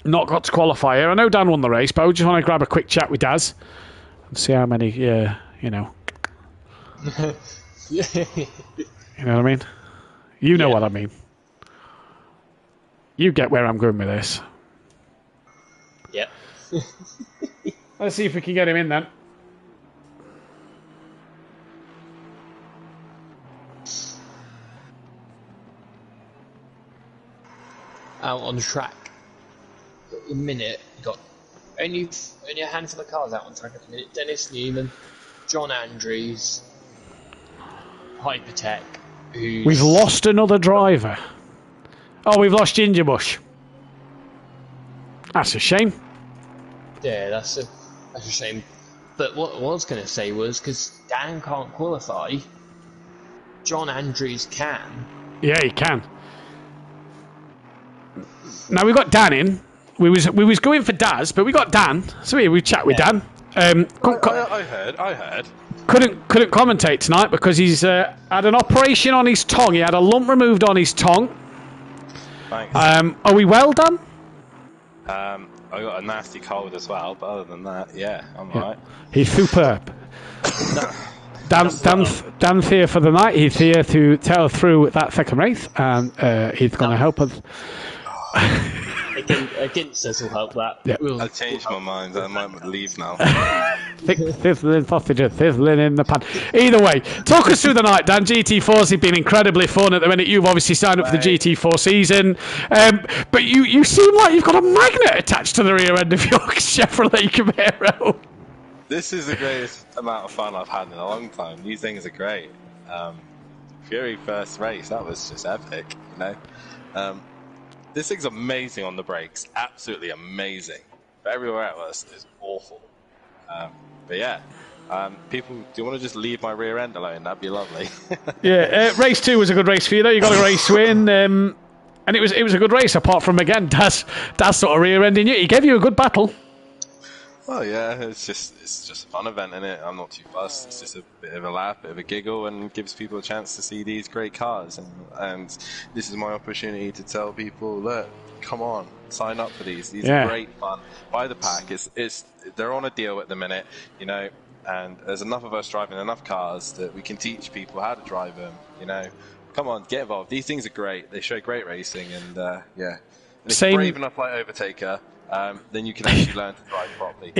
got to qualify here. I know Dan won the race, but I just want to grab a quick chat with Daz and see how many, you know. You know what I mean? You know what I mean. You get where I'm going with this.
Yep.
Let's see if we can get him in then.
Out on the track. At the minute, you've got only a handful of cars out on track at the minute. Dennis Newman, John Andrews, Hypertech.
We've lost another driver. Oh, we've lost Ginger Bush. That's a shame.
Yeah, that's a shame. But what I was going to say was, because Dan can't qualify, John Andrews can.
Yeah, he can. Now we've got Dan in. We was going for Daz, but we got Dan. So we chat with Dan.
I heard.
Couldn't commentate tonight because he's had an operation on his tongue. He had a lump removed on his tongue.
Thanks.
Are we well, Dan?
I got a nasty cold as well, but other than that, yeah, I'm alright.
He's superb. Dan's here for the night. He's here to tell through that second race, and he's going to help us.
Against us will help that.
Yeah.
We'll,
I changed my mind. I might leave now.
Thizzling sausages, sizzling in the pan. Either way, talk us through the night, Dan. GT4s have been incredibly fun at the minute. You've obviously signed up for the GT4 season, but you seem like you've got a magnet attached to the rear end of your Chevrolet Camaro.
This is the greatest amount of fun I've had in a long time. These things are great. Fury first race, that was just epic, you know. This thing's amazing on the brakes, absolutely amazing. But everywhere else is awful. But yeah, people, do you want to just leave my rear end alone? That'd be lovely.
Yeah, race 2 was a good race for you, though. You got a race win, and it was a good race. Apart from again, Daz sort of rear ending you. He gave you a good battle.
Well, yeah, it's just a fun event, isn't it? I'm not too fussed. It's just a bit of a laugh, bit of a giggle, and gives people a chance to see these great cars. And this is my opportunity to tell people, look, come on, sign up for these. These are great fun. Buy the pack. They're on a deal at the minute, you know. And there's enough of us driving enough cars that we can teach people how to drive them. You know, come on, get involved. These things are great. They show great racing, and yeah. And if you're brave enough like Overtaker, then you can actually learn to drive properly.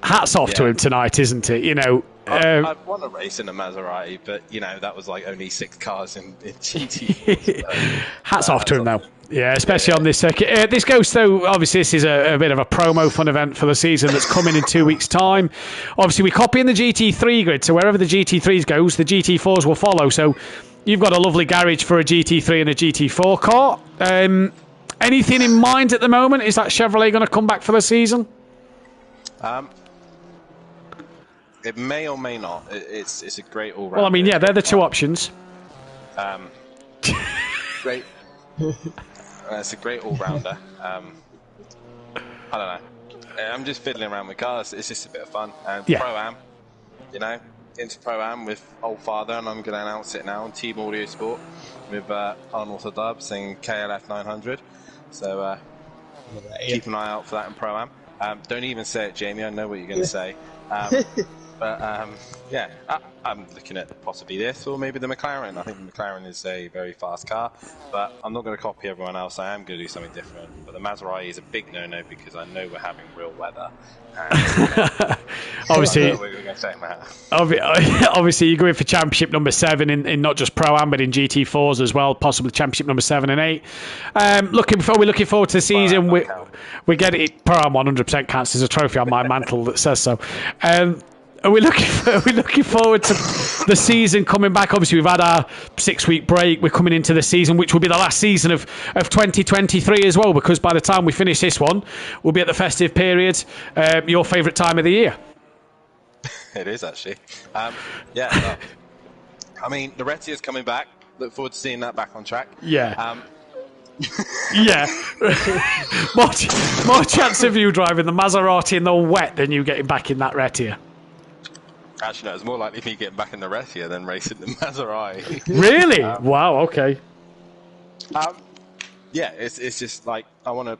Hats off to him tonight, isn't it? You know,
I've won a race in a Maserati, but you know that was like only 6 cars in GT. So,
hats off to him, though. Yeah, especially on this circuit. This goes, though, obviously this is a bit of a promo fun event for the season that's coming in 2 weeks' time. Obviously, we're copying the GT3 grid, so wherever the GT3s goes, the GT4s will follow. So you've got a lovely garage for a GT3 and a GT4 car. Anything in mind at the moment? Is that Chevrolet going to come back for the season?
It may or may not. It's a great all-round.
Well, I mean, yeah, they're the 2 options.
Great. It's a great all-rounder. I don't know. I'm just fiddling around with cars. It's just a bit of fun. And Pro-Am, you know, into Pro-Am with Old Father, and I'm going to announce it now on Team Audio Sport with Arnold Dubs and KLF 900. So keep an eye out for that in Pro-Am. Don't even say it, Jamie. I know what you're going to say. But yeah, I'm looking at possibly this or maybe the McLaren. I think the McLaren is a very fast car, but I'm not going to copy everyone else. I am going to do something different. But the Maserati is a big no-no because I know we're having real weather. And,
obviously,
we're going to say that.
Obviously, you're going for championship number 7 in not just Pro-Am but in GT4s as well, possibly championship number 7 and 8. We're looking forward to the season. We get it. Pro-Am 100% counts as a trophy on my mantle that says so. Are we looking forward to the season coming back? Obviously, we've had our 6-week break. We're coming into the season, which will be the last season of 2023 as well, because by the time we finish this one, we'll be at the festive period, your favourite time of the year.
It is, actually. Yeah. I mean, the Retia's coming back. Look forward to seeing that back on track.
Yeah. Yeah. more chance of you driving the Maserati in the wet than you getting back in that Retia.
Actually, no, it's more likely me getting back in the Retia than racing the Maserati.
Really? Wow, okay.
Yeah, it's just like, we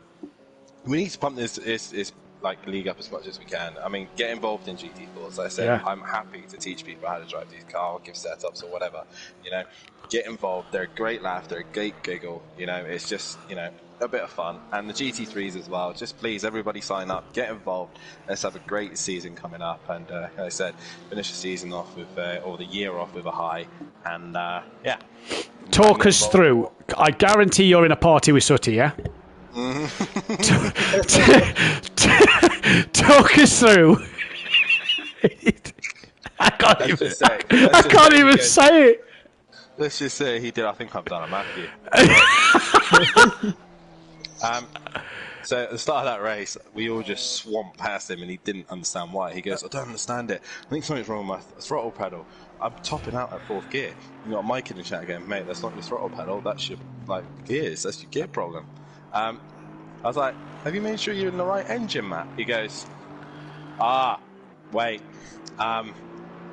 need to pump this like league up as much as we can. I mean, get involved in GT4. As I said, yeah. I'm happy to teach people how to drive these cars, give setups or whatever. You know, get involved. They're a great laugh. They're a great giggle. You know, it's just, you know, a bit of fun. And the GT3s as well. Just please, everybody sign up, get involved. Let's have a great season coming up. And like I said, finish the season off with, or the year off with a high. And yeah.
Talk us through. I guarantee you're in a party with Sutty, yeah? Talk us through. I can't even say it.
Let's just say he did. I think I've done a Matthew. So at the start of that race, we all just swamped past him, and he didn't understand why. He goes, "I don't understand it. I think something's wrong with my throttle pedal. I'm topping out at 4th gear." You got Mike in the chat again, mate. That's not your throttle pedal. That's your gears. That's your gear problem. I was like, "Have you made sure you're in the right engine map?" He goes, wait,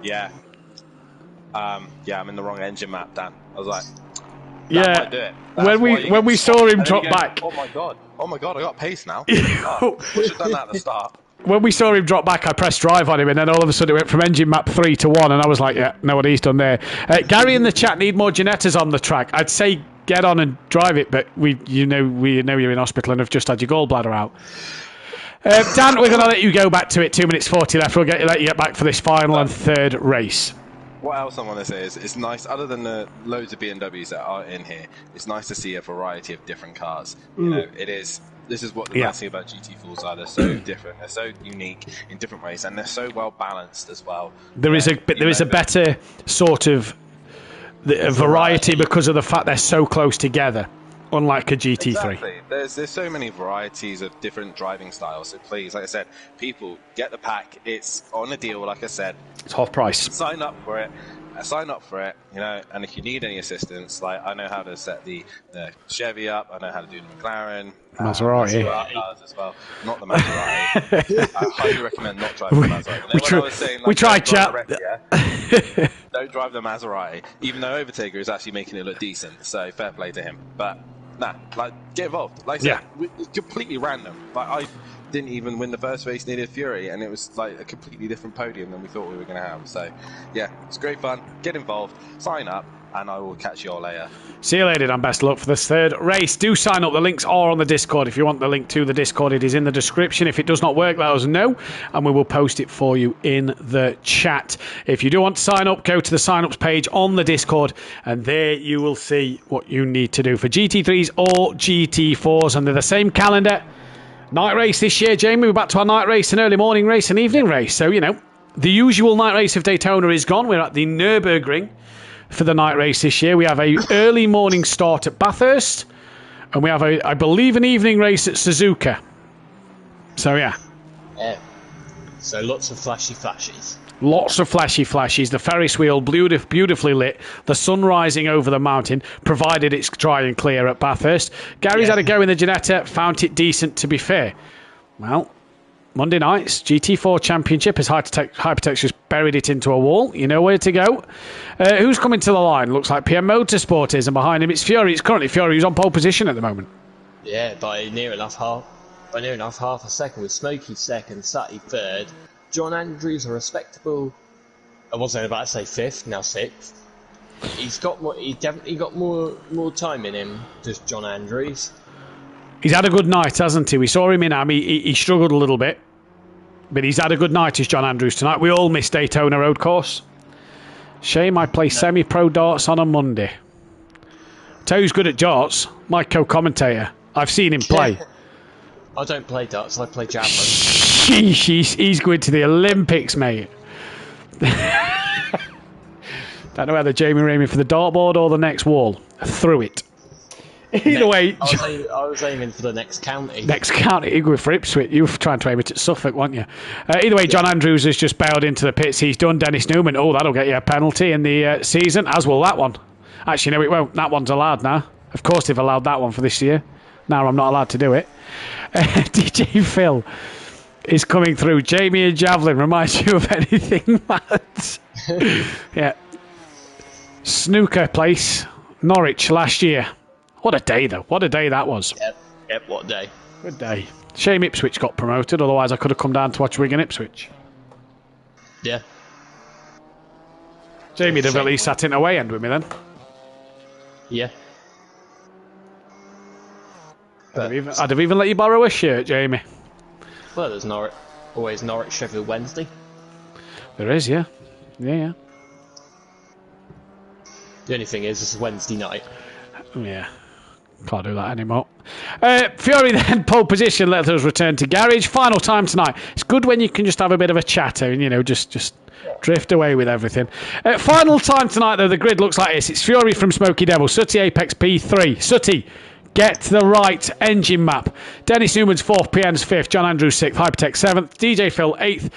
yeah, I'm in the wrong engine map, Dan. I was like,
yeah.
Do it.
When we saw him drop back,
oh my god, I got pace now. We should have done that at the start.
When we saw him drop back, I pressed drive on him, and then all of a sudden it went from engine map 3 to 1, and I was like, yeah, know what he's done there. Gary in the chat need more Ginettas on the track. I'd say get on and drive it, but we know you're in hospital and have just had your gallbladder out. Dan, we're going to let you go back to it. 2 minutes 40 left. We'll let you get back for this final and third race.
What else I want to say is it's nice, other than the loads of BMWs that are in here, it's nice to see a variety of different cars. You know, this is what the nice thing about GT4s are. They're so different, they're so unique in different ways, and they're so well balanced as well.
There is a better sort of a variety because of the fact they're so close together, unlike a GT3.
Exactly. There's so many varieties of different driving styles. So please, like I said, people, get the pack. It's on a deal, like I said.
It's half price.
Sign up for it. You know, and if you need any assistance, like I know how to set the Chevy up, I know how to do the McLaren,
Maserati
cars as well. Not the Maserati. I highly recommend not driving the Maserati.
We tried, chap.
Don't drive the Maserati, even though Overtaker is actually making it look decent. So fair play to him. But nah, like get involved. Like I said, it's completely random. Like I didn't even win the first race needed Fury, and it was like a completely different podium than we thought we were going to have. So yeah, it's great fun. Get involved, sign up, and I will catch you all later.
See you later, and best of luck for this third race. Do sign up. The links are on the Discord. If you want the link to the Discord, it is in the description. If it does not work, let us know, and we will post it for you in the chat. If you do want to sign up, go to the sign-ups page on the Discord, and there you will see what you need to do for GT3s or GT4s under the same calendar. Night race this year, Jamie. We're back to our night race, an early morning race, an evening race. So, you know, the usual night race of Daytona is gone. We're at the Nürburgring for the night race this year. We have a early morning start at Bathurst, and we have I believe an evening race at Suzuka. So yeah,
so lots of flashies.
Lots of flashies. The Ferris wheel beautifully lit. The sun rising over the mountain, provided it's dry and clear at Bathurst. Gary's had a go in the Ginetta, found it decent, to be fair. Well, Monday night's GT4 Championship as Hypertex just buried it into a wall. You know where to go. Who's coming to the line? Looks like PM Motorsport is, and behind him it's Fury. It's currently Fury who's on pole position at the moment.
Yeah, by near enough half a second, with Smokey second, Sati third. John Andrews, a respectable, I wasn't about to say fifth, now sixth. He's definitely got more time in him, just John Andrews.
He's had a good night, hasn't he? We saw him in Am. He struggled a little bit, but he's had a good night, is John Andrews, tonight. We all missed Daytona Road Course. Shame I play semi-pro darts on a Monday. Tell you who's good at darts, my co-commentator. I've seen him play.
I don't play darts, I play javelin.
He's going to the Olympics, mate. Don't know whether Jamie aiming for the dartboard or the next wall. Through it. Either way,
I was aiming for the next county.
Next county, you go for Ipswich. You were trying to aim it at Suffolk, weren't you? Either way, John Andrews has just bailed into the pits. He's done. Dennis Newman. Oh, that'll get you a penalty in the season, as will that one. Actually, no, it won't. That one's allowed now. Of course, they've allowed that one for this year. Now I'm not allowed to do it. DJ Phil is coming through. Jamie and Javelin reminds you of anything, Matt? Yeah. Snooker place, Norwich last year. What a day, though. What a day that was.
Yep, what a day.
Good day. Shame Ipswich got promoted, otherwise I could have come down to watch Wigan Ipswich.
Yeah.
Jamie'd have at least sat in away end with me then.
Yeah.
I'd have even let you borrow a shirt, Jamie.
Well, there's always Norwich Sheffield Wednesday.
There is, yeah. Yeah.
The only thing is, it's Wednesday night.
Yeah. Can't do that anymore. Fury then, pole position. Let us return to garage. Final time tonight. It's good when you can just have a bit of a chatter and, you know, just drift away with everything. Final time tonight, though, the grid looks like this. It's Fury from Smoky Devil. Sooty Apex P3. Sooty, get the right engine map. Dennis Newman's 4th, PN's 5th, John Andrews 6th, Hypertech 7th, DJ Phil 8th.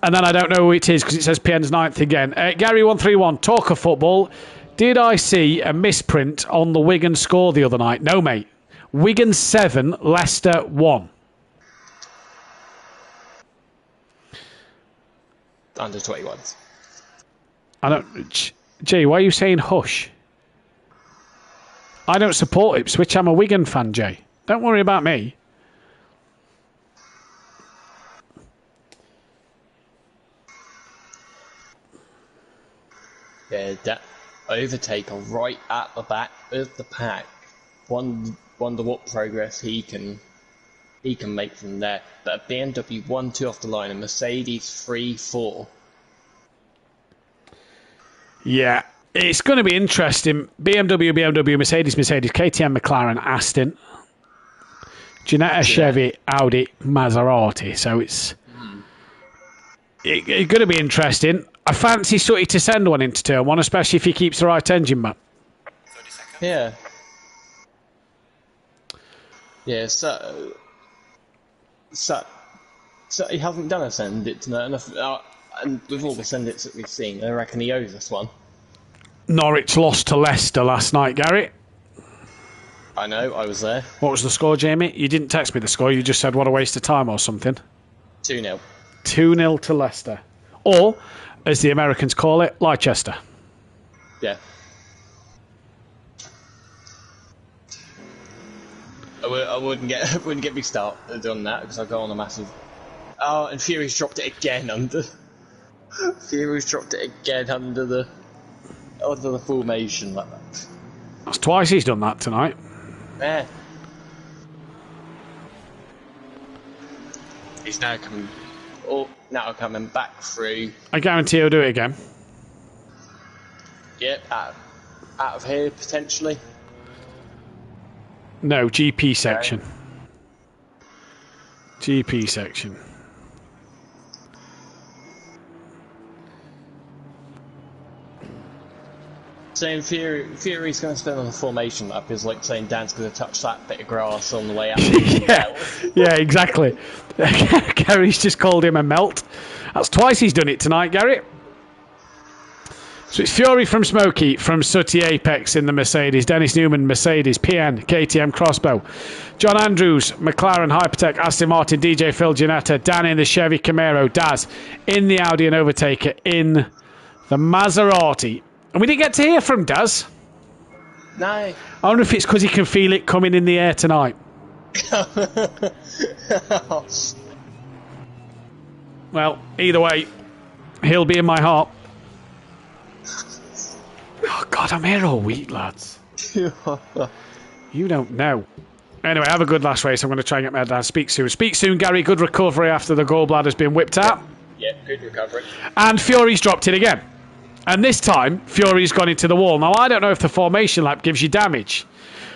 And then I don't know who it is because it says PN's 9th again. Gary 131, talk of football. Did I see a misprint on the Wigan score the other night? No, mate. Wigan 7, Leicester 1.
Under 21s.
I don't. Jay, why are you saying hush? I don't support Ipswich. I'm a Wigan fan, Jay. Don't worry about me.
Yeah, overtaker right at the back of the pack. Wonder what progress he can make from there. But a BMW 1-2 off the line, a Mercedes 3-4.
Yeah, it's going to be interesting. BMW, Mercedes, KTM, McLaren, Aston, Ginetta, Chevy, Audi, Maserati. So it's going to be interesting. I fancy Sutty to send one into turn one, especially if he keeps the right engine map.
30 seconds.
Yeah. Yeah, so he hasn't done a send it tonight, and with all the send its that we've seen, I reckon he owes us one.
Norwich lost to Leicester last night, Gary.
I know, I was there.
What was the score, Jamie? You didn't text me the score, you just said what a waste of time or something.
2-0.
2-0 to Leicester. Or, as the Americans call it, Leicester.
Yeah. I wouldn't get me started on that because I go on a massive. Oh, and Fury's dropped it again under. Fury's dropped it again under the formation like that.
That's twice he's done that tonight.
Yeah. He's now coming. Oh, now coming back through.
I guarantee he'll do it again.
Yep, out of here potentially.
No, GP section. GP section.
Saying Fury's going to spend on the formation lap is like saying Dan's going to touch that bit of grass on the way out.
Yeah, exactly. Gary's just called him a melt. That's twice he's done it tonight, Gary. So it's Fury from Smokey, from Sutty Apex in the Mercedes, Dennis Newman, Mercedes, PN, KTM Crossbow, John Andrews, McLaren, Hypertech, Aston Martin, DJ Phil, Ginetta, Dan in the Chevy Camaro, Daz in the Audi and Overtaker in the Maserati. And we didn't get to hear from Daz.
No.
I wonder if it's because he can feel it coming in the air tonight. Well, either way, he'll be in my heart. Oh, God, I'm here all week, lads. You don't know. Anyway, have a good last race. I'm going to try and get my head down. Speak soon. Speak soon, Gary. Good recovery after the gallbladder's been whipped out.
Yep, good recovery.
And Fury's dropped it again. And this time, Fury's gone into the wall. Now, I don't know if the formation lap gives you damage.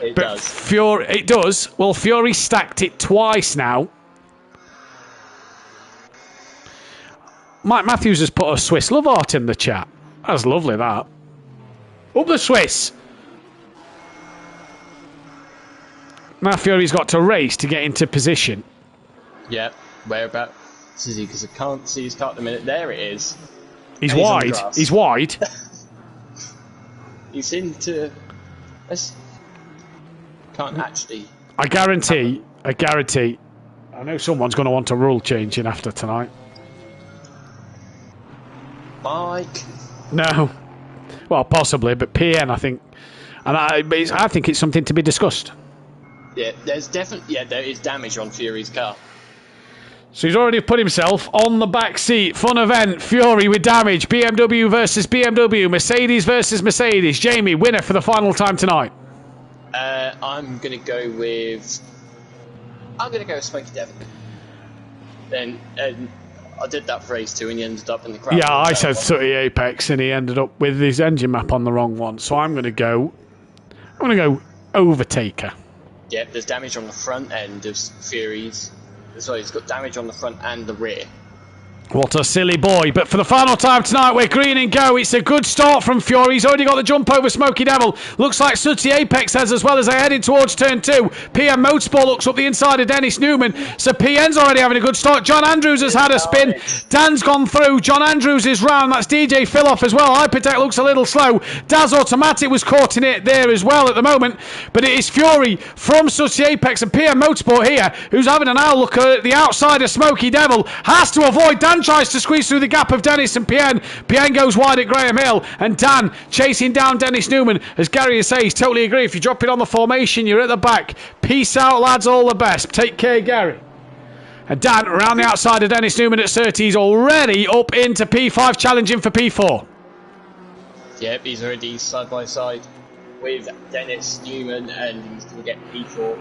It does.
It does. Well, Fury stacked it twice now. Mike Matthews has put a Swiss love art in the chat. That's lovely, that. Up the Swiss. Now Fury's got to race to get into position.
Yep. Whereabouts is he? Because I can't see his car at the minute. There it is.
He's wide. He's wide.
He's into. Can't actually.
I guarantee. I know someone's going to want a rule changing after tonight.
Mike.
No. Well, possibly, but PN, I think. And I think it's something to be discussed.
Yeah, there is damage on Fury's car.
So he's already put himself on the back seat. Fun event. Fury with damage. BMW versus BMW. Mercedes versus Mercedes. Jamie, winner for the final time tonight.
I'm going to go with Smokey Devon. Then I did that for Ace 2 and he ended up in the crowd.
Yeah, I said Sutty Apex and he ended up with his engine map on the wrong one. So I'm going to go Overtaker.
Yep, there's damage on the front end of Fury's. So he's got damage on the front and the rear.
What a silly boy. But for the final time tonight, we're green and go. It's a good start from Fury. He's already got the jump over Smoky Devil. Looks like Sutty Apex has as well as they're heading towards turn 2. PM Motorsport looks up the inside of Dennis Newman. So PN's already having a good start. John Andrews has had a spin. Dan's gone through. John Andrews is round. That's DJ Philop as well. Hypertech looks a little slow. Daz Automatic was caught in it there as well at the moment. But it is Fury from Sutty Apex and PM Motorsport here, who's having an eye look at the outside of Smoky Devil. Has to avoid Dan. Tries to squeeze through the gap of Dennis and PN. PN goes wide at Graham Hill and Dan chasing down Dennis Newman. As Gary says, totally agree. If you drop it on the formation, you're at the back. Peace out, lads. All the best. Take care, Gary. And Dan around the outside of Dennis Newman at 30. He's already up into P5, challenging for P4.
Yep, he's already side by side with Dennis Newman, and he's going to get P4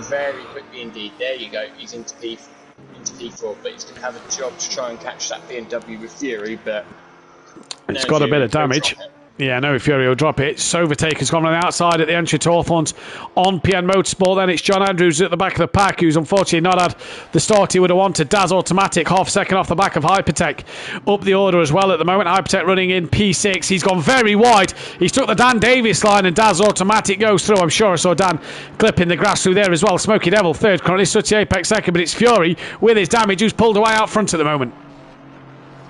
very quickly indeed. There you go, he's into P4, but he's going to have a job to try and catch that BMW with Fury, but
it's got a bit of damage. Yeah, no, Fury will drop it. Overtaker's gone on the outside at the entry to Hawthorns on PN Motorsport. Then it's John Andrews at the back of the pack, who's unfortunately not had the start he would have wanted. Daz Automatic, half second off the back of Hypertech. Up the order as well at the moment. Hypertech running in P6. He's gone very wide. He's took the Dan Davis line, and Daz Automatic goes through. I'm sure I saw Dan clipping the grass through there as well. Smoky Devil third, currently Sooty Apex second, but it's Fury with his damage who's pulled away out front at the moment.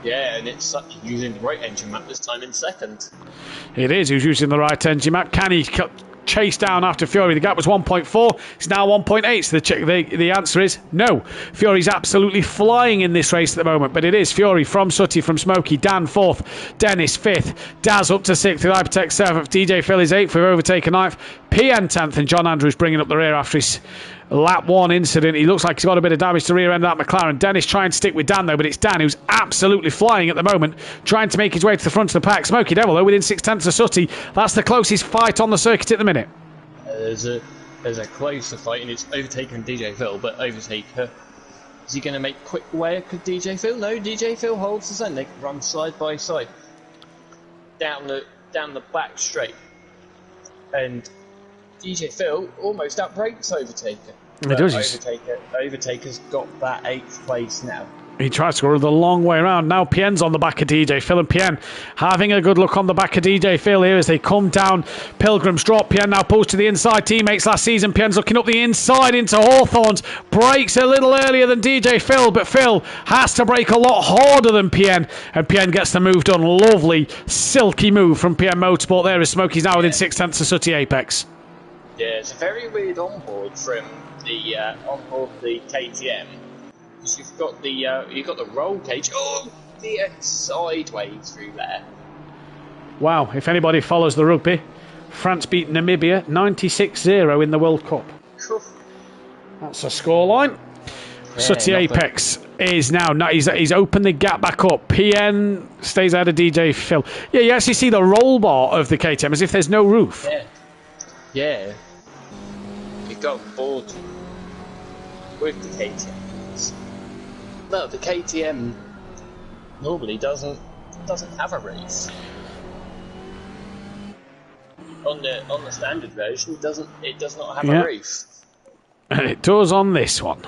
Yeah, and it's using the right engine map this time in second.
It is. Who's using the right engine map? Can he chase down after Fury? The gap was 1.4. It's now 1.8. So the answer is no. Fury's absolutely flying in this race at the moment. But it is Fury from Sooty, from Smokey. Dan 4th. Dennis 5th. Daz up to 6th. With Hypertech 7th. DJ Phil is 8th. We've overtaken 9th. PN 10th. And John Andrews bringing up the rear after his lap 1 incident. He looks like he's got a bit of damage to rear end of that McLaren. Dennis trying to stick with Dan though, but it's Dan who's absolutely flying at the moment, trying to make his way to the front of the pack. Smoky Devil though within 6/10 of Sooty. That's the closest fight on the circuit at the minute.
There's a closer fight, and it's Overtaker and DJ Phil, but Overtaker, is he going to make quick work of DJ Phil? No, DJ Phil holds his own. They can run side by side down the back straight, and DJ Phil almost outbreaks Overtaker.
He does.
Overtaker's got that 8th place now.
He tries to go the long way around. Now PN's on the back of DJ Phil, and PN having a good look on the back of DJ Phil here as they come down Pilgrim's Drop. PN now pulls to the inside. Teammates last season. PN's looking up the inside into Hawthorns. Breaks a little earlier than DJ Phil, but Phil has to break a lot harder than PN, and PN gets the move done. Lovely, silky move from PN Motorsport there as Smokey's now within 6/10 of Sooty Apex.
Yeah, it's a very weird onboard from the onboard the KTM. Because you've got the roll cage. Oh, the sideways through there.
Wow! If anybody follows the rugby, France beat Namibia 96-0 in the World Cup. That's a scoreline. Sooty Apex is now. He's opened the gap back up. PN stays out of DJ Phil. Yeah, you actually see the roll bar of the KTM as if there's no roof.
Yeah. You got bored with the KTMs. No, the KTM normally doesn't have a roof. On the standard version, it does not have a roof.
And it does on this one.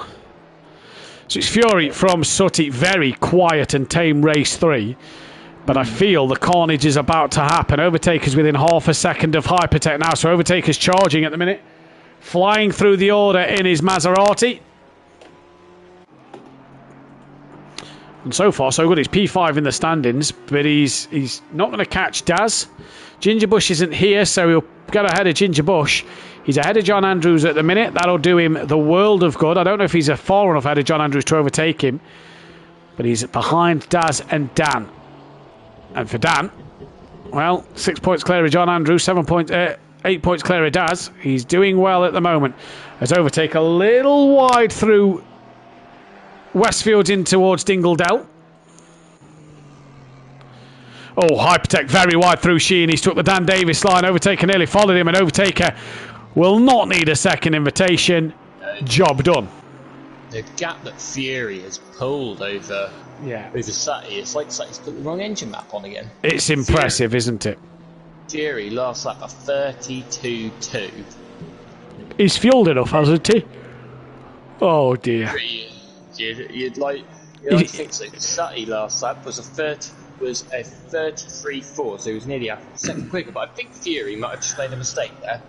So it's Fury from Sooty, very quiet and tame race 3. But I feel the carnage is about to happen. Overtaker's within half a second of Hypertech now. So Overtaker's charging at the minute. Flying through the order in his Maserati. And so far, so good. He's P5 in the standings. But he's not going to catch Daz. Ginger Bush isn't here, so he'll get ahead of Ginger Bush. He's ahead of John Andrews at the minute. That'll do him the world of good. I don't know if he's far enough ahead of John Andrews to overtake him. But he's behind Daz and Dan. And for Dan, well, 6 points clear of John Andrews, 8 points clear of Daz. He's doing well at the moment. As Overtake a little wide through Westfields in towards Dingledell. Oh, Hypertech very wide through Sheen. He's took the Dan Davis line. Overtaker nearly followed him, and Overtaker will not need a second invitation. Job done.
The gap that Fury has pulled over Sutty, it's like Sutty's put the wrong engine map on again.
It's impressive, isn't it?
Fury last lap a 32.2.
He's fueled enough, hasn't he? Oh dear.
You'd like to think so. Sutty last lap was a 33.4, so he was nearly a second quicker. But I think Fury might have just made a mistake there.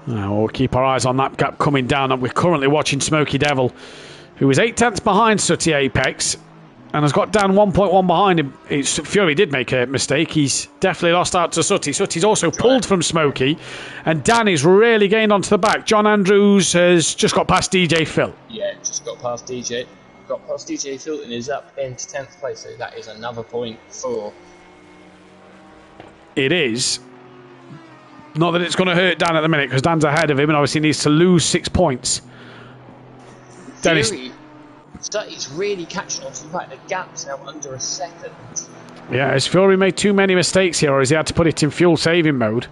We'll keep our eyes on that gap coming down. And we're currently watching Smoky Devil, who is 8/10 behind Sooty Apex and has got Dan 1.1 behind him. Fury did make a mistake. He's definitely lost out to Sooty. Sooty's also pulled from Smoky, and Dan is really gained onto the back. John Andrews has just got past DJ Phil.
Yeah, just got past DJ. Got past DJ Phil and is up into 10th place, so that is another point for.
It is. Not that it's going to hurt Dan at the minute, because Dan's ahead of him and obviously needs to lose 6 points.
Dennis. He's really catching on to the fact the gap's now under a second.
Yeah, has Fury made too many mistakes here, or has he had to put it in fuel saving mode?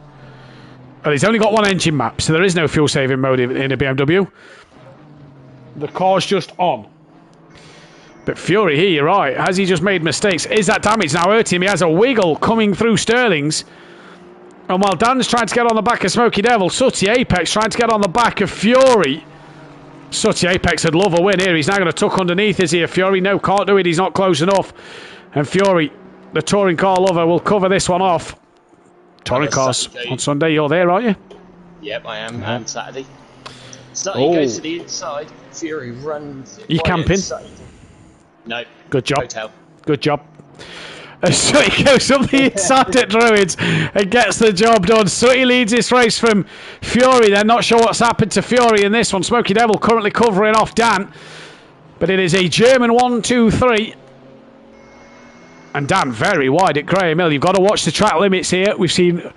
Well, he's only got one engine map, so there is no fuel saving mode in a BMW. The car's just on. But Fury here, you're right. Has he just made mistakes? Is that damage now hurting him? He has a wiggle coming through Sterling's. And while Dan's trying to get on the back of Smoky Devil, Sooty Apex trying to get on the back of Fury. Sooty Apex would love a win here. He's now going to tuck underneath, is he? Fury, no, can't do it. He's not close enough. And Fury, the touring car lover, will cover this one off. Touring cars on Sunday, you're there, aren't you?
Yep, I am. And Saturday. So he goes to the inside. Fury runs.
You camping?
Inside. No.
Good job.
Hotel.
Good job. So he goes up the inside at Druids and gets the job done. Sooty leads this race from Fury. They're not sure what's happened to Fury in this one. Smoky Devil currently covering off Dan. But it is a German 1, 2, 3. And Dan very wide at Graham Hill. You've got to watch the track limits here. We've seen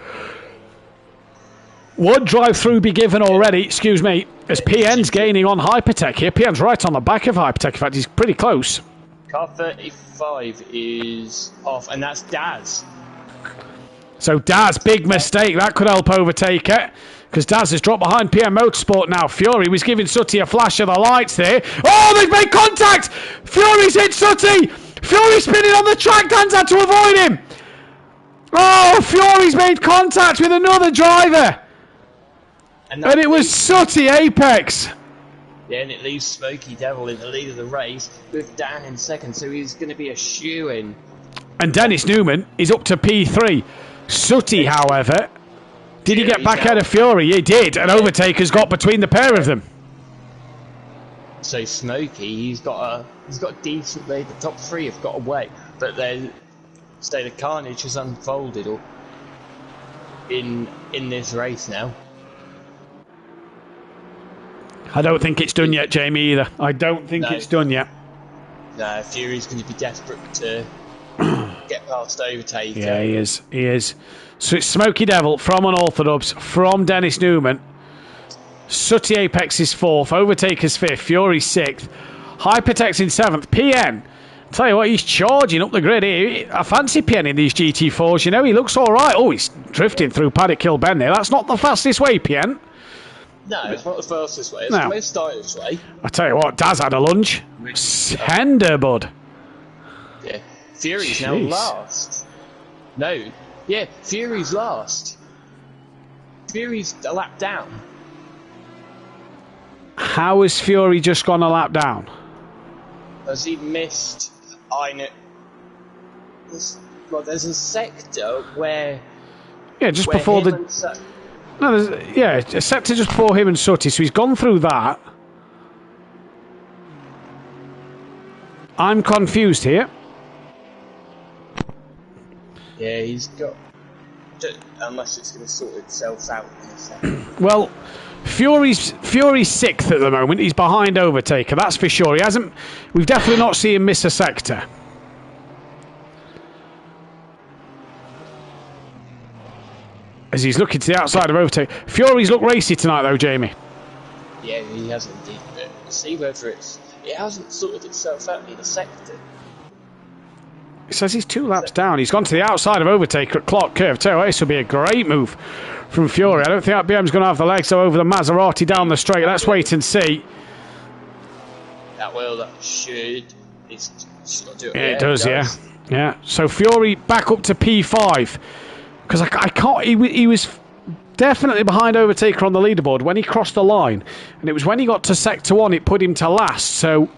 one drive-through be given already, excuse me, as PN's gaining on Hypertech here. PN's right on the back of Hypertech. In fact, he's pretty close.
Car 35 is off, and that's Daz.
So Daz, big mistake. That could help overtake it, because Daz has dropped behind PM Motorsport now. Fury was giving Sooty a flash of the lights there. Oh, they've made contact! Fury's hit Sooty! Fury spinning on the track. Dan's had to avoid him. Oh, Fury's made contact with another driver. And it was Sooty Apex.
Yeah, and it leaves Smoky Devil in the lead of the race with Dan in second, so he's going to be a shoe-in.
And Dennis Newman is up to P3. Sooty, however, did he get back out of Fury? He did, and Overtaker's got between the pair of them.
So Smoky, he's got a decent lead. The top three have got away, but then the carnage has unfolded in this race now.
I don't think it's done yet, Jamie, either. I don't think it's done yet.
No, Fury's going to be desperate to get past Overtaker.
Yeah, he is. He is. So it's Smoky Devil from Unorthodox, from Dennis Newman. Sooty Apex is 4th, Overtaker's 5th, Fury's 6th, Hypertech's in 7th, PN. Tell you what, he's charging up the grid here. I fancy PN in these GT4s, you know, he looks alright. Oh, he's drifting through Paddock Hill Bend there. That's not the fastest way, PN.
No, it's not the fastest way. It's
no.
The most stylish way.
I tell you what, Daz had a lunge. Tender, bud.
Yeah, Fury's now last. No, yeah, Fury's last. Fury's a lap down.
How has Fury just gone a lap down?
Has he missed? I know. There's a sector where.
Yeah, just before the. No, a sector just before him and Sooty, so he's gone through that. I'm confused here.
Yeah, he's got. Unless it's going to sort itself out in a second.
Well, Fury's 6th at the moment. He's behind Overtaker, that's for sure. He hasn't. We've definitely not seen him miss a sector. As he's looking to the outside of Overtaker. Fury's looked racy tonight, though, Jamie.
Yeah, he has indeed. But see whether it hasn't sorted itself out in a sector.
He says he's 2 laps down. He's gone to the outside of Overtaker at Clark Curve. Tell you what, this will be a great move from Fury. I don't think that BM's going to have the legs over the Maserati down the straight. Let's wait and see.
That should. It's not doing it.
Yeah, it does, yeah. Yeah. So Fury back up to P5. Because I can't. He was definitely behind Overtaker on the leaderboard when he crossed the line. And it was when he got to Sector 1 it put him to last. So.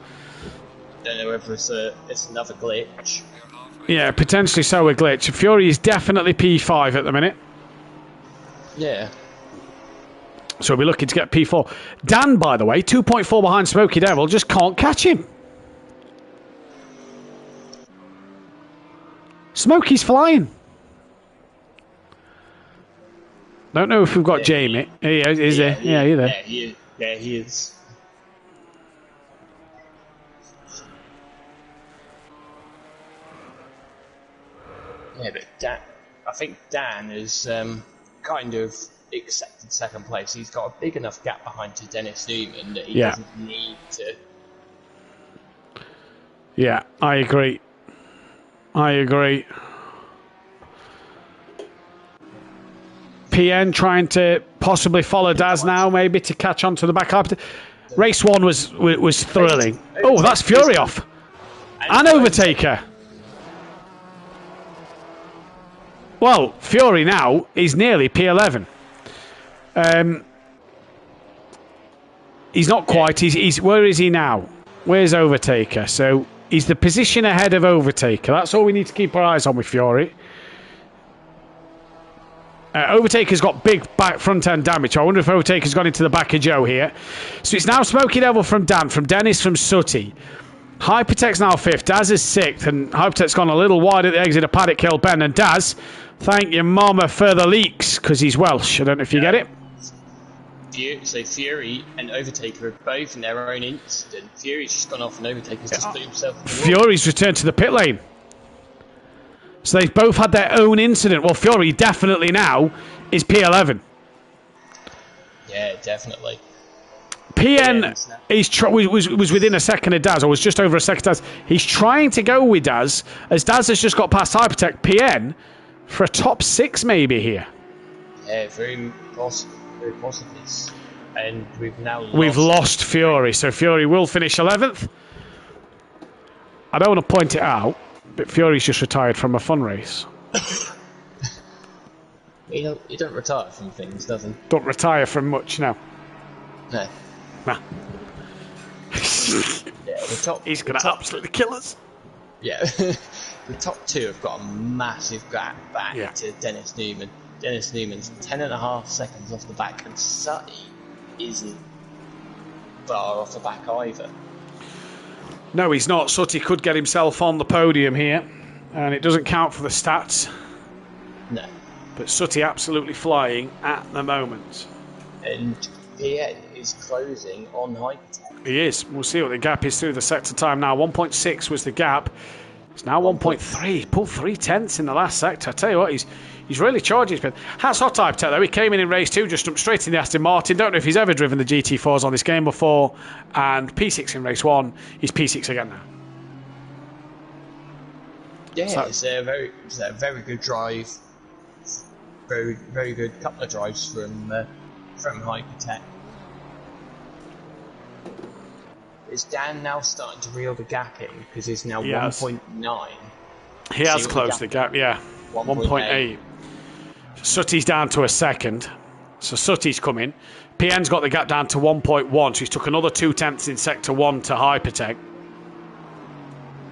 Don't know whether it's another glitch.
Yeah, potentially so a glitch. Fury is definitely P5 at the minute.
Yeah.
So we'll be looking to get P4. Dan, by the way, 2.4 behind Smoky Devil, just can't catch him. Smoky's flying. Don't know if we've got Jamie. He is there. Yeah, he's there.
Yeah, he is. Yeah, but I think Dan has kind of accepted second place. He's got a big enough gap behind to Dennis Newman that he doesn't need to. Yeah,
I agree. PN trying to possibly follow Daz now, maybe to catch on to the back. Race 1 was thrilling. Oh, that's Fury off. And Overtaker. Well, Fury now is nearly P11. He's not quite. He's where is he now? Where's Overtaker? So he's the position ahead of Overtaker. That's all we need to keep our eyes on with Fury. Overtaker's got big back front end damage. I wonder if Overtaker's gone into the back of Joe here. So it's now Smoky Devil from Dan, from Dennis, from Sooty. Hypertech's now 5th, Daz is 6th, and Hypertech's gone a little wide at the exit of Paddock Hill Bend. And Daz, thank your mama for the leaks, because he's Welsh. I don't know if you get it.
So Fury and Overtaker are both in their own incident. Fury's just gone off and Overtaker's just put himself in the wall.
Fury's returned to the pit lane. So they've both had their own incident. Well, Fury definitely now is P11.
Yeah, definitely.
PN was within a second of Daz, or was just over a second of Daz. He's trying to go with Daz, as Daz has just got past Hypertech. PN for a top 6 maybe here.
Yeah, very possible. Very possibly. And
we've lost Fury, so Fury will finish 11th. I don't want to point it out, but Fury's just retired from a fun race.
He don't retire from things, does he?
Don't retire from much, no.
No.
Nah. He's going to absolutely kill us.
Yeah. The top 2 have got a massive gap back to Dennis Newman. Dennis Newman's 10.5 seconds off the back, and Sutty isn't far off the back either.
No, he's not. Sutty could get himself on the podium here, and it doesn't count for the stats.
No.
But Sutty absolutely flying at the moment.
And PN is closing on Hypertech.
He is. We'll see what the gap is through the sector time now. 1.6 was the gap. It's now 1.3. He pulled 3/10 in the last sector. I tell you what, he's really charged his pin. Hats off Hypertech though. He came in race 2, just jumped straight in the Aston Martin. Don't know if he's ever driven the GT4s on this game before. And P6 in race 1. He's P6 again now.
Yeah, so, it's a very good drive. Very, very good couple of drives from Hypertech. Is Dan now starting to reel the gap in, because it's now 1.9?
He has closed the gap, yeah. 1.8. Sutty's down to a second. So Sutty's coming. PN's got the gap down to 1.1, so he's took another 2/10 in Sector 1 to Hypertech.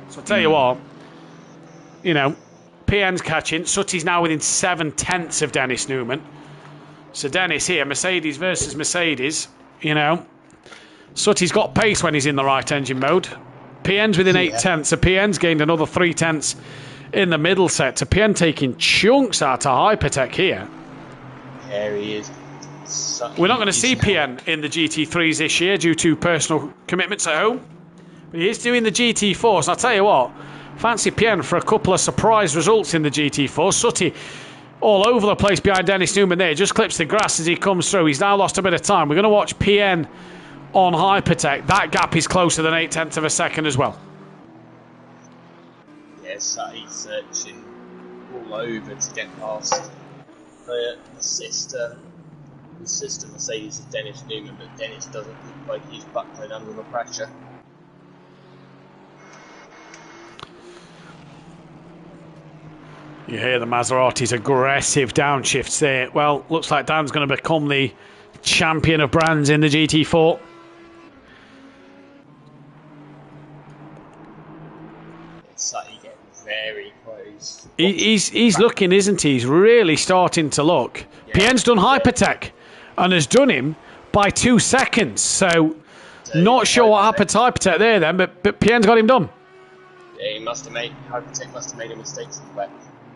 So I'll tell you what, PN's catching. Sutty's now within 7/10 of Dennis Newman. So Dennis here, Mercedes versus Mercedes, Sutty's got pace when he's in the right engine mode. PN's within 8/10, so PN's gained another 3/10 in the middle sector. PN taking chunks out of Hypertech here.
There he is.
We're not going to see PN in the GT3s this year due to personal commitments at home. But he is doing the GT4s. And I'll tell you what, fancy PN for a couple of surprise results in the GT4. Sutty all over the place behind Dennis Newman there. Just clips the grass as he comes through. He's now lost a bit of time. We're going to watch PN on Hypertech. That gap is closer than 8/10 of a second as well.
Yes, he's searching all over to get past the sister Mercedes of Dennis Newman, but Dennis doesn't look like he's buckling under the pressure.
You hear the Maserati's aggressive downshifts there. Well, looks like Dan's going to become the champion of brands in the GT4.
Sutty getting very close.
He's looking, isn't he? He's really starting to look. Yeah. PN's done Hypertech and has done him by 2 seconds. So not sure what happened to Hypertech there then, but PN's got him done.
Yeah, Hypertech must have made a mistake somewhere.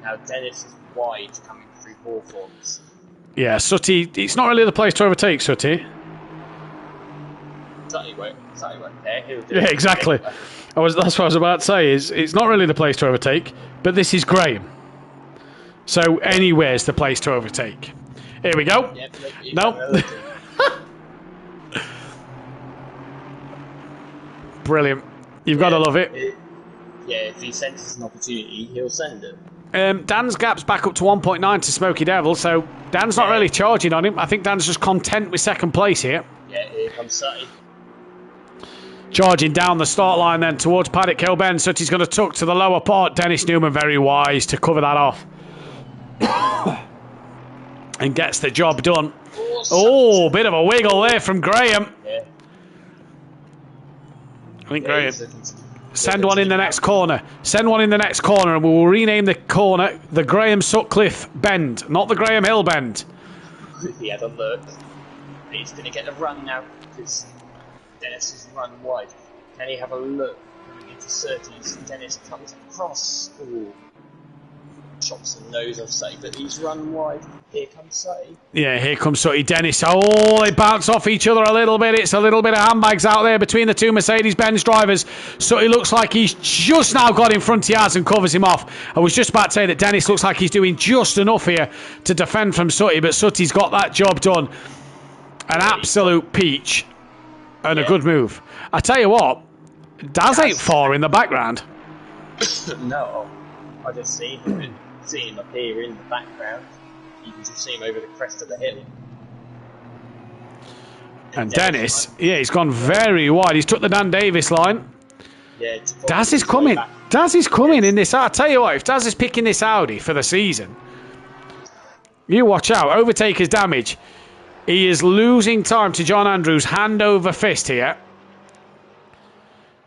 Now Dennis is wide coming through Hawthorns.
Yeah, Sutty, it's not really the place to overtake Sutty.
Sutty won't there. He'll do
yeah, exactly. That's what I was about to say. It's not really the place to overtake, but this is Graham. So anywhere's the place to overtake. Here we go.
Yep,
no. Brilliant. You've got to love it.
Yeah, if he senses an opportunity, he'll send it.
Dan's gap's back up to 1.9 to Smoky Devil, so Dan's not really charging on him. I think Dan's just content with second place here.
Yeah, here comes Sutty.
Charging down the start line then towards Paddock Hill Bend. Sutty's going to tuck to the lower part. Dennis Newman very wise to cover that off. And gets the job done. Oh, bit of a wiggle there from Graham.
Yeah.
I think Graham. Send one in the next corner. Send one in the next corner, and we will rename the corner the Graham Sutcliffe Bend, not the Graham Hill Bend.
He had a look. He's going to get the run now because Dennis has run wide. Can he have a look into Surtees? Dennis comes across. Ooh. Chops the nose off Sutty, but he's run wide. Here comes Sutty.
Yeah, here comes Sutty. Dennis. Oh, they bounce off each other a little bit. It's a little bit of handbags out there between the two Mercedes-Benz drivers. Sutty looks like he's just now got in front of Yaz and covers him off. I was just about to say that Dennis looks like he's doing just enough here to defend from Sutty, but Sutty's got that job done. An absolute peach and a good move. I tell you what, Daz ain't far in the background.
No, I just see him up here in the background. You can just see him over the crest of the hill.
And Dennis, he's gone very wide. He's took the Dan Davis line.
Yeah,
Daz is coming. Daz is coming in this. I tell you what, if Daz is picking this Audi for the season, you watch out. Overtaker's damage. He is losing time to John Andrews, hand over fist here.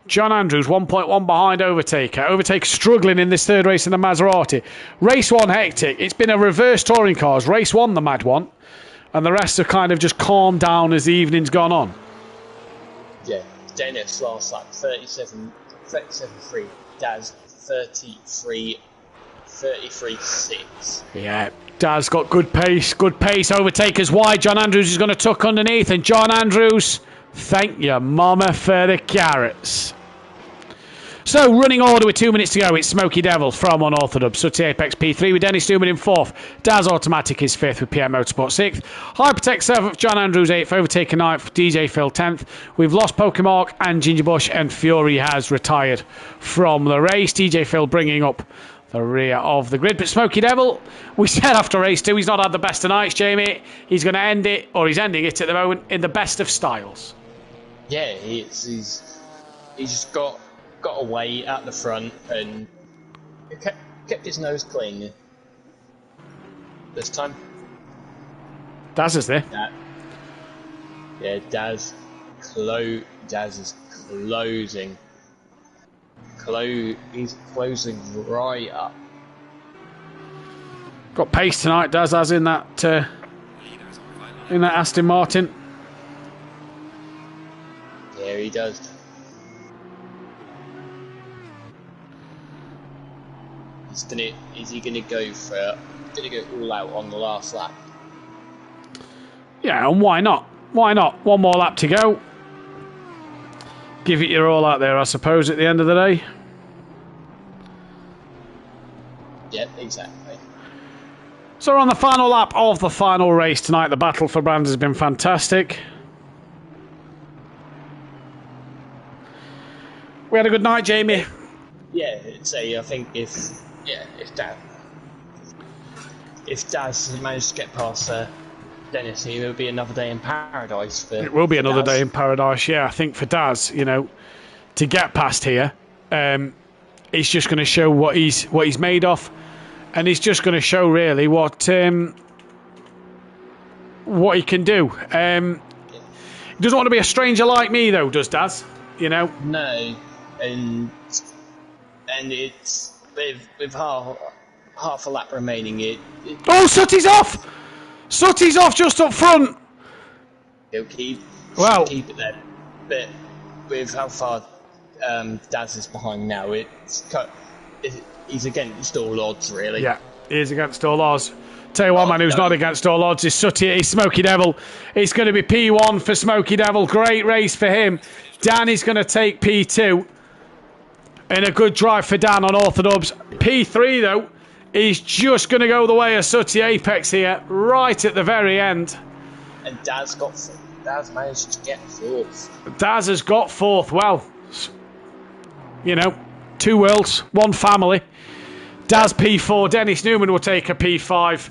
John Andrews, 1.1 behind Overtaker. Overtaker struggling in this third race in the Maserati. Race 1 hectic. It's been a reverse touring cars. Race 1 the mad one. And the rest have kind of just calmed down as the evening's gone on.
Yeah, Dennis last lap, 37.3. Daz, 33.6.
Yeah, Daz got good pace. Good pace. Overtaker's wide. John Andrews is going to tuck underneath. And John Andrews, thank your mama for the carrots. So, running order with 2 minutes to go. It's Smoky Devil from Unorthodox. Sutty Apex P3 with Dennis Newman in 4th. Daz Automatic is 5th with PM Motorsport 6th. Hypertech 7th. John Andrews 8th. Overtaker 9th. DJ Phil 10th. We've lost Pokemark and Ginger Bush, and Fury has retired from the race. DJ Phil bringing up the rear of the grid. But Smoky Devil, we said after race 2, he's not had the best of nights, Jamie. He's going to end it, or he's ending it at the moment, in the best of styles.
Yeah, he's just got away at the front and kept his nose clean this time.
Daz is there.
Yeah, Daz is closing. He's closing right up.
Got pace tonight, Daz has in that Aston Martin.
Yeah, he does. Is he gonna go all out on the last lap?
Yeah, and why not? Why not? One more lap to go. Give it your all out there, I suppose, at the end of the day.
Yeah, exactly.
So we're on the final lap of the final race tonight. The battle for Brand has been fantastic. We had a good night, Jamie.
Yeah, I think if Daz managed to get past Dennis, it will be another day in paradise for
It will be another
Daz.
day in paradise, yeah. I think for Daz, to get past here, it's just going to show what he's made of, and he's just going to show really what he can do. He doesn't want to be a stranger like me, though, does Daz?
No, and it's with half a lap remaining.
Oh, Sutty's off! Sutty's off just up front.
He'll keep it there, but with how far Daz is behind now, he's against all odds, really.
Yeah, he is against all odds. Tell you one man who's not against all odds is Smoky Devil. It's going to be P1 for Smoky Devil. Great race for him. Dan is going to take P2. And a good drive for Dan on Orthodubs. P3, though, is just going to go the way of Sutty Apex here, right at the very end.
And Daz managed to get 4th.
Daz has got 4th. Well, 2 worlds, 1 family. Daz P4, Dennis Newman will take a P5.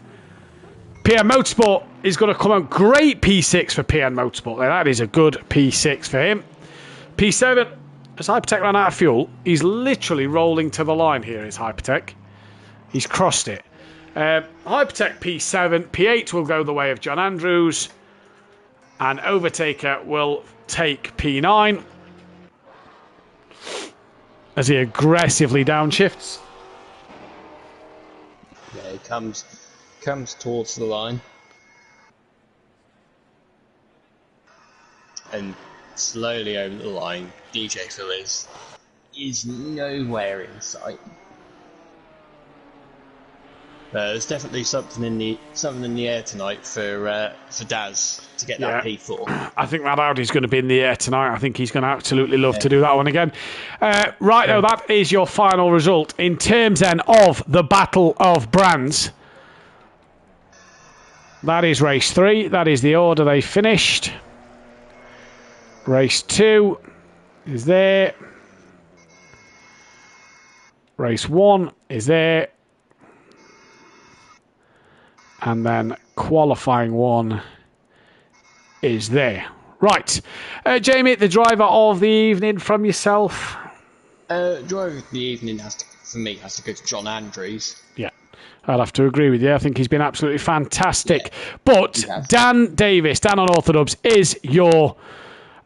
PN Motorsport is going to come out great P6 for PN Motorsport. That is a good P6 for him. P7, as Hypertech ran out of fuel, he's literally rolling to the line here, is Hypertech. He's crossed it. Hypertech P7, P8 will go the way of John Andrews, and Overtaker will take P9 as he aggressively downshifts.
Yeah, he comes towards the line. And slowly over the line, DJ Phil is nowhere in sight. There's definitely something in the air tonight for Daz to get that P4.
I think that Audi's going to be in the air tonight. I think he's going to absolutely love to do that one again. Right now, that is your final result. In terms then of the Battle of Brands, that is race 3. That is the order they finished. Race 2 is there. Race 1 is there. And then qualifying 1 is there. Right. Jamie, the driver of the evening from yourself?
Driver of the evening has to go to John Andrews.
Yeah, I'll have to agree with you. I think he's been absolutely fantastic. Yeah, but Dan Davis, Dan on Orthodubs, is your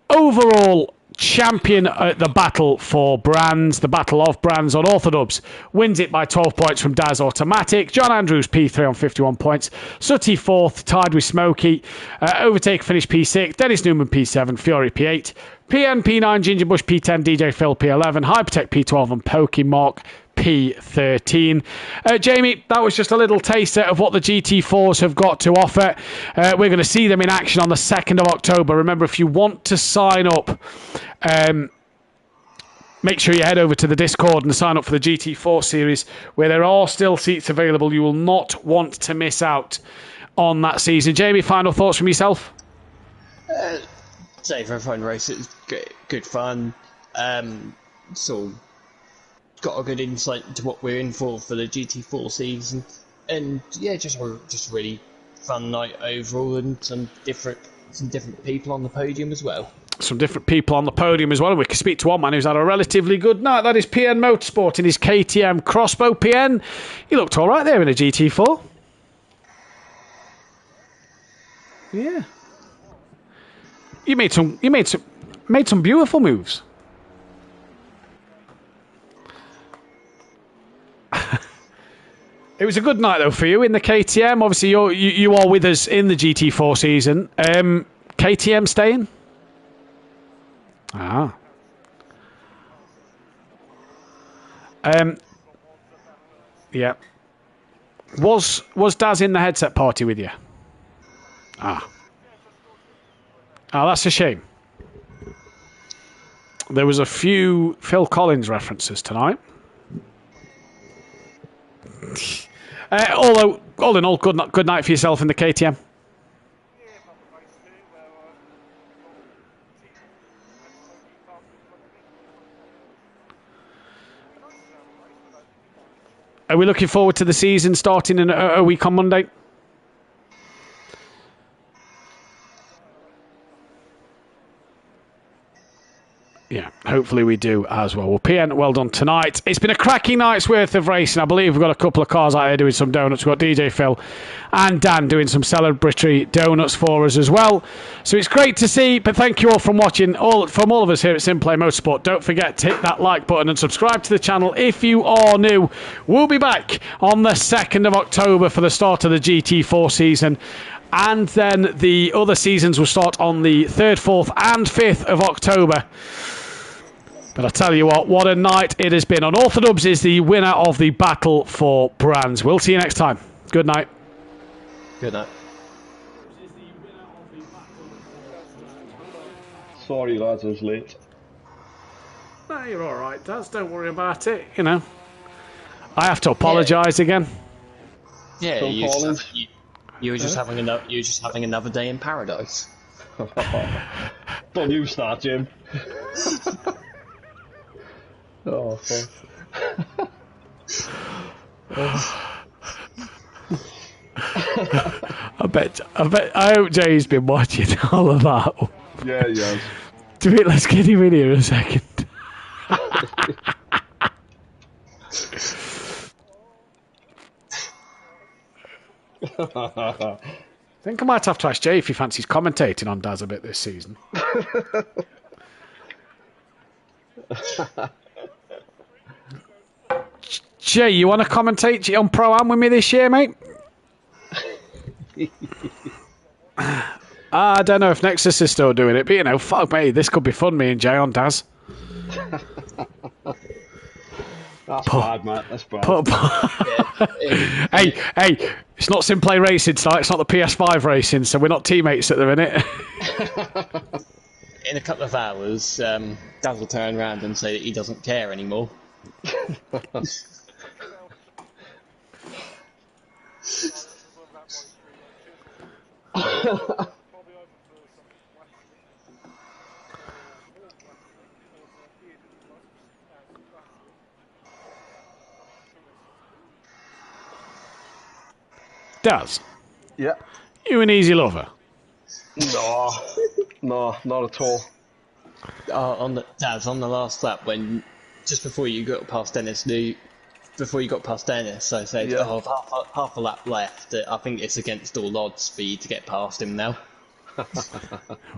overall champion at the Battle for Brands, the Battle of Brands on Orthodubs. Wins it by 12 points from Daz Automatic. John Andrews P3 on 51 points. Sutty 4th, tied with Smokey. Overtake finished P6. Dennis Newman P7. Fury P8. PN P9. Ginger Bush P10. DJ Phil P11. Hypertech P12 and Pokemon P13. Jamie, that was just a little taster of what the GT4s have got to offer. We're going to see them in action on the 2nd of October. Remember, if you want to sign up, make sure you head over to the Discord and sign up for the GT4 series, where there are still seats available. You will not want to miss out on that season. Jamie, final thoughts from yourself?
Say for a fun race, it was good fun. So got a good insight into what we're in for the GT4 season, and yeah, just a really fun night overall, and some different people on the podium as well.
Some different people on the podium as well. We can speak to one man who's had a relatively good night. That is PN Motorsport in his KTM Crossbow. PN, he looked all right there in a GT4. Yeah, you made some beautiful moves. It was a good night though for you in the KTM. Obviously, you are with us in the GT4 season. KTM staying? Ah. Yeah. Was Daz in the headset party with you? Ah. Oh, that's a shame. There was a few Phil Collins references tonight. Although, all in all, good night for yourself in the KTM. Are we looking forward to the season starting in a week on Monday? Yeah, hopefully we do as well. Well, PN, well done tonight. It's been a cracking night's worth of racing. I believe we've got a couple of cars out there doing some donuts. We've got DJ Phil and Dan doing some celebratory donuts for us as well. So it's great to see, but thank you all from watching. From all of us here at Simplay Motorsport, don't forget to hit that like button and subscribe to the channel if you are new. We'll be back on the 2nd of October for the start of the GT4 season. And then the other seasons will start on the 3rd, 4th and 5th of October. But I tell you what a night it has been. On Orthodubs is the winner of the Battle for Brands. We'll see you next time. Good night.
Good night.
Sorry lads, I was late.
No, you're all right, Daz. Don't worry about it. You know, I have to apologise again.
Yeah, you were just having another day in paradise.
Don't you start, Jim. Oh, fuck.
I hope Jay's been watching all of that.
Yeah, yeah.
Let's get him in here a second. I think I might have to ask Jay if he fancies commentating on Daz a bit this season. Jay, you want to commentate on Pro-Am with me this year, mate? I don't know if Nexus is still doing it, but you know, fuck me, this could be fun, me and Jay on Daz.
That's bad, Matt. That's bad.
Hey, it's not Simplay Racing tonight. It's not the PS5 racing, so we're not teammates at the minute.
In a couple of hours, Daz will turn around and say that he doesn't care anymore.
Daz,
Yeah.
you an easy lover?
No, not at all.
On the last lap, when just before you got past Dennis, I said,
Yeah.
half a lap left. I think it's against all odds for you to get past him now.
It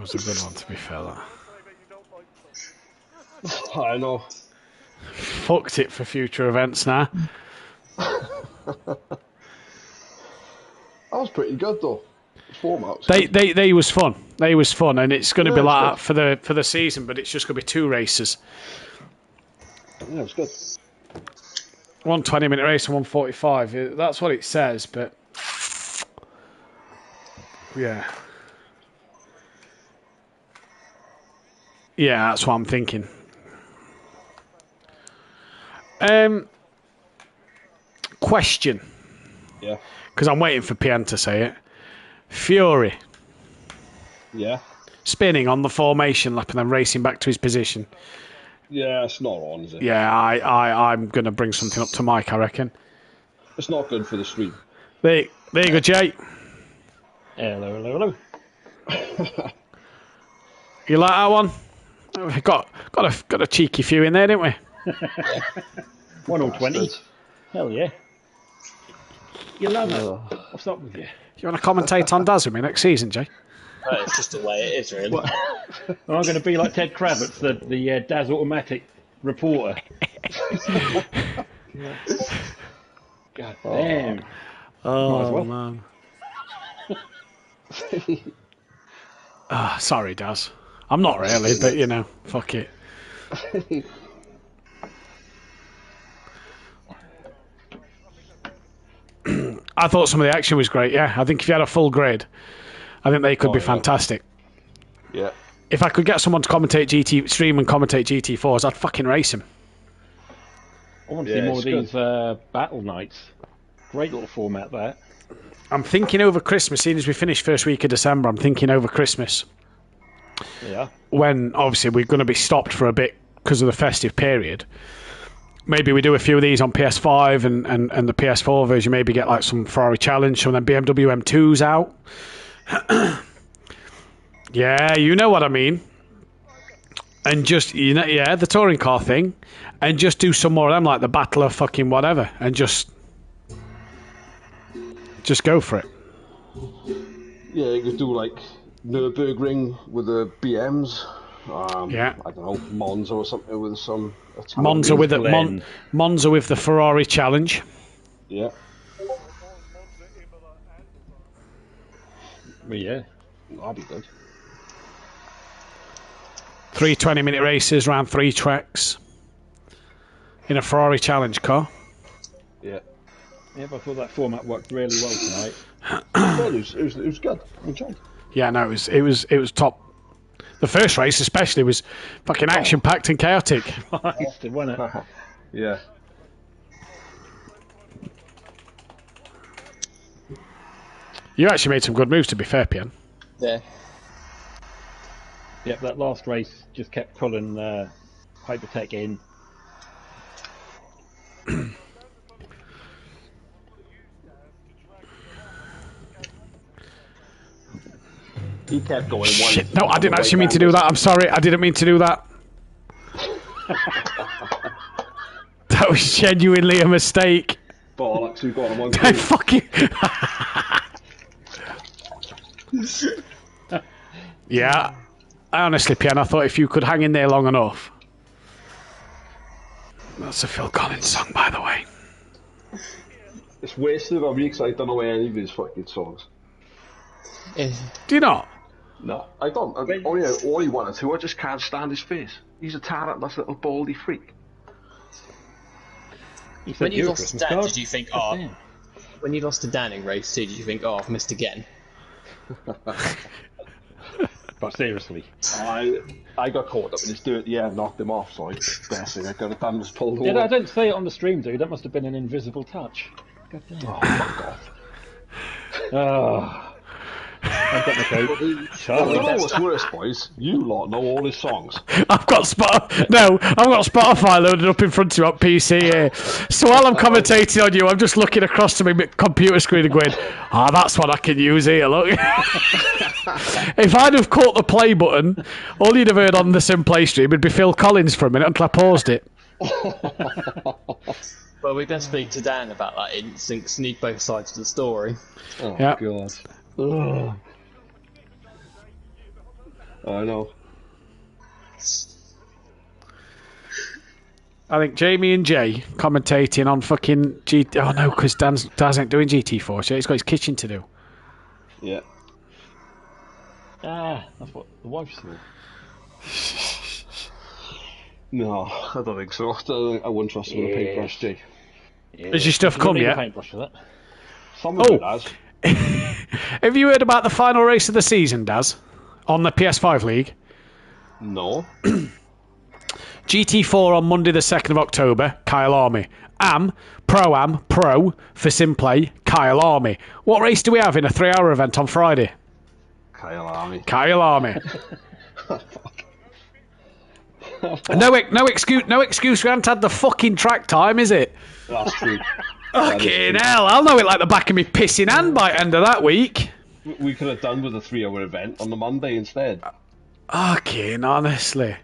was a good one, to be fair. That.
I know.
Fucked it for future events now.
That was pretty good though. The format.
They was fun. They was fun, and it's going to be
Yeah,
like
it's
that for the season. But it's just going to be 2 races.
Yeah, it was good.
1 20-minute race and 1 45. That's what it says, but yeah, that's what I'm thinking. Question.
Yeah.
Because I'm waiting for PN to say it. Fury.
Yeah.
Spinning on the formation lap and then racing back to his position.
Yeah, it's not on, is it?
Yeah, I'm going to bring something up to Mike, I reckon.
It's not good for the stream.
There you go, Jay.
Hello.
You like that one? We've got a cheeky few in there, didn't we?
1 or 20. Hell yeah. You love it. What's up with you?
You want to commentate on Daz with me next season, Jay?
It's just the way it is, really.
I'm going to be like Ted Kravitz, the Daz Automatic reporter. God damn.
Oh, man. Sorry, Daz. I'm not really, but you know, fuck it. I thought some of the action was great, yeah. I think if you had a full grid, I think they could be fantastic.
Yeah.
If I could get someone to stream and commentate GT4s, I'd fucking race him.
I want to see more of these battle nights. Great little format, that.
I'm thinking over Christmas, seeing as we finish first week of December, I'm thinking over Christmas.
Yeah.
When, obviously, we're going to be stopped for a bit because of the festive period. Maybe we do a few of these on PS5 and the PS4 version. Maybe get like some Ferrari Challenge, some of them BMW M2s out. Yeah, you know what I mean. And just, you know, yeah, the touring car thing. And just do some more of them, like the Battle of fucking whatever. And just go for it.
Yeah, you could do like Nürburgring with the BMs.
Yeah.
I don't know, Monza or something with some...
Monza with the Ferrari Challenge.
Yeah.
Well, yeah.
That'd be good.
3 20-minute races around 3 tracks in a Ferrari Challenge car.
Yeah.
Yeah, but I thought that format worked really well tonight.
Well, it was good. I enjoyed it.
Yeah, no, it was top. The first race especially was fucking action-packed and chaotic.
Wasn't it?
Yeah.
You actually made some good moves, to be fair, Pian.
Yeah.
Yep, that last race just kept pulling Hypertech in.
He kept going.
Shit. No, I didn't actually mean to do that. I'm sorry. I didn't mean to do that. That was genuinely a mistake.
Bollocks, we've got him on.
I fuck you. Yeah. I honestly, Pian, I thought if you could hang in there long enough. That's a Phil Collins song, by the way.
It's wasted on me because I don't know any of his fucking songs.
Do you not?
No, I don't. Only one or two. I just can't stand his face. He's a talentless little baldy freak.
When you lost to Dan, did you think, oh... When you lost to Dan in race 2, did you think, oh, I've missed again?
But seriously.
I got caught up in his dirt, knocked him off, so I got a damn just pulled over.
Yeah, I didn't say it on the stream, dude. That must have been an invisible touch. God damn.
Oh, fuck off.
Oh. I've got the code.
You know what's worse, boys? You lot know all his songs.
I've got Spotify loaded up in front of you on PC here. So while I'm commentating on you, I'm just looking across to my computer screen and going, that's what I can use here, look. If I'd have caught the play button, all you'd have heard on the Sim Play stream would be Phil Collins for a minute until I paused it.
Well, we best speak to Dan about that instinct, because need both sides of the story.
Oh,
yeah.
God. Ugh. I know.
I think Jamie and Jay commentating on fucking GT. Oh no, because Daz ain't doing GT4, so he's got his kitchen to do.
Yeah.
That's what the wife's for.
No, I don't think so. I wouldn't trust him with a paintbrush, Jay.
Has your stuff come yet?
Paintbrush for that.
Some of it has.
Have you heard about the final race of the season, Daz? On the PS5 League?
No.
GT4 on Monday the 2nd of October, Kyle Army. Pro-Am, Pro for Simplay, Kyle Army. What race do we have in a 3-hour event on Friday?
Kyle Army.
Kyle Army. No excuse we haven't had the fucking track time, is it?
That's true.
Fucking hell, I'll know it like the back of me pissing hand by the end of that week.
We could have done with a 3-hour event on the Monday instead.
Fucking honestly.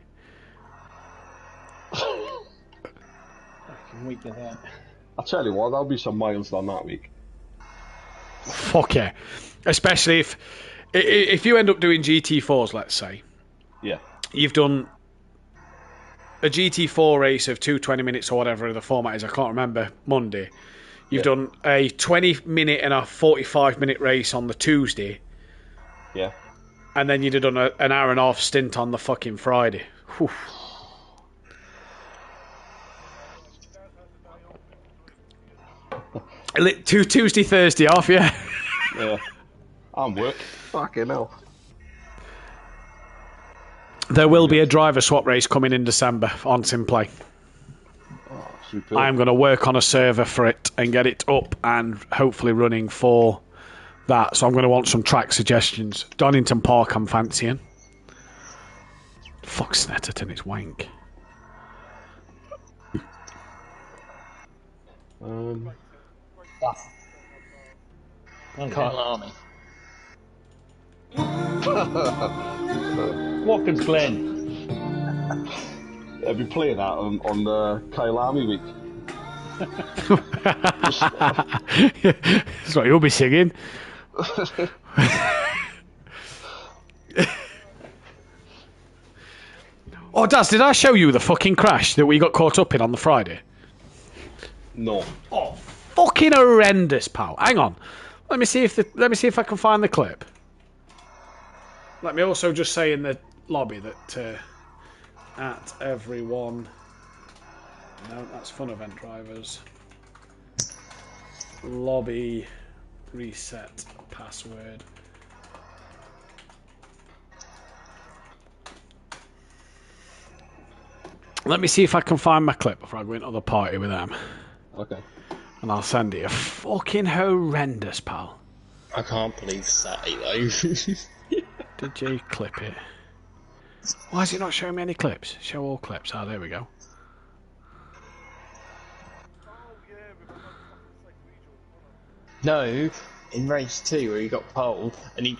Week of that.
I'll tell you what, there'll be some miles done that week.
Fuck yeah. Especially if you end up doing GT4s, let's say.
Yeah.
You've done a GT4 race of 220 minutes or whatever the format is, I can't remember, Monday. You've done a 20-minute and a 45-minute race on the Tuesday.
Yeah.
And then you'd have done an hour and a half stint on the fucking Friday. Whew. Tuesday, Thursday off, yeah.
Yeah. I'm work. Fucking hell.
There will be a driver swap race coming in December on Simplay.
Oh, superb.
I'm going to work on a server for it and get it up and hopefully running for that. So I'm going to want some track suggestions. Donington Park I'm fancying. Fuck Snetterton, it's wank.
Kyle Army.
Watkins Glen.
I'll be playing that on the Kyle Army week.
That's what you'll be singing. Oh, Daz, did I show you the fucking crash that we got caught up in on the Friday?
No.
Oh, fucking horrendous, pal. Hang on. Let me see if I can find the clip. Let me also just say in the lobby that at everyone. No, that's fun event drivers. Lobby reset password. Let me see if I can find my clip before I go into the party with them.
Okay.
And I'll send it. Fucking horrendous, pal.
I can't believe Saturday though.
Did you clip it? Why is it not showing me any clips? Show all clips. Oh, there we go.
No, in race 2 where he got pole and he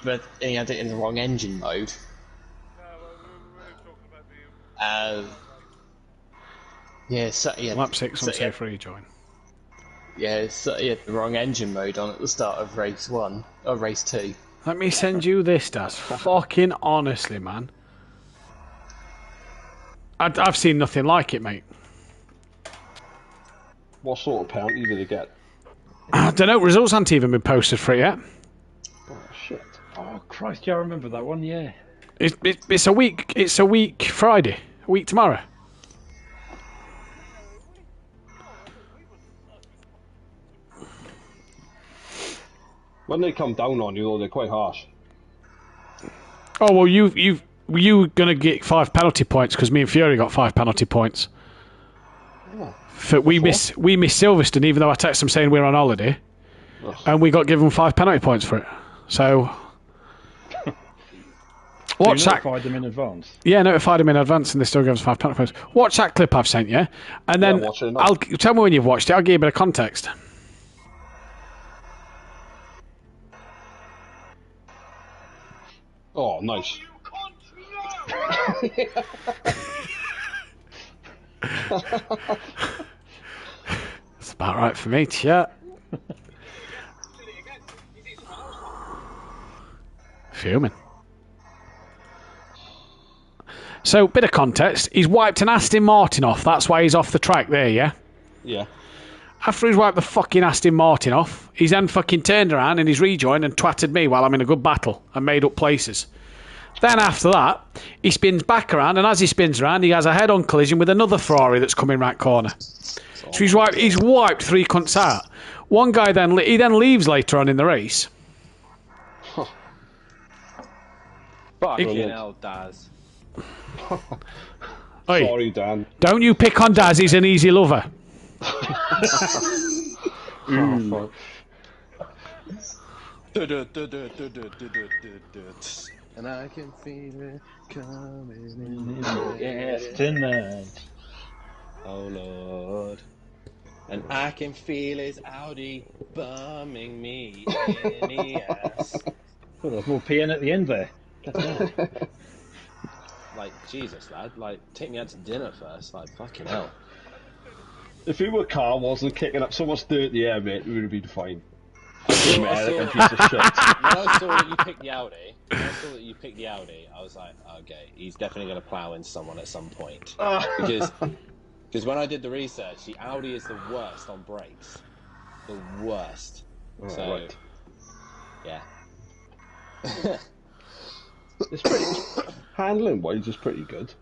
had it in the wrong engine mode.
Lap 6 on safe rejoin.
Yeah, so he had the wrong engine mode on at the start of race 1 or race 2.
Let me send you this, Daz. Fucking honestly, man. I've seen nothing like it, mate.
What sort of penalty did he get?
I don't know. Results haven't even been posted for it yet.
Oh shit!
Oh Christ, yeah, I remember that one. Yeah.
It's a week. It's a week Friday. A week tomorrow.
When they come down on you, though, they're quite harsh.
Oh well, you gonna get 5 penalty points because me and Fury got 5 penalty points.
Oh,
We missed Silverstone, even though I texted them saying we're on holiday, and we got given 5 penalty points for it. So, watch that.
Notified them in advance.
Yeah, notified them in advance, and they still give us 5 penalty points. Watch that clip I've sent you, and then I'll tell me when you've watched it. I'll give you a bit of context.
Oh, nice.
It's about right for me, chat. Fuming. So, bit of context. He's wiped an Aston Martin off. That's why he's off the track there, yeah?
Yeah.
After he's wiped the fucking Aston Martin off, he's then fucking turned around in his rejoin and twatted me while I'm in a good battle and made up places. Then after that, he spins back around, and as he spins around, he has a head-on collision with another Ferrari that's coming right corner. So he's wiped 3 cunts out. One guy then leaves later on in the race.
Fucking hell, Daz.
Oi,
sorry, Dan.
don't you pick on Daz, he's an easy lover.
Oh,
And I can feel it coming in.
Yes, tonight.
Oh Lord. And I can feel his Audi bumming me in the ass.
Oh, there's more PN at the end there.
Like, Jesus, lad. Like, take me out to dinner first. Like, fucking hell.
if your car wasn't kicking up so much dirt in the air, mate, we would have been fine.
When I saw that you picked the Audi, I was like, okay, he's definitely going to plough into someone at some point. Because when I did the research, the Audi is the worst on brakes. The worst.
Oh,
so,
right.
Yeah.
It's pretty handling wise, it's pretty good.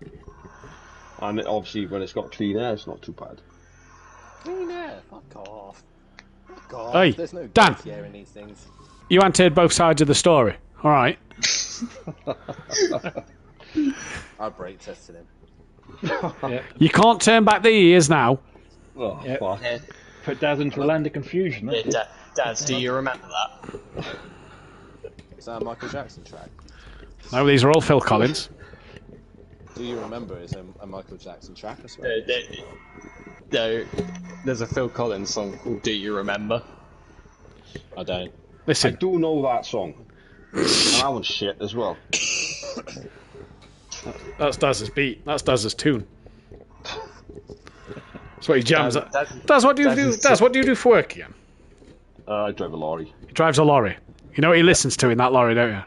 And obviously, when it's got clean air, it's not too bad.
Clean air? Fuck off. Fuck off.
Hey,
There's no
Dan.
dirty air in these things.
You answered both sides of the story. All right.
I brake tested him.
Yep.
You can't turn back the ears now.
Oh,
Yep.
fuck.
Put Daz into a land of confusion.
Yeah, Daz, do you remember that?
Is that a Michael Jackson track?
No, these are all Phil Collins.
Do you remember it's a Michael Jackson track? I swear.
There's a Phil Collins song called Do You Remember?
I don't.
I
Listen,
do know that song. And that one's shit as well.
that's Daz's beat. That's Daz's tune. That's what he jams at. Daz, what do you do? Daz, what do you do for work again?
I drive a lorry.
He drives a lorry. You know what he listens to in that lorry, don't you?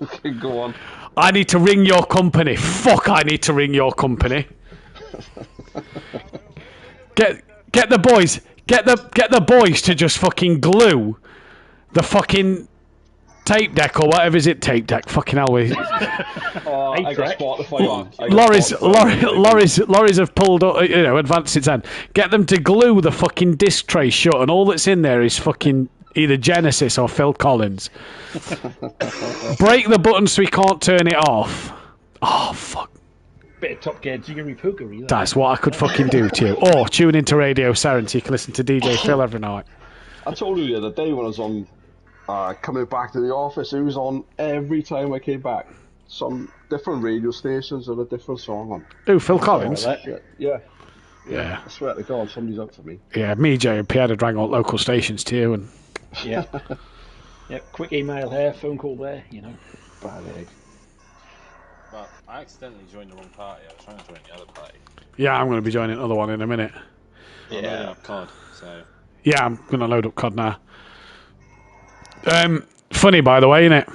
Okay, go on.
I need to ring your company. Fuck, I need to ring your company. Get the boys. Get the boys to just fucking glue the fucking tape deck or whatever is it. Tape deck. Fucking hell.
I got Spotify on.
Lorries have pulled up, advanced its end. Get them to glue the fucking disc tray shut, and all that's in there is fucking either Genesis or Phil Collins. Break the button so he can't turn it off. Oh, fuck.
Bit of Top Gear jiggery pookery.
That's what I could fucking do to you. Or tune into Radio Saren so you can listen to DJ Phil every night.
I told you the other day when I was on coming back to the office, it was on every time I came back. Some different radio stations and a different song on.
Ooh, Phil Collins?
Yeah.
Yeah.
I swear to God, somebody's up for me.
Yeah, me, Jay, and Pierre had rang all local stations too, and
Yeah. Yep. Quick email here, phone call there.
Bad egg.
But I accidentally joined the wrong party. I was trying to join the other party.
Yeah, I'm going to be joining another one in a minute.
I'm loading up COD, so...
Yeah, I'm going to load up COD now. Funny, by the way, isn't it?